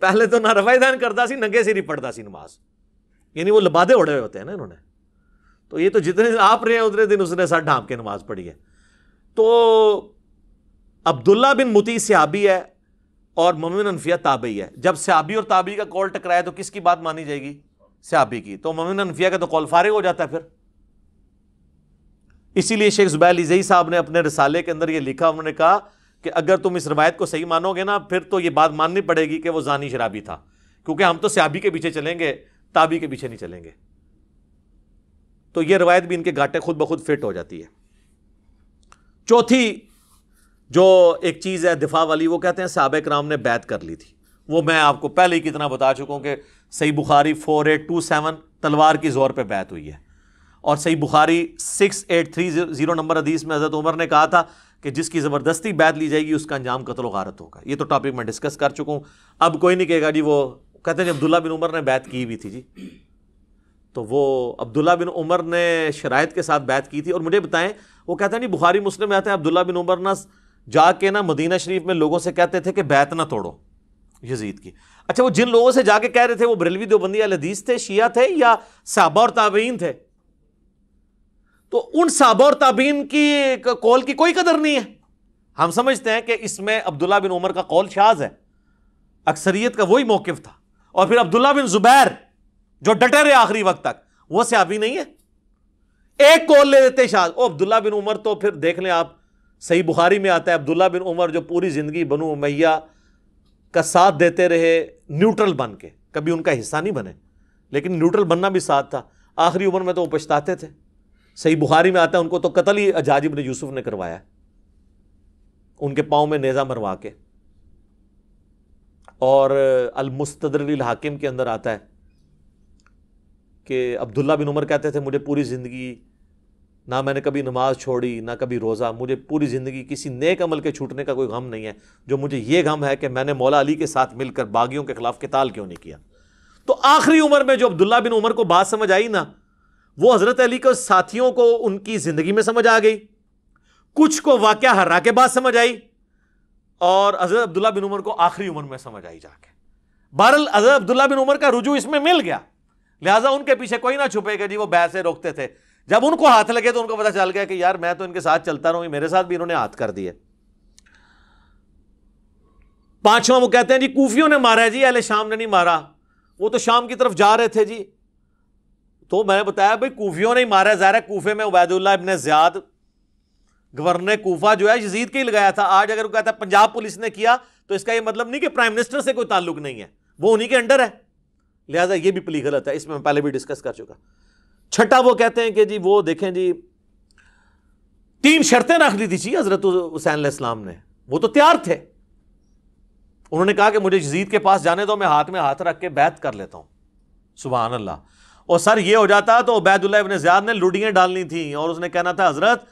پہلے تو نہ رفع دین کرتا سی, ننگے سر ہی پڑھتا سی نماز, یعنی وہ لبادے اڑے ہوئے ہوتے ہیں نا انہوں نے. تو یہ تو جتنے دن آپ رہے ہیں اتنے دن اس نے سر ڈھانپ کے نماز پڑھی ہے. تو عبداللہ بن مطیع صحابی ہے اور مومن حنفیہ تابعی ہے. جب صحابی اور تابعی کا قول ٹکرایا تو کس کی بات مانی جائے گی؟ صحابی کی. تو مومن حنفیہ کا تو قول فارغ ہو جاتا ہے پھر. اسی لیے شیخ زبیر علیزئی صاحب نے اپنے رسالے کے اندر یہ لکھا, انہوں نے کہا کہ اگر تم اس روایت کو صحیح مانو گے نا پھر تو یہ بات ماننی پڑے گی کہ وہ زانی شرابی تھا, کیونکہ ہم تو صحابی کے پیچھے چلیں گے, تابعی کے پیچھے نہیں چلیں گے. تو یہ روایت بھی ان کے گھاٹے خود بخود فٹ ہو جاتی ہے. چوتھی جو ایک چیز ہے دفاع والی, وہ کہتے ہیں صحابہ کرام نے بیعت کر لی تھی. وہ میں آپ کو پہلے ہی کتنا بتا چکا ہوں کہ صحیح بخاری 4827 تلوار کی زور پہ بیعت ہوئی ہے, اور صحیح بخاری 6830 نمبر حدیث میں حضرت عمر نے کہا تھا کہ جس کی زبردستی بیعت لی جائے گی اس کا انجام قتل و غارت ہوگا. یہ تو ٹاپک میں ڈسکس کر چکا ہوں, اب کوئی نہیں کہے گا جی وہ کہتے ہیں عبداللہ بن عمر نے بیعت کی ہوئی تھی. جی تو وہ عبداللہ بن عمر نے شرائط کے ساتھ بیعت کی تھی. اور مجھے بتائیں, وہ کہتے ہیں جی بخاری مسلم میں آتے ہیں عبداللہ بن عمر نہ جا کے نا مدینہ شریف میں لوگوں سے کہتے تھے کہ بیعت نہ توڑو یزید کی. اچھا, وہ جن لوگوں سے جا کے کہہ رہے تھے وہ بریلوی دیوبندی اہل حدیث تھے, شیعہ تھے, یا صحابہ اور تابعین تھے؟ تو ان صحابہ اور تابعین کی قول کی کوئی قدر نہیں ہے. ہم سمجھتے ہیں کہ اس میں عبداللہ بن عمر کا قول شاذ ہے, اکثریت کا وہی موقف تھا. اور پھر عبداللہ بن زبیر جو ڈٹے رہے آخری وقت تک, وہ صحابی نہیں ہے, ایک قول لے لیتے شاذ. او عبداللہ بن عمر تو پھر دیکھ لیں آپ, صحیح بخاری میں آتا ہے عبداللہ بن عمر جو پوری زندگی بنو امیہ کا ساتھ دیتے رہے نیوٹرل بن کے, کبھی ان کا حصہ نہیں بنے, لیکن نیوٹرل بننا بھی ساتھ تھا. آخری عمر میں تو وہ پچھتاتے تھے. صحیح بخاری میں آتا ہے ان کو تو قتل ہی حجاج بن یوسف نے کروایا, ان کے پاؤں میں نیزہ مروا کے. اور المستدرک للحاکم کے اندر آتا ہے کہ عبداللہ بن عمر کہتے تھے مجھے پوری زندگی نہ میں نے کبھی نماز چھوڑی نہ کبھی روزہ, مجھے پوری زندگی کسی نیک عمل کے چھوٹنے کا کوئی غم نہیں ہے, جو مجھے یہ غم ہے کہ میں نے مولا علی کے ساتھ مل کر باغیوں کے خلاف قتال کیوں نہیں کیا. تو آخری عمر میں جو عبداللہ بن عمر کو بات سمجھ آئی نا, وہ حضرت علی کے ساتھیوں کو ان کی زندگی میں سمجھ آ گئی, کچھ کو واقعہ ہررا کے بعد سمجھ آئی, اور حضرت عبداللہ بن عمر کو آخری عمر میں سمجھ آئی جا کے. بہرحال حضرت عبداللہ بن عمر کا رجوع اس میں مل گیا, لہٰذا ان کے پیچھے کوئی نہ چھپے گا جی وہ بیعت سے روکتے تھے. جب ان کو ہاتھ لگے تو ان کو پتہ چل گیا کہ یار میں تو ان کے ساتھ چلتا رہوں, میرے ساتھ بھی انہوں نے ہاتھ کر دیے. پانچواں وہ کہتے ہیں جی کوفیوں نے مارا ہے, جی اہل شام نے نہیں مارا, وہ تو شام کی طرف جا رہے تھے. جی تو میں نے بتایا بھائی کوفیوں نے ہی مارا ہے, ظاہر ہے کوفے میں عبید اللہ ابن زیاد گورنر کوفہ جو ہے یزید کے ہی لگایا تھا. آج اگر وہ کہتا ہے پنجاب پولیس نے کیا تو اس کا یہ مطلب نہیں کہ پرائم منسٹر سے کوئی تعلق نہیں ہے, وہ انہی کے انڈر ہے, لہٰذا یہ بھی پلی غلط ہے. اس میں پہلے بھی ڈسکس کر چکا. چھٹا وہ کہتے ہیں کہ جی وہ دیکھیں جی 3 شرطیں رکھ دی تھی حضرت حسین علیہ السلام نے, وہ تو تیار تھے. انہوں نے کہا کہ مجھے یزید کے پاس جانے دو, میں ہاتھ میں ہاتھ رکھ کے بیعت کر لیتا ہوں. سبحان اللہ. اور سر یہ ہو جاتا تو عبید اللہ ابن زیاد نے لوڈیاں ڈالنی تھیں, اور اس نے کہنا تھا حضرت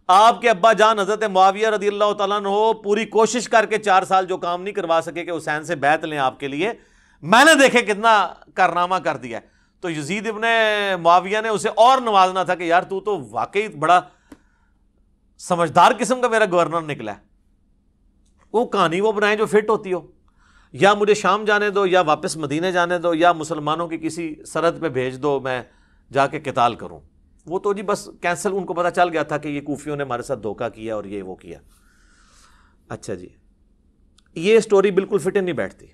آپ کے ابا جان حضرت معاویہ رضی اللہ تعالیٰ عنہ پوری کوشش کر کے 4 سال جو کام نہیں کروا سکے کہ حسین سے بیعت لیں آپ کے لیے, میں نے دیکھے کتنا کارنامہ کر دیا ہے. تو یزید ابن معاویہ نے اسے اور نوازنا تھا کہ یار تو واقعی بڑا سمجھدار قسم کا میرا گورنر نکلا ہے. وہ کہانی وہ بنائیں جو فٹ ہوتی ہو, یا مجھے شام جانے دو, یا واپس مدینے جانے دو, یا مسلمانوں کی کسی سرحد پہ بھیج دو, میں جا کے قتال کروں. وہ تو جی بس کینسل, ان کو پتہ چل گیا تھا کہ یہ کوفیوں نے ہمارے ساتھ دھوکہ کیا اور یہ وہ کیا. اچھا جی, یہ سٹوری بالکل فٹ نہیں بیٹھتی.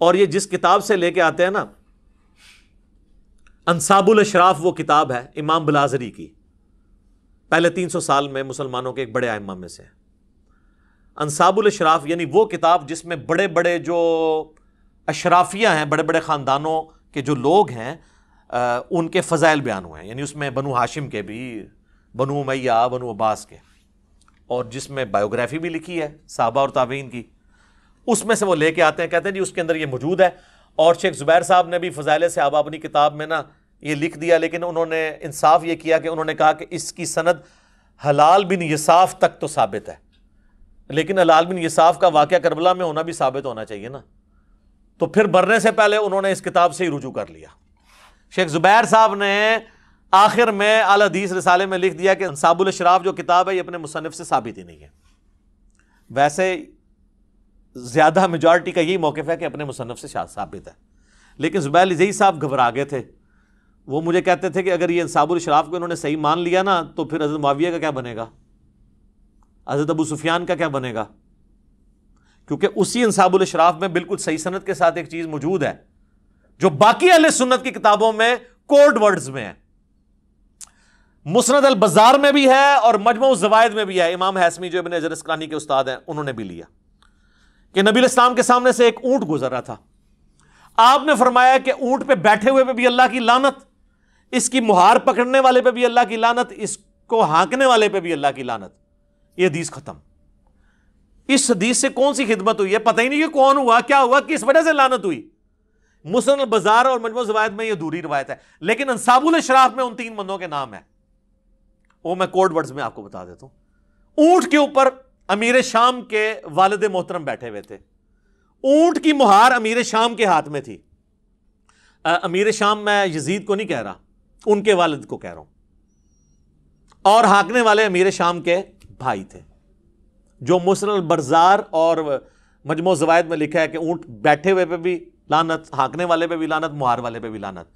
اور یہ جس کتاب سے لے کے آتے ہیں نا, انصاب الاشراف وہ کتاب ہے امام بلازری کی, پہلے 300 سال میں مسلمانوں کے ایک بڑے ائمہ میں سے. انصاب الاشراف یعنی وہ کتاب جس میں بڑے بڑے جو اشرافیہ ہیں, بڑے بڑے خاندانوں کے جو لوگ ہیں, ان کے فضائل بیان ہوئے ہیں. یعنی اس میں بنو ہاشم کے بھی, بنو امیہ, بنو عباس کے, اور جس میں بایوگرافی بھی لکھی ہے صحابہ اور تابعین کی. اس میں سے وہ لے کے آتے ہیں, کہتے ہیں جی اس کے اندر یہ موجود ہے. اور شیخ زبیر صاحب نے بھی فضائل صحابہ اپنی کتاب میں نا یہ لکھ دیا, لیکن انہوں نے انصاف یہ کیا کہ انہوں نے کہا کہ اس کی سند حلال بن یصاف تک تو ثابت ہے, لیکن حلال بن یصاف کا واقعہ کربلا میں ہونا بھی ثابت ہونا چاہیے نا. تو پھر مرنے سے پہلے انہوں نے اس کتاب سے ہی رجوع کر لیا. شیخ زبیر صاحب نے آخر میں اعلی حدیث رسالے میں لکھ دیا کہ انصاب الاشراف جو کتاب ہے یہ اپنے مصنف سے ثابت ہی نہیں ہے. ویسے زیادہ میجارٹی کا یہی موقف ہے کہ اپنے مصنف سے ثابت ہے. لیکن زبیر لذیذ صاحب گھبرا گئے تھے. وہ مجھے کہتے تھے کہ اگر یہ انصاب الاشراف کو انہوں نے صحیح مان لیا نا تو پھر حضرت معاویہ کا کیا بنے گا, حضرت ابو سفیان کا کیا بنے گا, کیونکہ اسی انصاب الاشراف میں بالکل صحیح سند کے ساتھ ایک چیز موجود ہے جو باقی اہل سنت کی کتابوں میں کوڈ ورڈز میں ہے. مسند البزار میں بھی ہے اور مجموع الزوائد میں بھی ہے. امام حیثمی جو ابن حجر اسقلانی کے استاد ہیں انہوں نے بھی لیا کہ نبی علیہ السلام کے سامنے سے ایک اونٹ گزر رہا تھا. آپ نے فرمایا کہ اونٹ پہ بیٹھے ہوئے پہ بھی اللہ کی لعنت, اس کی مہار پکڑنے والے پہ بھی اللہ کی لعنت, اس کو ہانکنے والے پہ بھی اللہ کی لعنت. یہ حدیث ختم. اس حدیث سے کون سی خدمت ہوئی ہے پتہ ہی نہیں کہ کون ہوا, کیا ہوا, کس وجہ سے لعنت ہوئی. مسند البزار اور مجموع الزوائد میں یہ دوری روایت ہے, لیکن انصاب الاشراف میں ان 3 بندوں کے نام ہیں. وہ میں کوڈ ورڈز میں آپ کو بتا دیتا ہوں. اونٹ کے اوپر امیر شام کے والد محترم بیٹھے ہوئے تھے. اونٹ کی مہار امیر شام کے ہاتھ میں تھی. امیر شام میں یزید کو نہیں کہہ رہا, ان کے والد کو کہہ رہا ہوں. اور ہانکنے والے امیر شام کے بھائی تھے, جو مسند البزار اور مجموع الزوائد میں لکھا ہے کہ اونٹ بیٹھے ہوئے پہ بھی لعنت, ہانکنے والے پہ بھی لعنت, مہار والے پہ بھی لعنت.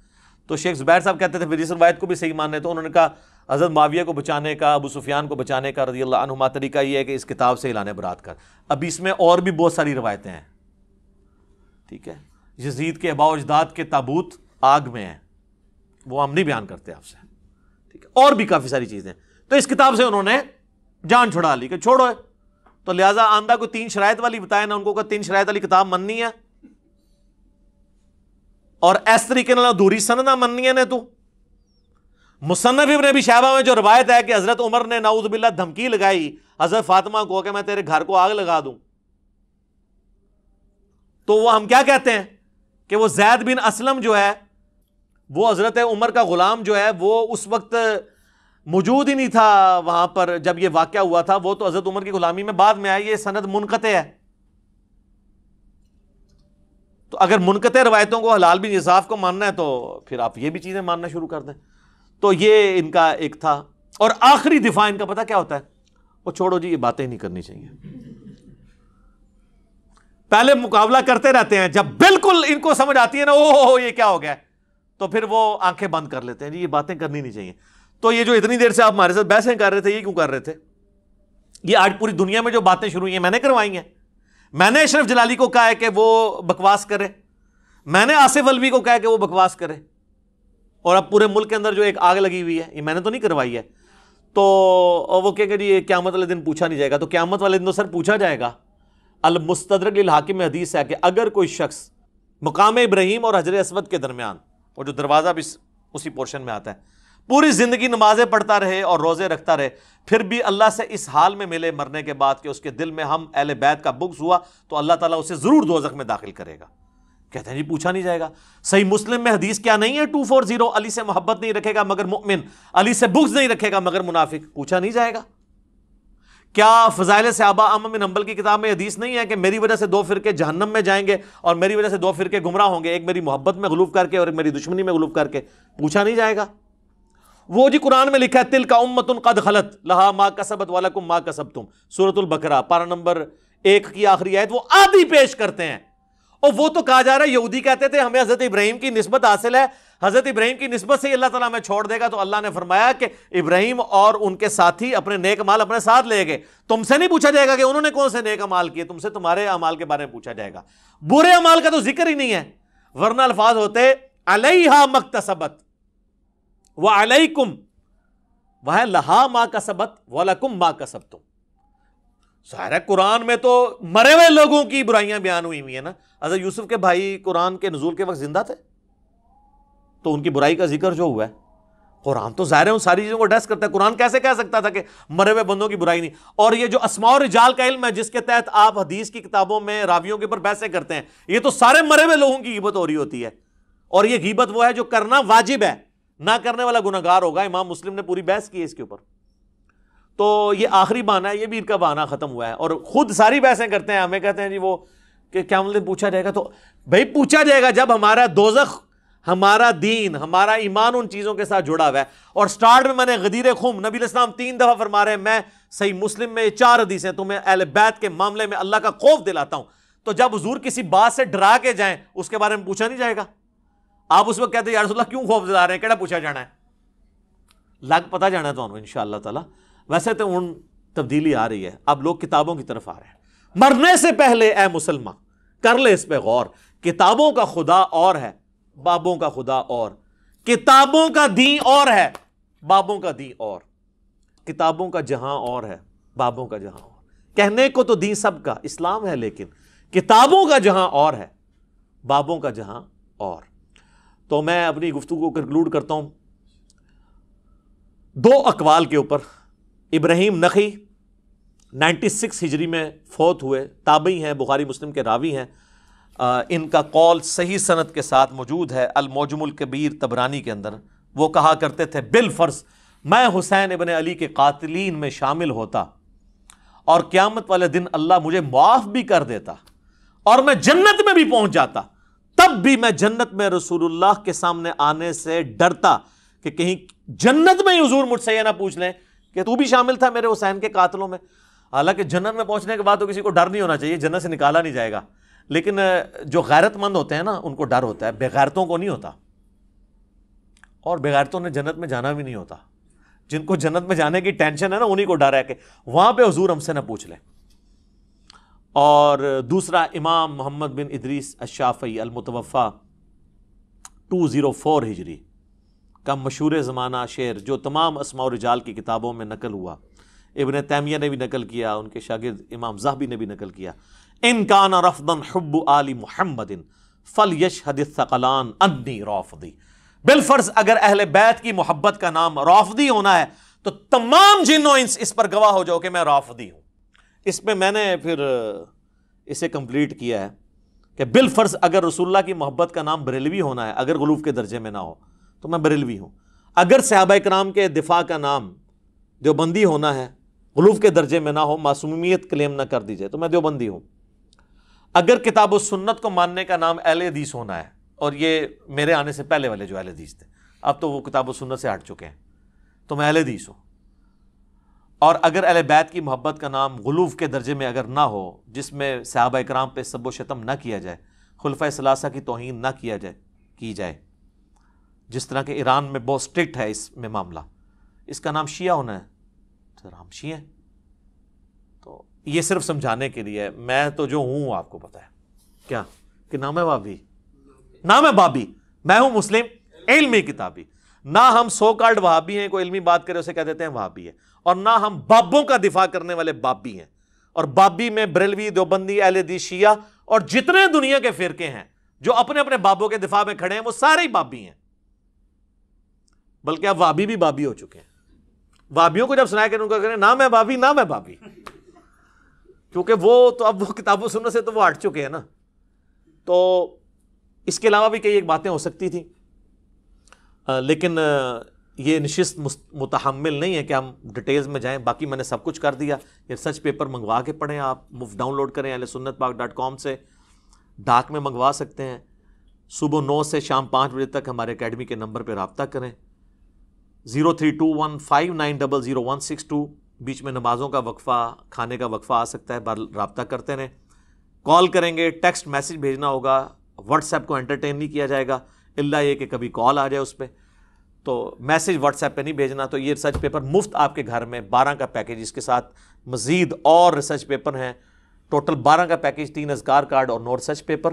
تو شیخ زبیر صاحب کہتے تھے پھر اس روایت کو بھی صحیح ماننے, تو انہوں نے کہا حضرت معاویہ کو بچانے کا, ابو سفیان کو بچانے کا رضی اللہ عنہما طریقہ یہ ہے کہ اس کتاب سے اعلان برات کر. اب اس میں اور بھی بہت ساری روایتیں ہیں, ٹھیک ہے. یزید کے آباء و اجداد کے تابوت آگ میں ہیں, وہ ہم نہیں بیان کرتے آپ سے, ٹھیک ہے. اور بھی کافی ساری چیزیں. تو اس کتاب سے انہوں نے جان چھڑا لی کہ چھوڑو ہے. تو لہٰذا آندہ کو 3 شرائط والی بتایا نا, ان کو 3 شرائط والی کتاب مننی ہے, اور اس طریقے نہ دوری سند نہ مننی ہے نے. تو مصنف ابن ابی شیبہ میں جو روایت ہے کہ حضرت عمر نے نعوذ باللہ دھمکی لگائی حضرت فاطمہ کو کہ میں تیرے گھر کو آگ لگا دوں, تو وہ ہم کیا کہتے ہیں کہ وہ زید بن اسلم جو ہے وہ حضرت عمر کا غلام جو ہے وہ اس وقت موجود ہی نہیں تھا وہاں پر جب یہ واقعہ ہوا تھا. وہ تو حضرت عمر کی غلامی میں بعد میں آیا. یہ سند منقطع ہے. تو اگر منقطع روایتوں کو حلال بن انصاف کو ماننا ہے تو پھر آپ یہ بھی چیزیں ماننا شروع کر دیں. تو یہ ان کا ایک تھا. اور آخری دفاع ان کا پتہ کیا ہوتا ہے, وہ چھوڑو جی یہ باتیں نہیں کرنی چاہیے. پہلے مقابلہ کرتے رہتے ہیں, جب بالکل ان کو سمجھ آتی ہے نا اوہ یہ کیا ہو گیا, تو پھر وہ آنکھیں بند کر لیتے ہیں, جی یہ باتیں کرنی نہیں چاہیے. تو یہ جو اتنی دیر سے آپ ہمارے ساتھ بحثیں کر رہے تھے, یہ کیوں کر رہے تھے؟ یہ آج پوری دنیا میں جو باتیں شروع ہوئی ہیں میں نے کروائی ہیں. میں نے اشرف جلالی کو کہا ہے کہ وہ بکواس کرے, میں نے آصف الوی کو کہا ہے کہ وہ بکواس کرے, اور اب پورے ملک کے اندر جو ایک آگ لگی ہوئی ہے یہ میں نے تو نہیں کروائی ہے. تو وہ کہے کہ جی قیامت والے دن پوچھا نہیں جائے گا. تو قیامت والے دن تو سر پوچھا جائے گا. المستدرک للحاکم میں حدیث ہے کہ اگر کوئی شخص مقام ابراہیم اور حجر اسود کے درمیان, اور جو دروازہ بھی اسی پورشن میں آتا ہے, پوری زندگی نمازیں پڑھتا رہے اور روزے رکھتا رہے, پھر بھی اللہ سے اس حال میں ملے مرنے کے بعد کہ اس کے دل میں ہم اہل بیت کا بغض ہوا, تو اللہ تعالیٰ اسے ضرور دوزخ میں داخل کرے گا. کہتے ہیں جی پوچھا نہیں جائے گا. صحیح مسلم میں حدیث کیا نہیں ہے 240, علی سے محبت نہیں رکھے گا مگر مؤمن, علی سے بغض نہیں رکھے گا مگر منافق. پوچھا نہیں جائے گا. کیا فضائل صحابہ احمد بن حنبل کی کتاب میں حدیث نہیں ہے کہ میری وجہ سے 2 فرقے جہنم میں جائیں گے اور میری وجہ سے 2 فرقے گمراہ ہوں گے, ایک میری محبت میں غلوف کر کے اور ایک میری دشمنی میں غلوف کر کے؟ پوچھا نہیں جائے گا. وہ جی قرآن میں لکھا ہے تلک امۃ قد خلت لہا ما کسبت ولکم ما کسبتم, سورۃ البقرہ پارہ نمبر 1 کی آخری آیت. وہ آدھی پیش کرتے ہیں, اور وہ تو کہا جا رہا ہے یہودی کہتے تھے ہمیں حضرت ابراہیم کی نسبت حاصل ہے, حضرت ابراہیم کی نسبت سے اللہ تعالیٰ ہمیں چھوڑ دے گا. تو اللہ نے فرمایا کہ ابراہیم اور ان کے ساتھی اپنے نیک اعمال اپنے ساتھ لے گئے. تم سے نہیں پوچھا جائے گا کہ انہوں نے کون سے نیک اعمال کیے, تم سے تمہارے اعمال کے بارے میں پوچھا جائے گا. برے اعمال کا تو ذکر ہی نہیں ہے, ورنہ الفاظ ہوتے علیہا مکتسبت وعلیکم, وہ ہے لہا ما کسبت ولکم ما کسبتم. ظاہر ہے قرآن میں تو مرے ہوئے لوگوں کی برائیاں بیان ہوئی ہیں نا. حضرت یوسف کے بھائی قرآن کے نزول کے وقت زندہ تھے, تو ان کی برائی کا ذکر جو ہوا ہے قرآن تو ظاہر ہے ان ساری چیزوں کو ایڈریس کرتا ہے. قرآن کیسے کہہ سکتا تھا کہ مرے ہوئے بندوں کی برائی نہیں؟ اور یہ جو اسماء و رجال کا علم ہے جس کے تحت آپ حدیث کی کتابوں میں راویوں کے اوپر بحثیں کرتے ہیں, یہ تو سارے مرے ہوئے لوگوں کی غیبت ہو رہی ہوتی ہے. اور یہ غیبت وہ ہے جو کرنا واجب ہے, نہ کرنے والا گناہگار ہوگا. امام مسلم نے پوری بحث کی ہے اس کے اوپر. تو یہ آخری بہانہ ہے, یہ بھی ان کا بہانہ ختم ہوا ہے, اور خود ساری بحثیں کرتے ہیں. ہمیں کہتے ہیں جی وہ کہ کیا مطلب پوچھا جائے گا. تو بھائی پوچھا جائے گا جب ہمارا دوزخ ہمارا دین، ہمارا ایمان ان چیزوں کے ساتھ جڑا ہوا ہے. اور سٹارٹ میں نے غدیر خم، نبی علیہ السلام 3 دفعہ فرما رہے ہیں میں صحیح مسلم میں 4 حدیثیں تمہیں اہل بیت کے معاملے میں اللہ کا خوف دلاتا ہوں. تو جب حضور کسی بات سے ڈرا کے جائیں اس کے بارے میں پوچھا نہیں جائے گا؟ آپ اس وقت کہتے ہیں یا رسول اللہ کیوں خوف دلا رہے ہیں، کیڑا پوچھا جانا ہے؟ لگ پتہ جانا ہے تو انشاءاللہ تعالی. ویسے تو ان تبدیلی آ رہی ہے، اب لوگ کتابوں کی طرف آ رہے ہیں. مرنے سے پہلے اے مسلمان کر لے اس پہ غور، کتابوں کا خدا اور ہے، بابوں کا خدا اور. کتابوں کا دین اور ہے، بابوں کا دین اور. کتابوں کا جہاں اور ہے، بابوں کا جہاں اور. کہنے کو تو دین سب کا اسلام ہے، لیکن کتابوں کا جہاں اور ہے، بابوں کا جہاں اور. تو میں اپنی گفتگو کو کنکلوڈ کرتا ہوں 2 اقوال کے اوپر. ابراہیم نخعی 96 ہجری میں فوت ہوئے، تابعی ہیں، بخاری مسلم کے راوی ہیں. ان کا قول صحیح سند کے ساتھ موجود ہے المعجم الکبیر طبرانی کے اندر. وہ کہا کرتے تھے بالفرض میں حسین ابن علی کے قاتلین میں شامل ہوتا اور قیامت والے دن اللہ مجھے معاف بھی کر دیتا اور میں جنت میں بھی پہنچ جاتا، تب بھی میں جنت میں رسول اللہ کے سامنے آنے سے ڈرتا کہ کہیں جنت میں ہی حضور مجھ سے یہ نہ پوچھ لیں کہ تو بھی شامل تھا میرے حسین کے قاتلوں میں. حالانکہ جنت میں پہنچنے کے بعد تو کسی کو ڈر نہیں ہونا چاہیے، جنت سے نکالا نہیں جائے گا. لیکن جو غیرت مند ہوتے ہیں نا ان کو ڈر ہوتا ہے، بے غیرتوں کو نہیں ہوتا. اور بے غیرتوں نے جنت میں جانا بھی نہیں ہوتا. جن کو جنت میں جانے کی ٹینشن ہے نا انہی کو ڈر ہے کہ وہاں پہ حضور ہم سے نہ پوچھ لیں. اور دوسرا امام محمد بن ادریس الشافعی المتوفا 204 ہجری کا مشہور زمانہ شعر جو تمام اسماء و رجال کی کتابوں میں نقل ہوا، ابن تیمیہ نے بھی نقل کیا، ان کے شاگرد امام ذہبی نے بھی نقل کیا. ان کان رفضا حب آل محمد فلیشہد الثقلان انی رافضی. بالفرض اگر اہل بیت کی محبت کا نام رافضی ہونا ہے تو تمام جن و انس اس پر گواہ ہو جاؤ کہ میں رافضی ہوں. اس میں میں نے پھر اسے کمپلیٹ کیا ہے کہ بالفرض اگر رسول اللہ کی محبت کا نام بریلوی ہونا ہے، اگر غلوف کے درجے میں نہ ہو تو میں بریلوی ہوں. اگر صحابہ کرام کے دفاع کا نام دیوبندی ہونا ہے، غلوف کے درجے میں نہ ہو، معصومیت کلیم نہ کر دی جائے تو میں دیوبندی ہوں. اگر کتاب و سنت کو ماننے کا نام اہل حدیث ہونا ہے، اور یہ میرے آنے سے پہلے والے جو اہل حدیث تھے اب تو وہ کتاب و سنت سے ہٹ چکے ہیں، تو میں اہل حدیث ہوں. اور اگر اہل بیت کی محبت کا نام غلوف کے درجے میں اگر نہ ہو، جس میں صحابہ کرام پہ سب و شتم نہ کیا جائے، خلفۂ ثلاثہ کی توہین نہ کی جائے، جس طرح کہ ایران میں بہت اسٹرکٹ ہے اس میں معاملہ، اس کا نام شیعہ ہونا ہے تو ہم شیعہ ہیں. تو یہ صرف سمجھانے کے لیے، میں تو جو ہوں آپ کو پتا ہے کیا کہ نام ہے بابی، نام ہے بابی، میں ہوں مسلم علمی کتابی. نہ ہم سو کالڈ وہابی ہیں، کوئی علمی بات کرے اسے کہہ دیتے ہیں وہابی ہے، اور نہ ہم بابوں کا دفاع کرنے والے بابی ہیں. اور بابی میں بریلوی، دیوبندی، اہل حدیث، شیعہ اور جتنے دنیا کے فرقے ہیں جو اپنے اپنے بابوں کے دفاع میں کھڑے ہیں وہ سارے ہی بابی ہیں. بلکہ اب وہابی بھی بابی ہو چکے ہیں. وہابیوں کو جب سنایا کہ ان کو کہنے نام ہے بابی، نام ہے بابی، کیونکہ وہ تو اب وہ کتاب و سنت سے تو وہ ہٹ چکے ہیں نا. تو اس کے علاوہ بھی کئی ایک باتیں ہو سکتی تھیں، لیکن یہ نشست متحمل نہیں ہے کہ ہم ڈیٹیلز میں جائیں. باقی میں نے سب کچھ کر دیا. یہ ریسرچ پیپر منگوا کے پڑھیں، آپ مفت ڈاؤن لوڈ کریں ahlsunnatpak.com سے، ڈاک میں منگوا سکتے ہیں. صبح 9 سے شام 5 بجے تک ہمارے اکیڈمی کے نمبر پہ رابطہ کریں 0321590162. بیچ میں نمازوں کا وقفہ، کھانے کا وقفہ آ سکتا ہے، رابطہ کرتے رہیں. کال کریں گے، ٹیکسٹ میسج بھیجنا ہوگا، واٹس ایپ کو انٹرٹین نہیں کیا جائے گا الا یہ کہ کبھی کال آ جائے اس پہ. تو میسج واٹس ایپ پہ نہیں بھیجنا. تو یہ ریسرچ پیپر مفت آپ کے گھر میں 12 کا پیکیج، اس کے ساتھ مزید اور ریسرچ پیپر ہیں. ٹوٹل 12 کا پیکیج، 3 اذکار کارڈ اور 9 ریسرچ پیپر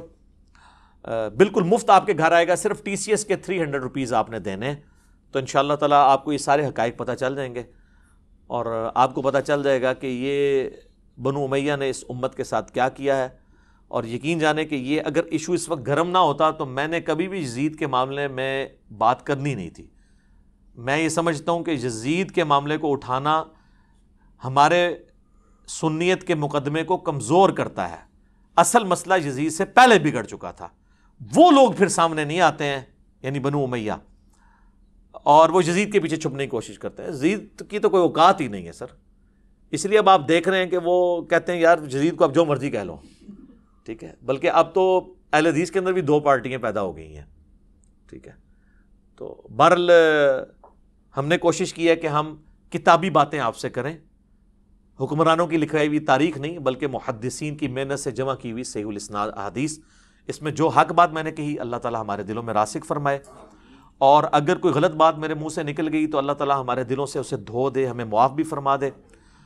بالکل مفت آپ کے گھر آئے گا. صرف TCS کے 300 روپیز آپ نے دینے ہیں. تو انشاءاللہ تعالیٰ آپ کو یہ سارے حقائق پتہ چل جائیں گے، اور آپ کو پتہ چل جائے گا کہ یہ بنو امیہ نے اس امت کے ساتھ کیا کیا ہے. اور یقین جانے کہ یہ اگر ایشو اس وقت گرم نہ ہوتا تو میں نے کبھی بھی یزید کے معاملے میں بات کرنی نہیں تھی. میں یہ سمجھتا ہوں کہ یزید کے معاملے کو اٹھانا ہمارے سنیت کے مقدمے کو کمزور کرتا ہے. اصل مسئلہ یزید سے پہلے بگڑ چکا تھا، وہ لوگ پھر سامنے نہیں آتے ہیں، یعنی بنو امیہ، اور وہ یزید کے پیچھے چھپنے کی کوشش کرتے ہیں. یزید کی تو کوئی اوقات ہی نہیں ہے سر. اس لیے اب آپ دیکھ رہے ہیں کہ وہ کہتے ہیں یار یزید کو اب جو مرضی کہہ لو، ٹھیک ہے. بلکہ اب تو اہل حدیث کے اندر بھی 2 پارٹیاں پیدا ہو گئی ہیں. ٹھیک ہے. تو بہرحال ہم نے کوشش کی ہے کہ ہم کتابی باتیں آپ سے کریں، حکمرانوں کی لکھائی ہوئی تاریخ نہیں بلکہ محدثین کی محنت سے جمع کی ہوئی صحیح الاسناد احادیث. اس میں جو حق بات میں نے کہی اللہ تعالیٰ ہمارے دلوں میں راسخ فرمائے، اور اگر کوئی غلط بات میرے منہ سے نکل گئی تو اللہ تعالیٰ ہمارے دلوں سے اسے دھو دے، ہمیں معاف بھی فرما دے،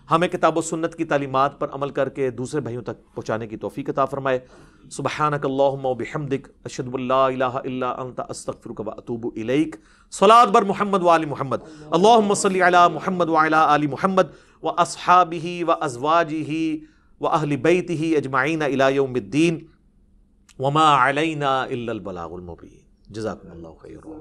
ہمیں کتاب و سنت کی تعلیمات پر عمل کر کے دوسرے بھائیوں تک پہنچانے کی توفیق عطا فرمائے. سبحانک اللہم و بحمدک اشہد ان لا الہ الا انت استغفرک و اتوب الیک. صلاۃ بر محمد و آل محمد. اللہم صلی علی محمد و علی آل محمد و اصحابہ و ازواجہ و اہل بیتہ اجمعین الی یوم الدین وما علینا الا البلاغ المبین. جزاکم اللہ خیرا.